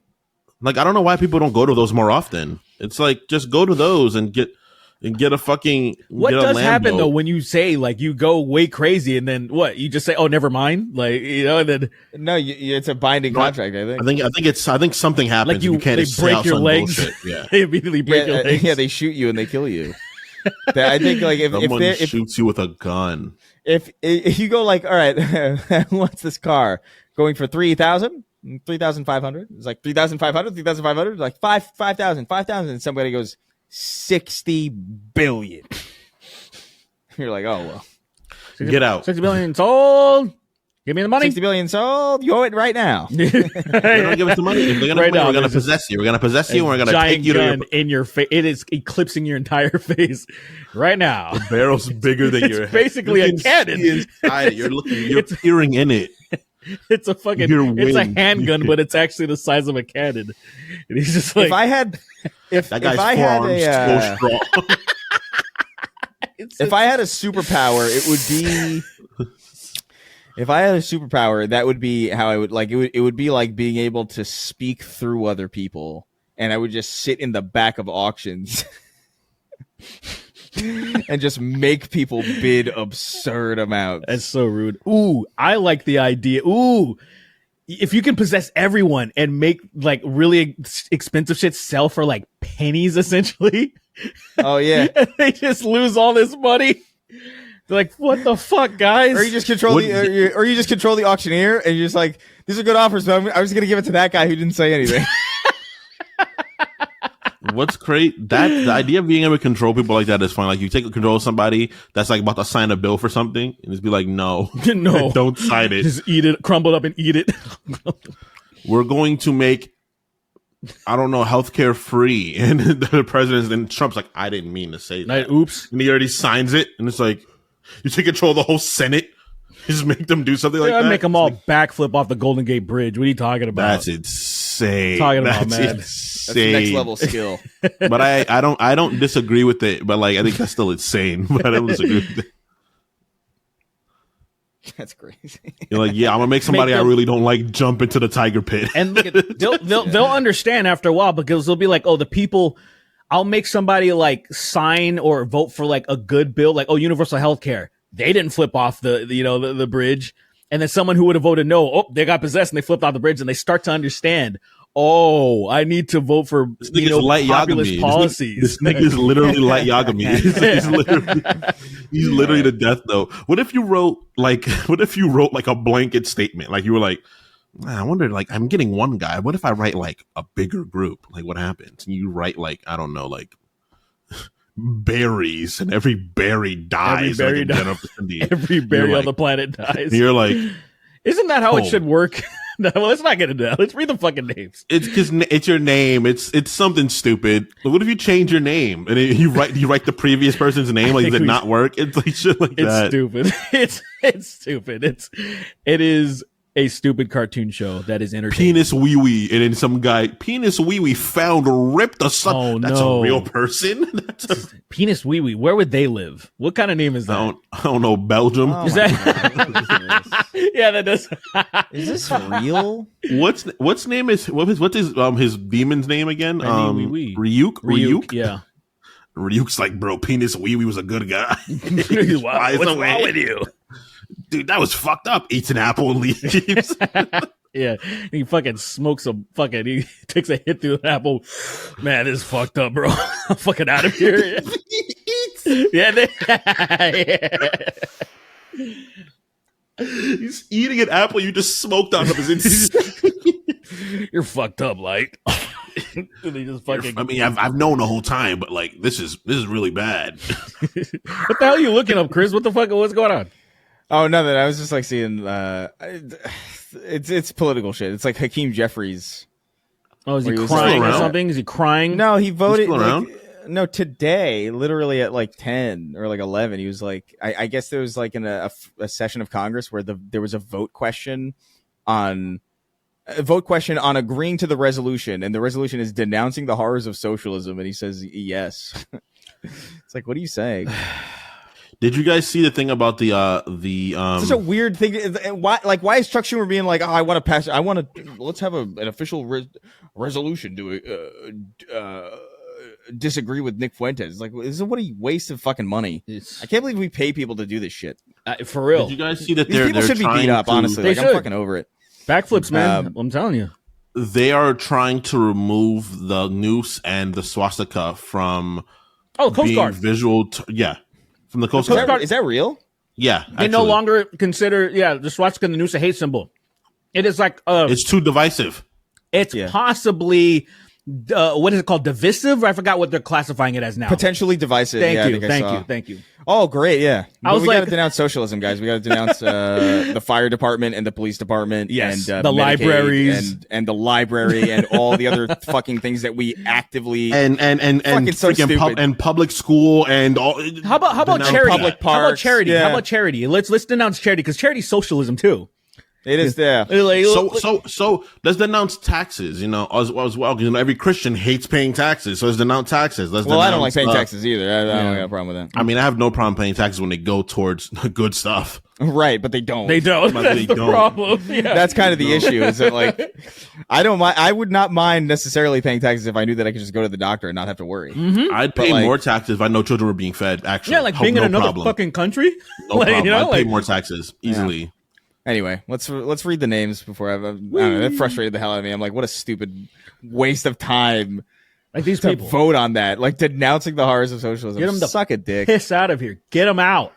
Like, I don't know why people don't go to those more often. It's like, just go to those and get a fucking. What does happen though when you say like you go way crazy and then what? You just say, oh, never mind, like, you know, and then no, it's a binding contract. I think something happens. Like you can't break your legs. Bullshit. Yeah, they immediately break your legs. Yeah, they shoot you and they kill you. I think like if someone shoots you with a gun. If you go like, all right, what's this car going for 3,000? 3,500? It's like 3,500, 3,500, like 5,000, and somebody goes 60 billion. You're like, oh well. Get out. 60 billion sold. Give me the money. 60 billion sold. You owe it right now. They're gonna give us the money. If they're gonna we're gonna possess you. We're gonna possess you. And we're gonna take you to in your face. It is eclipsing your entire face right now. The barrel's bigger than your head. Basically a cannon. You're peering in it. It's a fucking. It's a handgun, but it's actually the size of a cannon. And he's just like, if I had, if I had so strong. If I had a superpower, it would be. If I had a superpower, that would be how I would like it. It would be like being able to speak through other people, and I would just sit in the back of auctions and just make people bid absurd amounts. That's so rude. Ooh, I like the idea. Ooh, if you can possess everyone and make like really expensive shit sell for like pennies, essentially. Oh yeah, and they just lose all this money. They're like, what the fuck, guys? Or you just control the auctioneer, and you're just like, these are good offers, but I'm just gonna give it to that guy who didn't say anything. What's great? The idea of being able to control people like that is fun. Like, you take control of somebody that's like about to sign a bill for something, and just be like, no, don't sign it. Just eat it, crumble it up, and eat it. We're going to make, I don't know, healthcare free, and the president, and Trump's like, I didn't mean to say that. Oops, and he already signs it, and it's like, you take control of the whole Senate. You just make them do something like that. Make them all backflip off the Golden Gate Bridge. What are you talking about? That's insane. That's the next level skill. But I don't disagree with it. But like, I think that's still insane. But I don't disagree with it. That's crazy. You're like, yeah, I'm gonna make somebody I really don't like jump into the tiger pit. And look at, they'll understand after a while, because they'll be like, oh, the people. I'll make somebody like sign or vote for like a good bill, like, oh, universal health care. They didn't flip off the bridge. And then someone who would have voted no, oh, they got possessed and they flipped off the bridge, and they start to undernd, oh, I need to vote for populist policies. This nigga is literally light Yagami. He's literally to death though. What if you wrote like a blanket statement? Like, you were like, I wonder, like, I'm getting one guy. What if I write like a bigger group? Like, what happens? And you write like, I don't know, like berries, and every berry dies. Every berry on the planet dies. And you're like, isn't that how it should work? No, well, let's not get into that. Let's read the fucking names. It's because it's your name. It's something stupid. But what if you change your name and you write the previous person's name? Like, does it not work? It's like shit like that. It's stupid. It's stupid. It is a stupid cartoon show that is entertaining. Penis wee wee, and then some guy penis wee wee found ripped a son. Oh, that's a real person. Penis wee wee. Where would they live? What kind of name is that? I don't know. Belgium. Oh, is that? Yeah, that does. Is this real? What's his demon's name again? Ryuk. Yeah. Ryuk's like, bro, penis wee wee was a good guy. What's wrong with you? Dude, that was fucked up. Eats an apple and leaves. Yeah, he fucking smokes he takes a hit through the apple. Man, this is fucked up, bro. I'm fucking out of here. Yeah. He's eating an apple you just smoked out of his You're fucked up, Light. They just fucking. I mean, I've known the whole time, but like this is really bad. What the hell are you looking up, Chris? What the fuck? What's going on? Oh, nothing. I was just like seeing. It's political shit. It's like Hakeem Jeffries. Oh, is he Where he was crying or around? something? Is he crying? No, he voted. still around? No, today, literally at like 10 or like 11, he was like, I guess there was like in a session of Congress where there was a vote question on agreeing to the resolution, and the resolution is denouncing the horrors of socialism, and he says yes. It's like, what are you saying? Did you guys see the thing about the It's such a weird thing. Why is Chuck Schumer being like, oh, I want to pass, let's have an official resolution to disagree with Nick Fuentes? Like, this is what a waste of fucking money. I can't believe we pay people to do this shit. For real. Did you guys see that These people should be beat up, honestly. They Like, should. I'm fucking over it. Backflips, man. I'm telling you. They are trying to remove the noose and the swastika from Oh, Coast being Guard. visual. From the Coast Coast Guard. Guard- Is that real? Yeah, They no actually. longer consider, the swastika and the noose a hate symbol. It is like, It's too divisive. it's possibly, what is it called? Divisive? I forgot what they're classifying it as now. Potentially divisive. Thank Yeah, I you. think I saw. Thank you. Oh, great. Yeah. I was we got like- to denounce socialism, guys. We got to denounce the fire department and the police department. Yes, and the Medicaid libraries. and the library and all the other fucking things that we actively And Fucking so freaking stupid. and public school and all. How about Denounce charity? public that. How about parks, charity? yeah. How about charity? Let's denounce charity because charity's socialism too. It is there. Like, So let's denounce taxes, as well, because every Christian hates paying taxes. So let's denounce taxes. Well, I don't like paying taxes either. I don't got a problem with that. I mean, I have no problem paying taxes when they go towards good stuff. Right, but they don't. they don't. But That's they the don't. problem. Yeah. That's kind of the issue. Is that like, I don't mind. I would not mind necessarily paying taxes if I knew that I could just go to the doctor and not have to worry. I'd pay like- more taxes if I know children were being fed. Actually, yeah, like being in another fucking country. no Like, problem. you know, I'd pay like- more taxes easily. Anyway, let's read the names before I don't know. That frustrated the hell out of me. I'm like, what a stupid waste of time Like these to people. vote on that. Like denouncing the horrors of socialism. Get them to Suck a dick. Piss out of here. Get them out.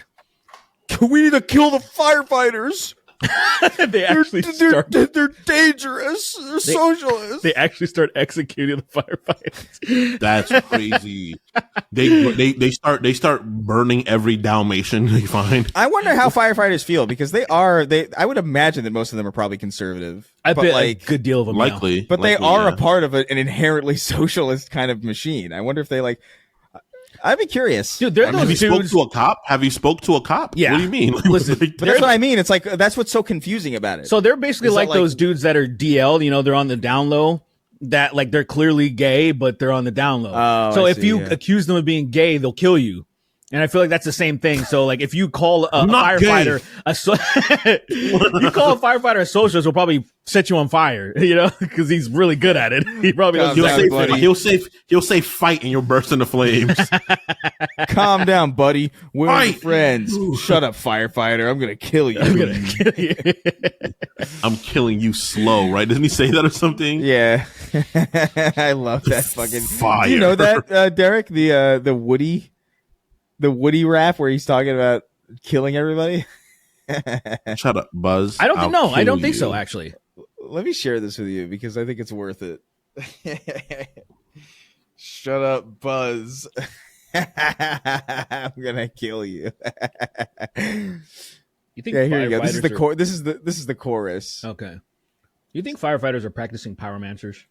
We need to kill the firefighters. They actually start. They're dangerous. They're socialists. They actually start executing the firefighters. That's crazy. They start burning every Dalmatian they find. I wonder how firefighters feel because I would imagine that most of them are probably conservative. I but bet like a good deal of them. Likely, but they likely, are yeah. a part of an inherently socialist kind of machine. I wonder if they like. I'd be curious. Dude, they're Have those you spoke dudes. to a cop? Have you spoke to a cop? Yeah. What do you mean? Listen, But that's what I mean. It's like that's what's so confusing about it. So they're basically Is that like like- those dudes that are DL. They're on the down low. That like they're clearly gay, but they're on the down low. Oh, so I if see, you yeah. accuse them of being gay, they'll kill you. And I feel like that's the same thing. So like if you call a not firefighter you call a firefighter a socialist, will probably set you on fire. Because he's really good at it. He probably Calm doesn't. He'll down, say, buddy. he'll say fight, and you'll burst into flames. Calm down, buddy. We're Fight. friends. Shut up, firefighter. I'm gonna kill you. I'm gonna kill you. I'm killing you slow, right? Doesn't he say that or something? Yeah, I love that fucking Fire. Do you know that, Derek? The Woody rap where he's talking about killing everybody. Shut up, Buzz. I don't think I'll no. I don't kill think so. you. Actually, Let me share this with you because I think it's worth it. Shut up, Buzz. I'm gonna kill you. you think Yeah, here you go. This is the firefighters core. This is the chorus. Okay. You think firefighters are practicing pyromancers?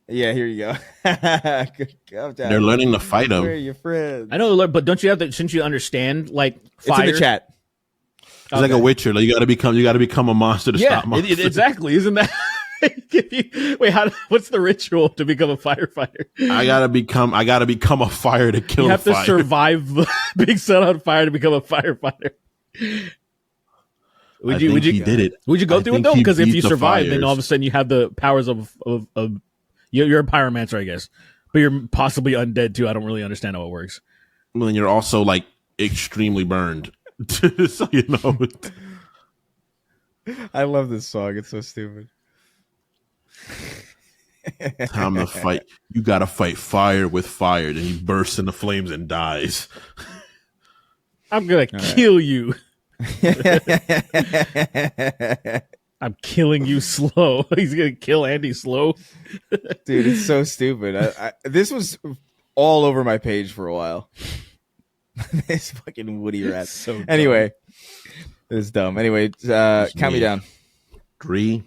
Yeah, here you go. Calm down. They're learning to fight Where are him. your friends? I know, but don't you have to? Shouldn't you understand like It's fire? in the chat. It's like a Witcher. Like you got to become a monster to Yeah, stop monsters. exactly. Isn't that? Wait, what's the ritual to become a firefighter? I gotta become a fire to kill You have the to fire. survive being set on fire to become a firefighter. I think he did it. Would you go I through it think though? he Because if beat you the survive, then fires. all of a sudden you have the powers of you're a pyromancer, I guess. But you're possibly undead too. I don't really understand how it works. Well, then you're also like extremely burned. So you know. I love this song. It's so stupid. Time to fight. You gotta fight fire with fire. Then he bursts into flames and dies. I'm gonna kill you. I'm killing you slow. He's gonna kill Andy slow. Dude, it's so stupid. This was all over my page for a while. This fucking Woody rat. So dumb. Anyway, it's dumb. Anyway, count me down. 3,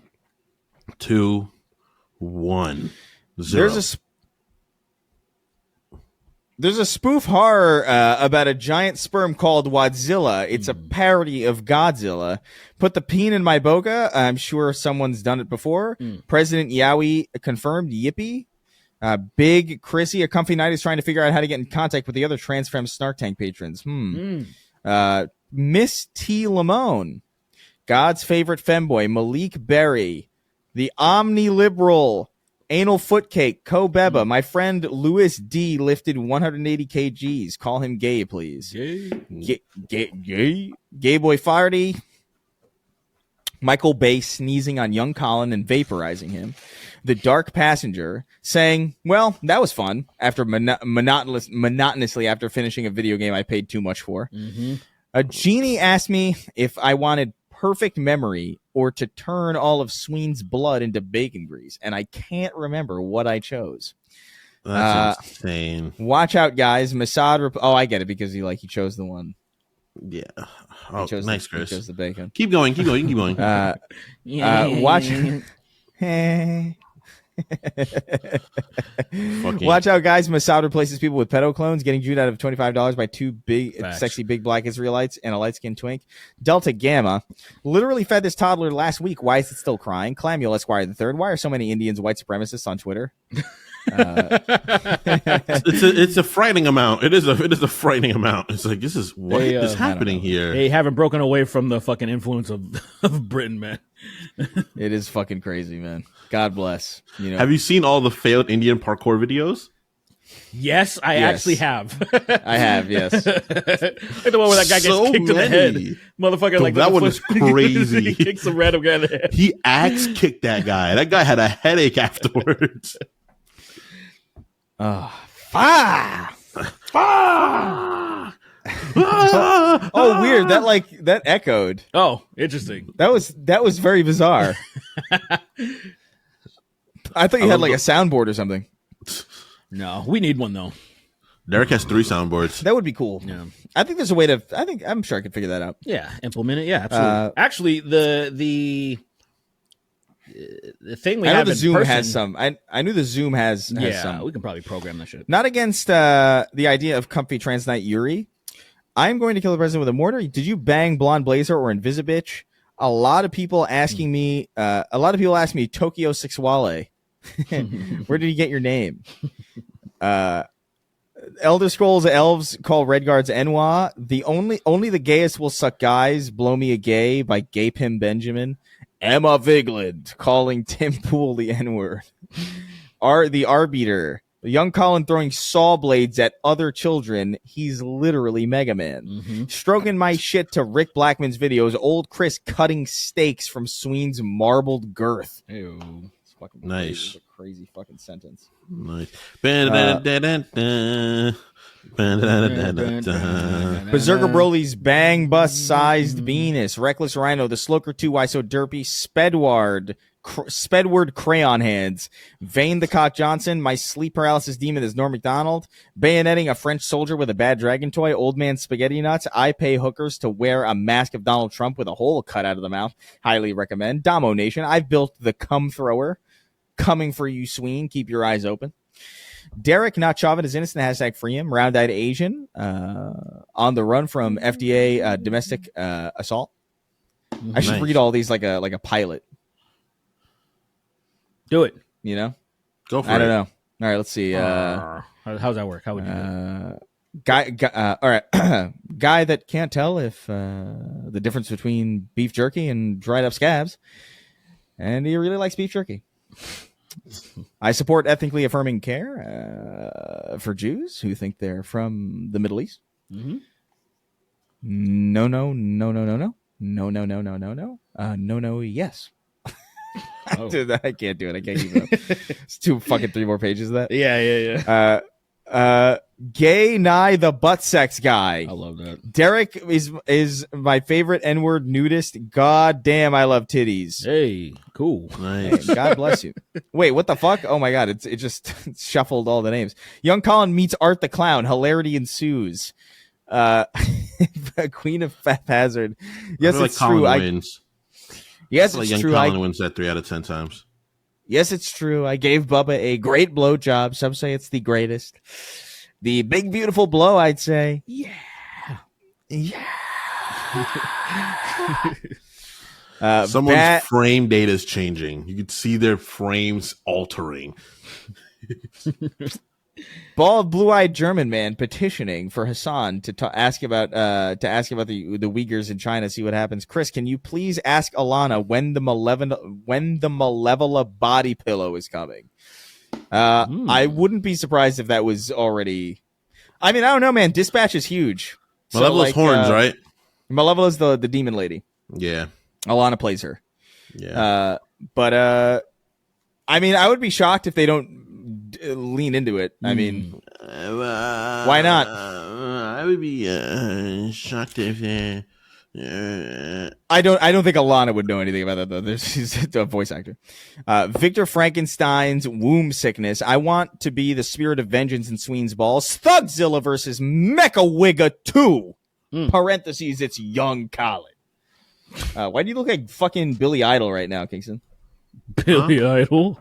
2, 1, 0. There's a spoof horror about a giant sperm called Wadzilla. It's a parody of Godzilla. Put the peen in my boga. I'm sure someone's done it before. President Yowie confirmed. Yippee. Big Chrissy, a comfy night, is trying to figure out how to get in contact with the other trans femme Snark Tank patrons. Miss T. Lamone. God's favorite femboy, Malik Berry. The Omni-Liberal. Anal Foot Cake, Kobeba. My friend Louis D lifted 180 kgs. Call him gay, please. Gay. Gay Boy Farty. Michael Bay sneezing on young Colin and vaporizing him. The Dark Passenger saying, well, that was fun after monotonously after finishing a video game I paid too much for. A genie asked me if I wanted perfect memory or to turn all of Sween's blood into bacon grease, and I can't remember what I chose. That's insane. Watch out, guys. Mossad. I get it because he chose the one. Yeah. Oh, nice, Chris. He chose the bacon. Keep going. You can keep going. Watch. Watch out, guys. Mossad replaces people with pedo clones, getting Jude out of $25 by two big, sexy, big black Israelites and a light-skinned twink. Delta Gamma literally fed this toddler last week. Why is it still crying? Clamuel Esquire the Third. Why are so many Indians white supremacists on Twitter? It's a frightening amount. It is a frightening amount. It's like, this is what is happening here. They haven't broken away from the fucking influence of Britain, man. It is fucking crazy, man. God bless. Have you seen all the failed Indian parkour videos? Yes, I actually have. I have, yes. Like the one where that guy gets kicked in the head. Motherfucker, Dude, that one is crazy. He kicks a random guy in the head. He axe kicked that guy. That guy had a headache afterwards. Oh, weird. That echoed. Oh, interesting. That was very bizarre. I thought you had a soundboard or something. No, we need one though. Derek has 3 soundboards. That would be cool. Yeah. I think there's a way to. I'm sure I could figure that out. Yeah, implement it. Yeah, absolutely. Actually, the thing we have the in Zoom person, has some. I knew the Zoom has some. We can probably program that shit. Not against the idea of comfy trans night Yuri. I'm going to kill the president with a mortar. Did you bang Blonde Blazer or Invisibitch? A lot of people asking me. A lot of people ask me Tokyo Sixwale. Where did you get your name? Elder Scrolls Elves call Redguards Enwa. Only the gayest will suck guys. Blow me a gay by Gay Pim Benjamin. Emma Vigland calling Tim Pool the N-word. The Arbiter. Young Colin throwing saw blades at other children. He's literally Mega Man. Stroking my shit to Rick Blackman's videos. Old Chris cutting steaks from Sween's marbled girth. Ew. It's fucking nice. Crazy. It's a crazy fucking sentence. Nice. Berserker Broly's bang bust sized Venus. Reckless Rhino. The Sloker 2 Why So Derpy. Spedward Crayon Hands. Vane the Cock Johnson. My sleep paralysis demon is Norm MacDonald. Bayonetting a French soldier with a bad dragon toy. Old man spaghetti nuts. I pay hookers to wear a mask of Donald Trump with a hole cut out of the mouth. Highly recommend. Damo Nation. I've built the cum thrower. Coming for you, Sween. Keep your eyes open. Derek, not Chauvin is innocent. Hashtag free him. Round-eyed Asian. On the run from FDA domestic assault. I should read all these like a pilot. Do it. Go for it. I don't know. All right, let's see. How's that work? How would you do it? All right. Guy that can't tell if the difference between beef jerky and dried up scabs. And he really likes beef jerky. I support ethnically affirming care for Jews who think they're from the Middle East. Mm-hmm. No, yes. Dude, I can't do it. I can't keep it up. It's 3 more pages of that. Yeah. Gay Nye the butt sex guy. I love that. Derek is my favorite N-word nudist. God damn, I love titties. Hey, cool. Nice. Hey, God bless you. Wait, what the fuck? Oh my God, it just shuffled all the names. Young Colin meets Art the Clown. Hilarity ensues. Queen of Hazard. Yes, it's Colin true. wins. Yes, Like it's young true. Colin wins that 3 out of 10 times. Yes, it's true. I gave Bubba a great blowjob. Some say it's the greatest. The big, beautiful blow, I'd say. Yeah. Someone's frame data is changing. You could see their frames altering. Bald, blue-eyed German man petitioning for Hassan to ask about the Uyghurs in China. See what happens. Chris, can you please ask Alana when the Malevola body pillow is coming? I wouldn't be surprised if that was already. I mean, I don't know, man. Dispatch is huge. Malevola's horns, right? Malevola's the demon lady. Yeah. Alana plays her. Yeah. But I mean, I would be shocked if they don't lean into it. I mean, why not? I would be shocked if I don't think Alana would know anything about that though. She's a voice actor. Victor Frankenstein's womb sickness. I want to be the spirit of vengeance in Sween's balls. Thugzilla versus Mechawigga 2. Parentheses, it's young Colin. Why do you look like fucking Billy Idol right now, Kingston? Billy Idol.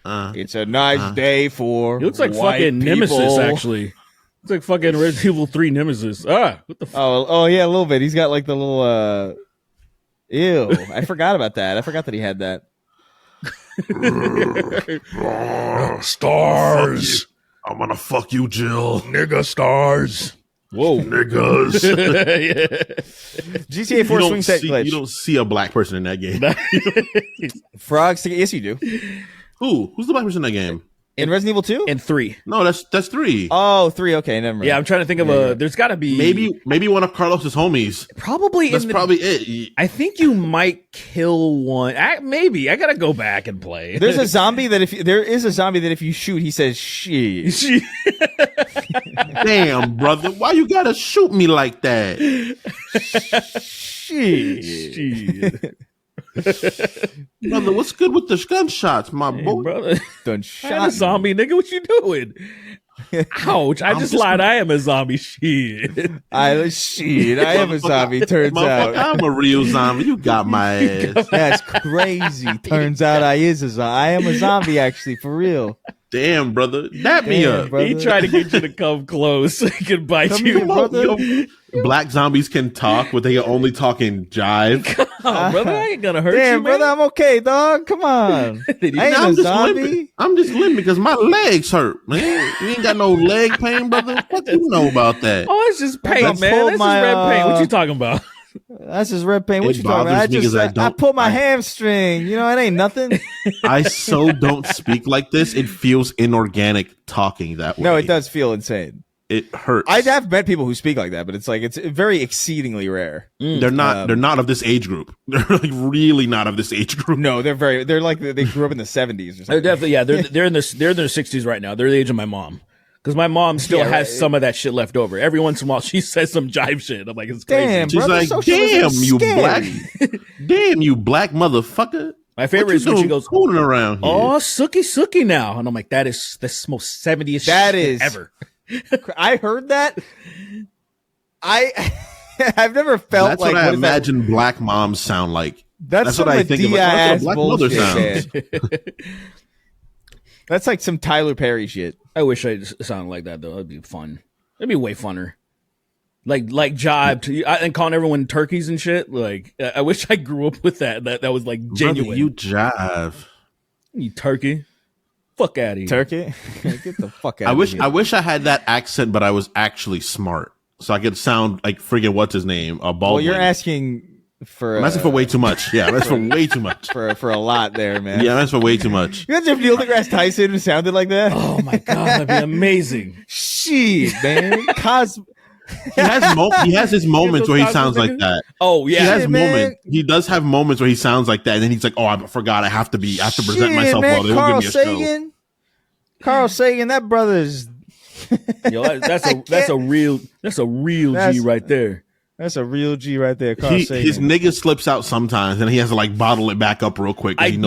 It's a nice day for. He looks like white fucking people. Nemesis, actually. It's like fucking Resident Evil 3 Nemesis. What the fuck? Oh yeah, a little bit. He's got like the little ew. I forgot about that. I forgot that he had that. stars. I'm gonna fuck you, Jill. Nigga stars. Whoa. Niggas. GTA 4 swing set glitch. You don't see a black person in that game. Frogs. Yes, you do. Who's the black person in that game? In Resident Evil 2? And 3. No, that's 3. Oh, 3. Okay, never mind. Yeah, I'm trying to think of there's got to be Maybe one of Carlos's homies. probably That's probably it. I think you might kill one. Maybe I gotta go back and play. There's a zombie that if you shoot, he says shit. Damn, brother, why you gotta shoot me like that? Shit. Brother, what's good with the gunshots, my Hey, boy? brother. Done I'm shot. a zombie, nigga. What you doing? Ouch! I just lied. I am a zombie. Shit. I am a zombie. Turns out I'm a real zombie. You got my ass. that's crazy. Turns out I am a zombie. Actually, for real. Damn, brother, dap me Damn, up. brother. He tried to get you to come close so he could bite Come you. here, brother. Black zombies can talk, but they can only talk in jive. Oh, brother, I ain't gonna hurt Damn, you, brother, man. I'm okay, dog. Come on. I ain't I'm a just zombie. limping. I'm just limping because my legs hurt, man. You ain't got no leg pain, brother. What you know about that? Oh, it's just pain, I man. pulled That's my, just red pain. What you talking about? That's just red pain. What It you talking about? bothers me 'cause I pulled my hamstring. You know, it ain't nothing. I so don't speak like this. It feels inorganic talking that way. No, it does feel insane. It hurts. I have met people who speak like that, but it's like it's very exceedingly rare. They're not. They're not of this age group. They're like really not of this age group. No, they're like they grew up in the 70s or They're something. definitely they're in their 60s right now. They're the age of my mom. Because my mom still Yeah, has right. some of that shit left over. Every once in a while, she says some jive shit. I'm like, it's crazy. Damn, She's brother, like, socialism damn, is you scary. black, damn, you black motherfucker. My favorite What is you when she doing goes, fooling around here. "Oh, sookie now," and I'm like, that's the most 70s That shit is- ever. I heard that. I've never felt That's like what I what is that? imagine black moms sound like. That's what some I think of. Medea-ass That's what a black mother bullshit, sounds. man. That's like some Tyler Perry shit. I wish I sounded like that though. That'd be fun. It'd be way funner. Like jive to, and calling everyone turkeys and shit. Like I wish I grew up with that. That was like genuine. Brother, you jive. You turkey. Fuck out of here. Turkey, get the fuck out. I wish Of here. I wish I had that accent, but I was actually smart, so I could sound like friggin' what's his name, Baldwin. Well, you're asking for. I'm asking for way too much. Yeah, I'm asking for way too much. for a lot there, man. Yeah, I'm asking for way too much. You imagine if Neil deGrasse Tyson sounded like that? Oh my god, that'd be amazing. Shit, man. He has his moments where he sounds like that. Oh He yeah. has Shit, man. moments. He does have moments where he sounds like that, and then he's like, "Oh, I forgot. I have to present myself man, well. They won't Carl give me a show." Sagan. Carl Sagan, that brother's Yo, that's a real G right there. That's a real G right there. Carl Sagan. His nigga slips out sometimes, and he has to like bottle it back up real quick. Even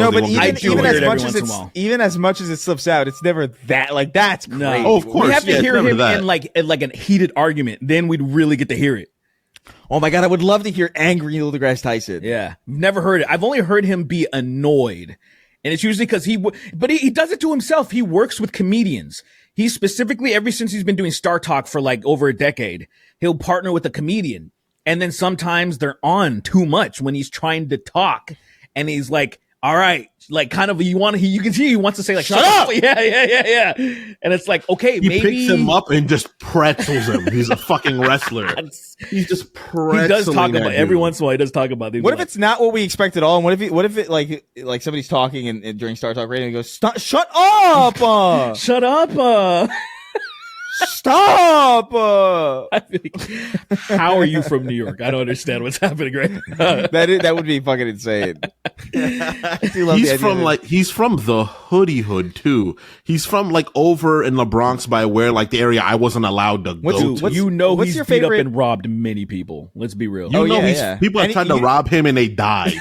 as much as it slips out, it's never that like that's great. No. Oh, of course. We have to Yeah, hear it's him never in like a heated argument. Then we'd really get to hear it. Oh my god, I would love to hear angry Neil deGrasse Tyson. Yeah, never heard it. I've only heard him be annoyed, and it's usually because but he does it to himself. He works with comedians. He specifically, ever since he's been doing Star Talk for like over a decade, he'll partner with a comedian. And then sometimes they're on too much when he's trying to talk, and he's like, "All right," like kind of you can see he wants to say like, "Shut up!" Yeah. And it's like, okay, He maybe picks him up and just pretzels him. He's a fucking wrestler. He's just pretzeling. He does talk that about dude. every once in a while. He does talk about these. What if it's not what we expect at all? And what if it like somebody's talking and during Star Talk Radio and he goes, "Shut up! Shut up! Stop!" I feel like, how are you from New York? I don't understand what's happening right now. That would be fucking insane. I do love the He's idea from that- he's from the hoodie hood too. He's from like over in the Bronx by where like the area I wasn't allowed to go to. You know what's he's your beat favorite- up and robbed many people. Let's be real. You know, yeah. people have And tried to you- rob him and they died.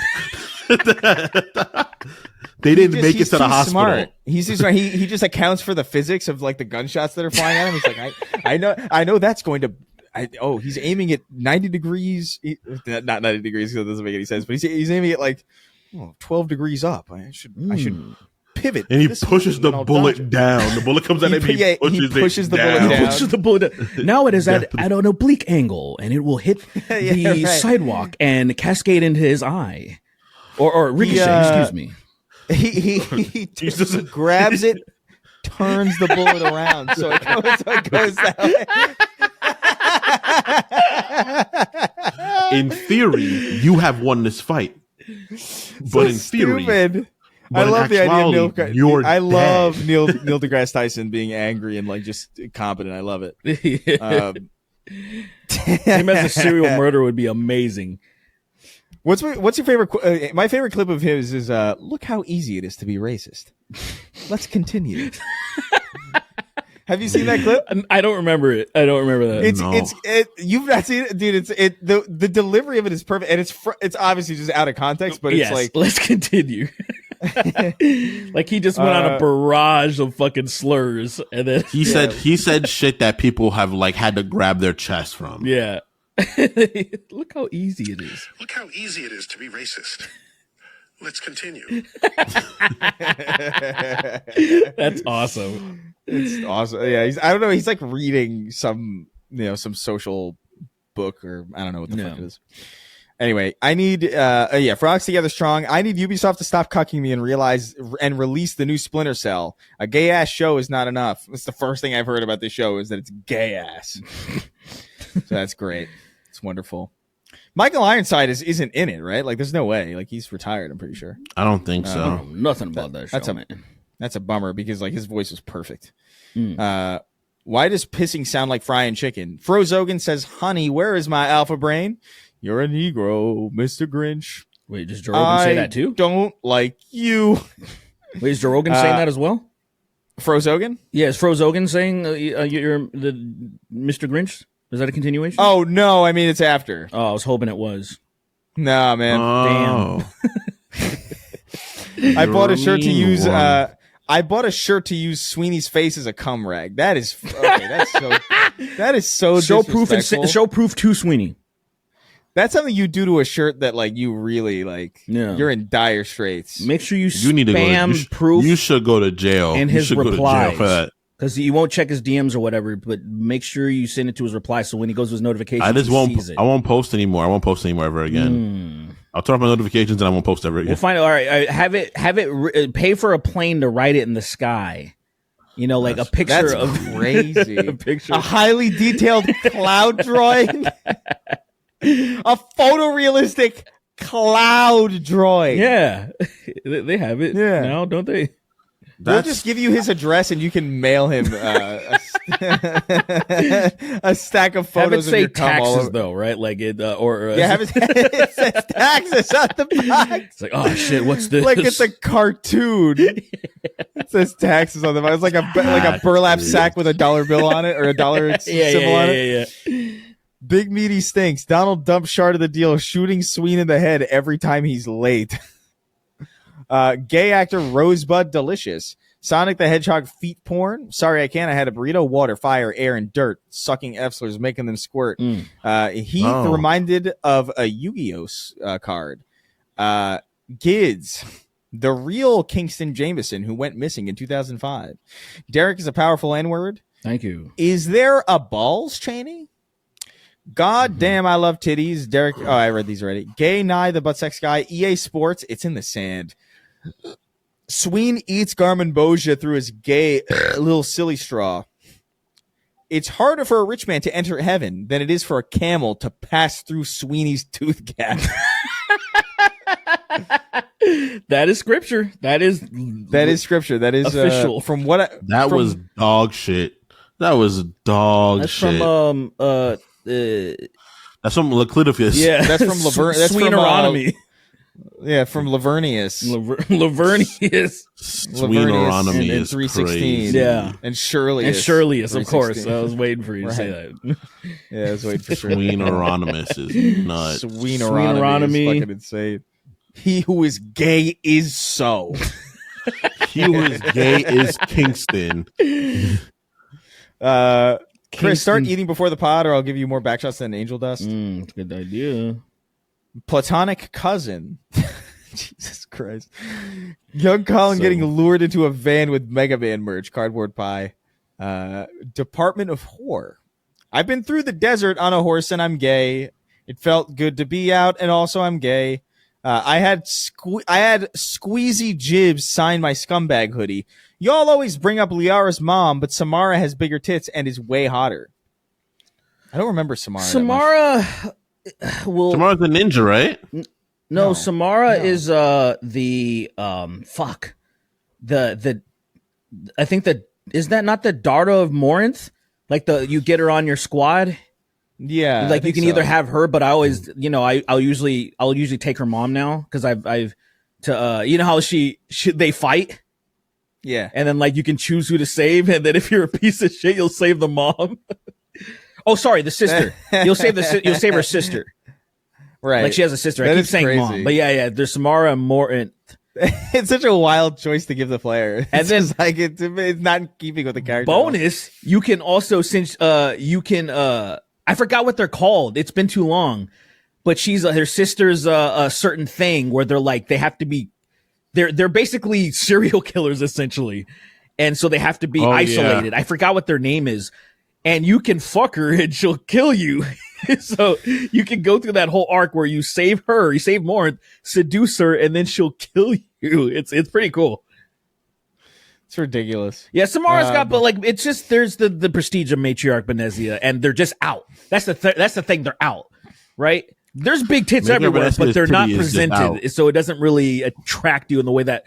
They didn't make it he's to the too hospital. Smart. He's just he just accounts for the physics of like the gunshots that are flying at him. He's like, I know that's going to. He's aiming at 90 degrees. Not 90 degrees because it doesn't make any sense. But he's aiming at like 12 degrees up. I should pivot. And he this pushes way the and I'll bullet dodge. down. The bullet comes at him. He pushes the bullet down. Pushes the bullet. Now it is at an oblique angle, and it will hit the right. sidewalk and cascade into his eye, or ricochet. Excuse me. He grabs it, turns the bullet around, so it goes that way. In theory, you have won this fight. But in theory, stupid. I but in love the idea of Neil. actuality, you're I love dead. Neil deGrasse Tyson being angry and like just competent. I love it. Him as a serial murderer would be amazing. What's your favorite? My favorite clip of his is "Look how easy it is to be racist." Let's continue. Have you seen that clip? I don't remember it. I don't remember that. You've not seen it, dude. The delivery of it is perfect, and it's obviously just out of context, but it's yes, like let's continue. Like he just went on a barrage of fucking slurs, and then he said shit that people have like had to grab their chest from. yeah. Look how easy it is. Look how easy it is to be racist. Let's continue. That's awesome. it's awesome. Yeah, I don't know. He's like reading some social book or I don't know what the fuck it is. Anyway, I need Frogs Together Strong. I need Ubisoft to stop cucking me and release the new Splinter Cell. A gay ass show is not enough. That's the first thing I've heard about this show is that it's gay ass. So that's great. It's wonderful. Michael Ironside isn't in it, right? Like, there's no way. Like, he's retired. I'm pretty sure. I don't think so. Nothing about that show, man. That's a bummer because like his voice was perfect. Why does pissing sound like frying chicken? Frozogan says, "Honey, where is my alpha brain? You're a Negro, Mr. Grinch. Wait, does Joe Rogan say that too? Don't like you." Wait, is Joe Rogan saying that as well? Frozogan? Yeah, is Frozogan saying you're the Mr. Grinch? Is that a continuation? Oh no, I mean it's after. Oh, I was hoping it was. Nah, man. Oh. I bought a shirt to mean use. one. I bought a shirt to use Sweeney's face as a cum rag. That is okay. That is so Show proof disrespectful. show proof to Sweeney. That's something you do to a shirt that like you really like. Yeah. You're in dire straits. Make sure you You need to spam go. proof You should go to jail. in You his should go to jail replies. for that. Because he won't check his DMs or whatever, but make sure you send it to his reply so when he goes to his notifications, I just he won't. sees it. I won't post anymore. I won't post anymore ever again. I'll turn off my notifications and I won't post ever again. We'll find. All right, have it. Pay for a plane to write it in the sky. You know, like a picture That's of crazy. a picture. A highly detailed cloud drawing. A photorealistic cloud drawing. Yeah, they have it Yeah. now, don't they? We'll just give you his address and you can mail him a stack of Have it photos of say your cum all taxes over. though, right? Like it Have it says taxes on the box. It's like, oh shit, what's this? Like it's a cartoon. It says taxes on the box. It's like a burlap sack with a $1 bill on it or a dollar symbol on it. Yeah. Big Meaty stinks. Donald dumps shard of the deal, shooting Sween in the head every time he's late. Gay actor Rosebud Delicious. Sonic the Hedgehog feet porn. Sorry, I can't. I had a burrito, water, fire, air, and dirt. Sucking F-slurs, making them squirt. Reminded of a Yu-Gi-Oh card. Gids. The real Kingston Jameson who went missing in 2005. Derek is a powerful N-word. Thank you. Is there a balls, Cheney? God damn, I love titties. Derek. Oh, I read these already. Gay Nye, the butt sex guy. EA Sports. It's in the sand. Sween eats Garmin Boja through his gay little silly straw. It's harder for a rich man to enter heaven than it is for a camel to pass through Sweeney's tooth gap. That is scripture. That is scripture. That is official. From what was dog shit. That was dog that's shit. From that's from Laclidopus. yeah, that's from Laverne. That's from Sweeneronomy. From Lavernius. Lavernius. Sweeneronomy in is 316. crazy. Yeah. And Shirley. And Shirleyus, of course. I was waiting for you to say that. Yeah, I was waiting for Shirley. Sweeneronomus is nuts. Sweeneronomy is fucking insane. He who is gay is so. He who is gay is Kingston. Chris, start eating before the pod, or I'll give you more backshots than angel dust. Good idea. Platonic cousin. Jesus Christ. Young Colin getting lured into a van with Mega Man merch, cardboard pie. Department of Whore. I've been through the desert on a horse and I'm gay. It felt good to be out, and also I'm gay. I had Squeezy Jibs sign my scumbag hoodie. Y'all always bring up Liara's mom, but Samara has bigger tits and is way hotter. I don't remember Samara. Samara's a ninja, right? No, Samara is the I think that is that not the daughter of Morinth? Like you get her on your squad. Yeah, like you can either have her, but I always, I'll usually take her mom now because I've how they fight. Yeah, and then like you can choose who to save, and then if you're a piece of shit, you'll save the mom. Oh, sorry, the sister. You'll save her sister. Right, like she has a sister. I keep saying crazy. Mom, but yeah. There's Samara and Morinth. It's such a wild choice to give the player. And then like it's not in keeping with the character. Bonus, you can also I forgot what they're called. It's been too long. But her sister's a certain thing where they have to be they're basically serial killers essentially. And so they have to be isolated. Yeah. I forgot what their name is. And you can fuck her and she'll kill you. So you can go through that whole arc where you save her, you save Morinth, seduce her, and then she'll kill you. It's pretty cool. It's ridiculous. Yeah, Samara's but it's just there's the prestige of matriarch Benezia, and they're just out. That's the thing. They're out, right? There's big tits everywhere, but they're not presented, so it doesn't really attract you in the way that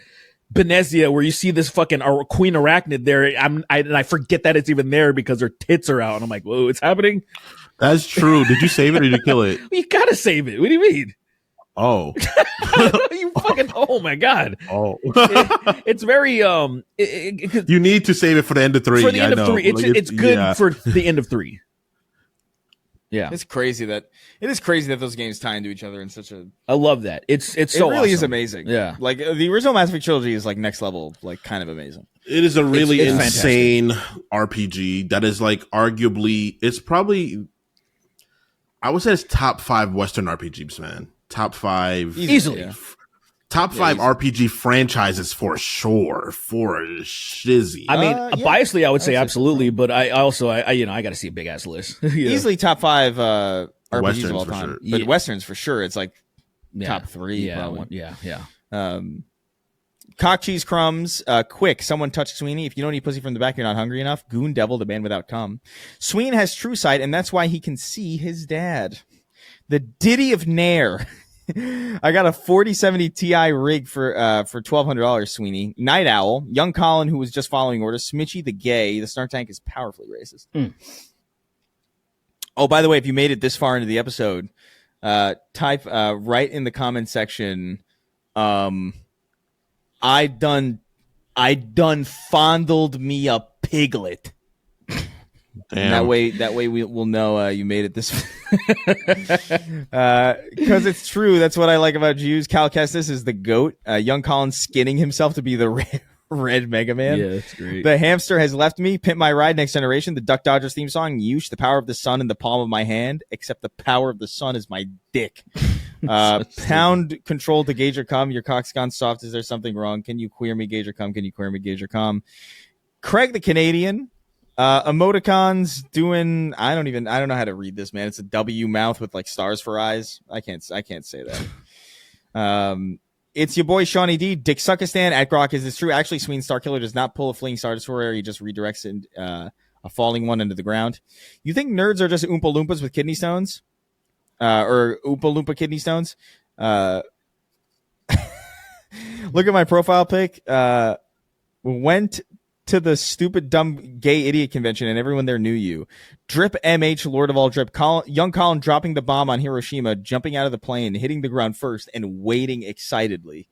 Benezia, where you see this fucking Queen Arachnid there. I forget that it's even there because her tits are out, and I'm like, whoa, it's happening. That's true. Did you save it or did you kill it? You gotta save it. What do you mean? Oh, you fucking! Oh my god! Oh, it's very you need to save it for the end of 3. For the end of 3, it's good for the end of 3. Yeah, it's crazy that those games tie into each other in such a. I love that. It's so it really awesome. Is amazing. Yeah, like the original Mass Effect trilogy is like next level, like kind of amazing. It is a really insane RPG that is like arguably it's probably. I would say it's top 5 Western RPGs, man. Top 5 easily. Yeah. Top 5 RPG franchises for sure. For shizzy. I mean, biasly, I would say absolutely, but I also I got to see a big ass list. Easily top 5 RPGs Westerns of all for time, sure. But Westerns for sure. It's like top 3. Yeah, probably. yeah. Cock cheese crumbs. Quick, someone touched Sweeney. If you don't eat pussy from the back, you're not hungry enough. Goon devil, the man without cum. Sween has true sight, and that's why he can see his dad. The Ditty of Nair. I got a 4070 Ti rig for $1,200, Sweeney. Night Owl, Young Colin, who was just following orders, Smitchy the Gay. The Snark Tank is powerfully racist. Oh, by the way, if you made it this far into the episode, type right in the comment section. I done fondled me a piglet. Damn. That way we'll know you made it this. Because it's true. That's what I like about Jews. Cal Kestis is the goat. Young Colin skinning himself to be the red Mega Man. Yeah, that's great. The hamster has left me. Pimp My Ride, Next Generation. The Duck Dodgers theme song. Yush, the power of the sun in the palm of my hand. Except the power of the sun is my dick. Pound control to gauge or cum. Your cock's gone soft. Is there something wrong? Can you queer me, gauge or cum? Can you queer me, gauge or cum? Craig the Canadian. Emoticons doing. I don't know how to read this, man. It's a W mouth with like stars for eyes. I can't say that. It's your boy Shawnee D. Dick Suckistan at Grok. Is this true? Actually, Sween Starkiller does not pull a fleeing Star Destroyer. He just redirects it, a falling one into the ground. You think nerds are just Oompa Loompas with kidney stones? Or Oompa Loompa kidney stones? Look at my profile pic. Went to the stupid, dumb, gay idiot convention, and everyone there knew you. Drip MH, Lord of all drip. Young Colin dropping the bomb on Hiroshima, jumping out of the plane, hitting the ground first, and waiting excitedly.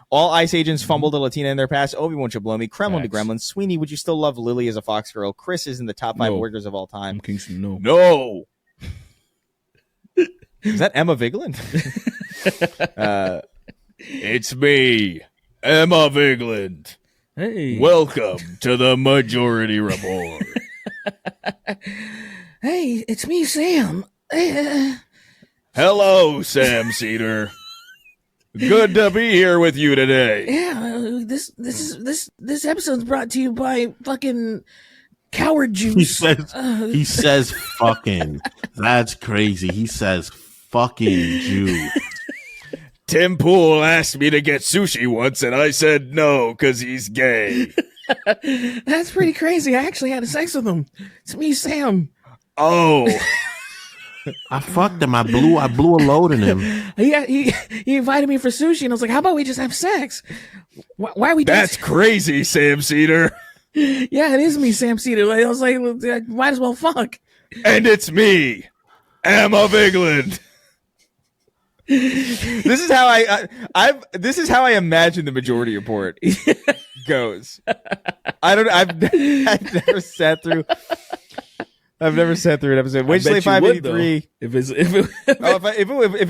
All ICE agents fumbled a Latina in their past. Obi-Wan should blow me. Kremlin to Gremlin. Sweeney, would you still love Lily as a Fox girl? Chris is in the top 5 workers of all time. Kingston, no. No. Is that Emma Vigeland? It's me, Emma Vigeland. Hey. Welcome to the Majority Report. Hey, it's me, Sam. Hello, Sam Cedar. Good to be here with you today. Yeah, this episode's brought to you by fucking coward juice. He says fucking. That's crazy. He says fucking Jew. Tim Pool asked me to get sushi once, and I said no because he's gay. That's pretty crazy. I actually had sex with him. It's me, Sam. Oh. I fucked him. I blew a load in him. He invited me for sushi, and I was like, "How about we just have sex? Why are we?" That's crazy, Sam Cedar. Yeah, it is me, Sam Cedar. I was like, might as well fuck. And it's me, Emma Vigeland. This is how this is how I imagine the Majority Report goes. I've never sat through an episode. Wage Slave 583. If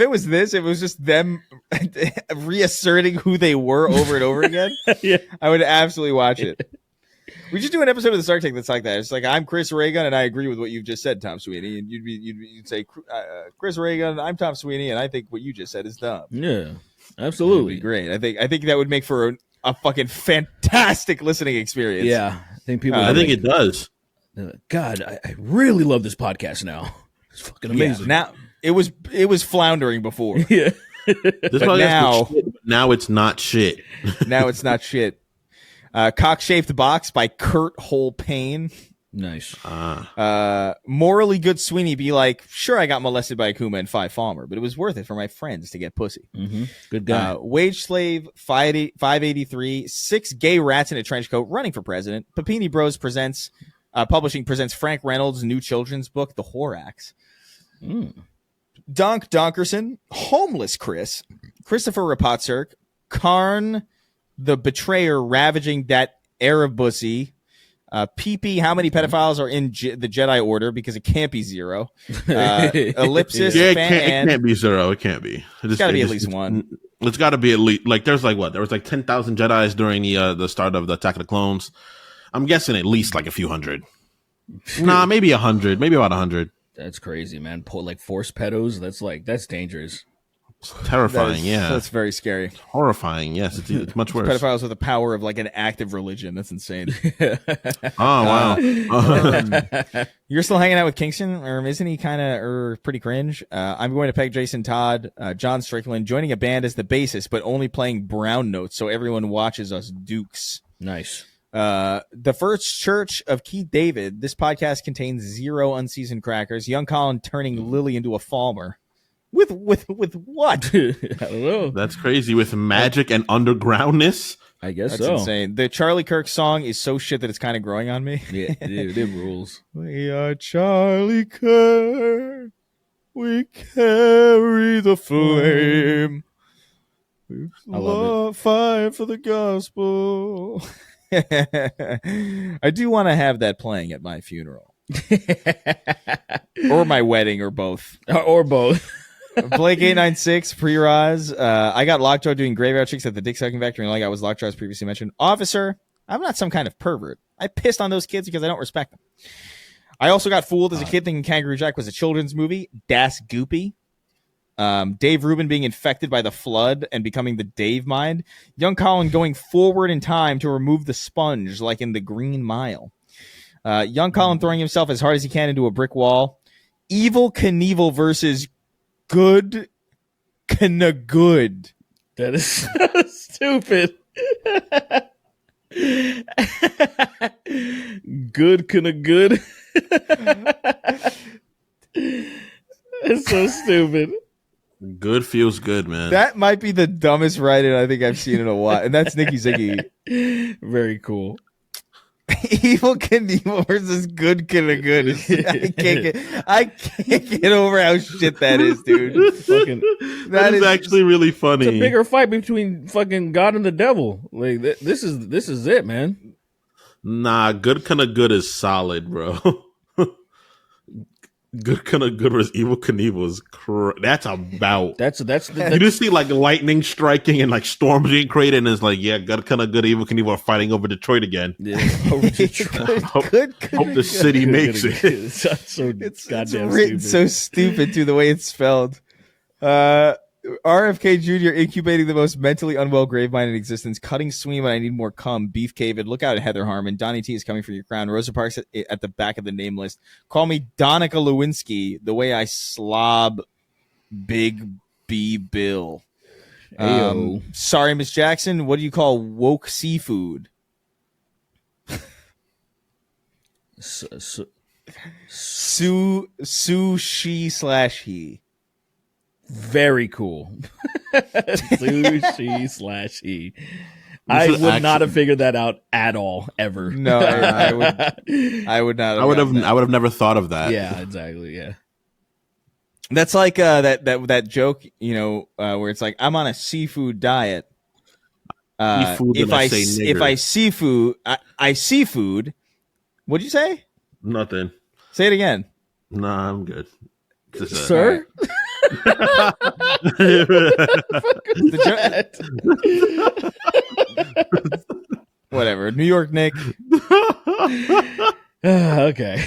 it was this, if it was just them reasserting who they were over and over again, Yeah. I would absolutely watch it. We just do an episode of the Snark Tank that's like that. It's like, I'm Chris Reagan, and I agree with what you've just said, Tom Sweeney. And you'd say, Chris Reagan, I'm Tom Sweeney, and I think what you just said is dumb. Yeah, That'd absolutely. be great. I think that would make for a fucking fantastic listening experience. Yeah, I think people. I think it does. God, I really love this podcast now. It's fucking amazing. Now it was floundering before. Yeah. This now it's not shit. Now it's not shit. Cock-shaped box by Kurt Hole Payne. Nice. Morally good Sweeney be like, sure, I got molested by Akuma and 5 Falmer, but it was worth it for my friends to get pussy. Mm-hmm. Good guy. Wage Slave 583, 6 gay rats in a trench coat running for president. Papini Bros presents Publishing presents Frank Reynolds' new children's book, The Horax. Donk Donkerson, Homeless Chris, Christopher Rapotzerk, Karn the Betrayer ravaging that Arab bussy. PP, how many pedophiles are in the Jedi Order? Because it can't be 0. Ellipsis, Yeah, fan, it can't be 0. It can't be. It's got to be at least one. It's got to be at least like there's like what? There was like 10,000 Jedis during the start of the Attack of the Clones. I'm guessing at least like a few hundred. Nah, maybe 100. Maybe about 100. That's crazy, man. Like force pedos. That's dangerous. It's terrifying. That's very scary. It's horrifying. Yes, it's much worse. Pedophiles with the power of like an active religion. That's insane. Oh wow. You're still hanging out with Kingston, or isn't he kind of pretty cringe? I'm going to peg Jason Todd, John Strickland, joining a band as the bassist, but only playing brown notes so everyone watches us dukes. Nice. The First Church of Keith David. This podcast contains 0 unseasoned crackers. Young Colin turning Lily into a Falmer. With what? I don't know. That's crazy. With magic and undergroundness. I guess That's so. insane. The Charlie Kirk song is so shit that it's kind of growing on me. Yeah, it rules. We are Charlie Kirk. We carry the flame. We I love fight for the gospel. I do want to have that playing at my funeral or my wedding or both. Or both. Blake 896 pre-Roz. I got lockjaw doing graveyard chicks at the dick sucking factory, and like I was lockjaw as previously mentioned. Officer, I'm not some kind of pervert. I pissed on those kids because I don't respect them. I also got fooled as a kid thinking Kangaroo Jack was a children's movie. Das Goopy. Dave Rubin being infected by the flood and becoming the Dave Mind. Young Colin going forward in time to remove the sponge like in the Green Mile. Young Colin throwing himself as hard as he can into a brick wall. Evil Knievel versus Good Good. That is so stupid. Good good. It's so stupid. Good feels good, man. That might be the dumbest writing I think I've seen in a while. And that's Nikki Ziggy. Very cool. Evil Knievel versus Good Good. I can't get over how shit that is, dude. Fucking, that is actually really funny. it's a bigger fight between fucking God and the devil. Like this is it, man. Nah, Good Kinda Good is solid, bro. Good Kinda Good versus Evil Knievel is that's about. That's you just see like lightning striking and like storms being created, and it's like, yeah, Good Kinda Good, Evil Knievel are fighting over Detroit again. Yeah, over Detroit. Hope the city makes it. It's goddamn written stupid. so stupid to the way it's spelled. RFK Jr. incubating the most mentally unwell grave mind in existence. Cutting Sween when I need more cum. Beef Cavid. Look out at Heather Harmon. Donnie T is coming for your crown. Rosa Parks at the back of the name list. Call me Donica Lewinsky. The way I slob Big B Bill. Ayo. Sorry, Miss Jackson. What do you call woke seafood? Sushi/he. Very cool. Sushi/he. I would not have figured that out at all, ever. No, I would not. I would have never thought of that. Yeah, exactly. Yeah. That's like that joke, where it's like, I'm on a seafood diet. If I seafood, I seafood. What'd you say? Nothing. Say it again. Nah, I'm good. Sir? Whatever. New York Nick. Okay.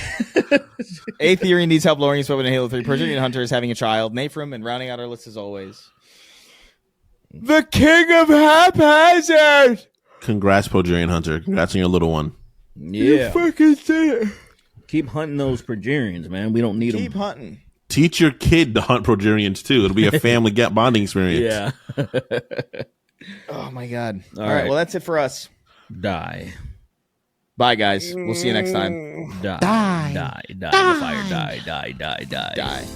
A Theory needs help lowering his weapon in Halo 3. Persian Hunter is having a child. Nafrim, and rounding out our list as always, the King of Haphazard. Congrats, Podrian Hunter. Congrats on your little one. Yeah. Fucking say it. Keep hunting those Progerians, man. We don't need Keep them. hunting. Teach your kid to hunt Progerians too. It'll be a family bonding experience. Yeah. Oh my God. All right. right. Well, that's it for us. Die. Bye, guys. We'll see you next time. Die. Die. Die. Die. In the fire. Die. Die. Die. Die. Die.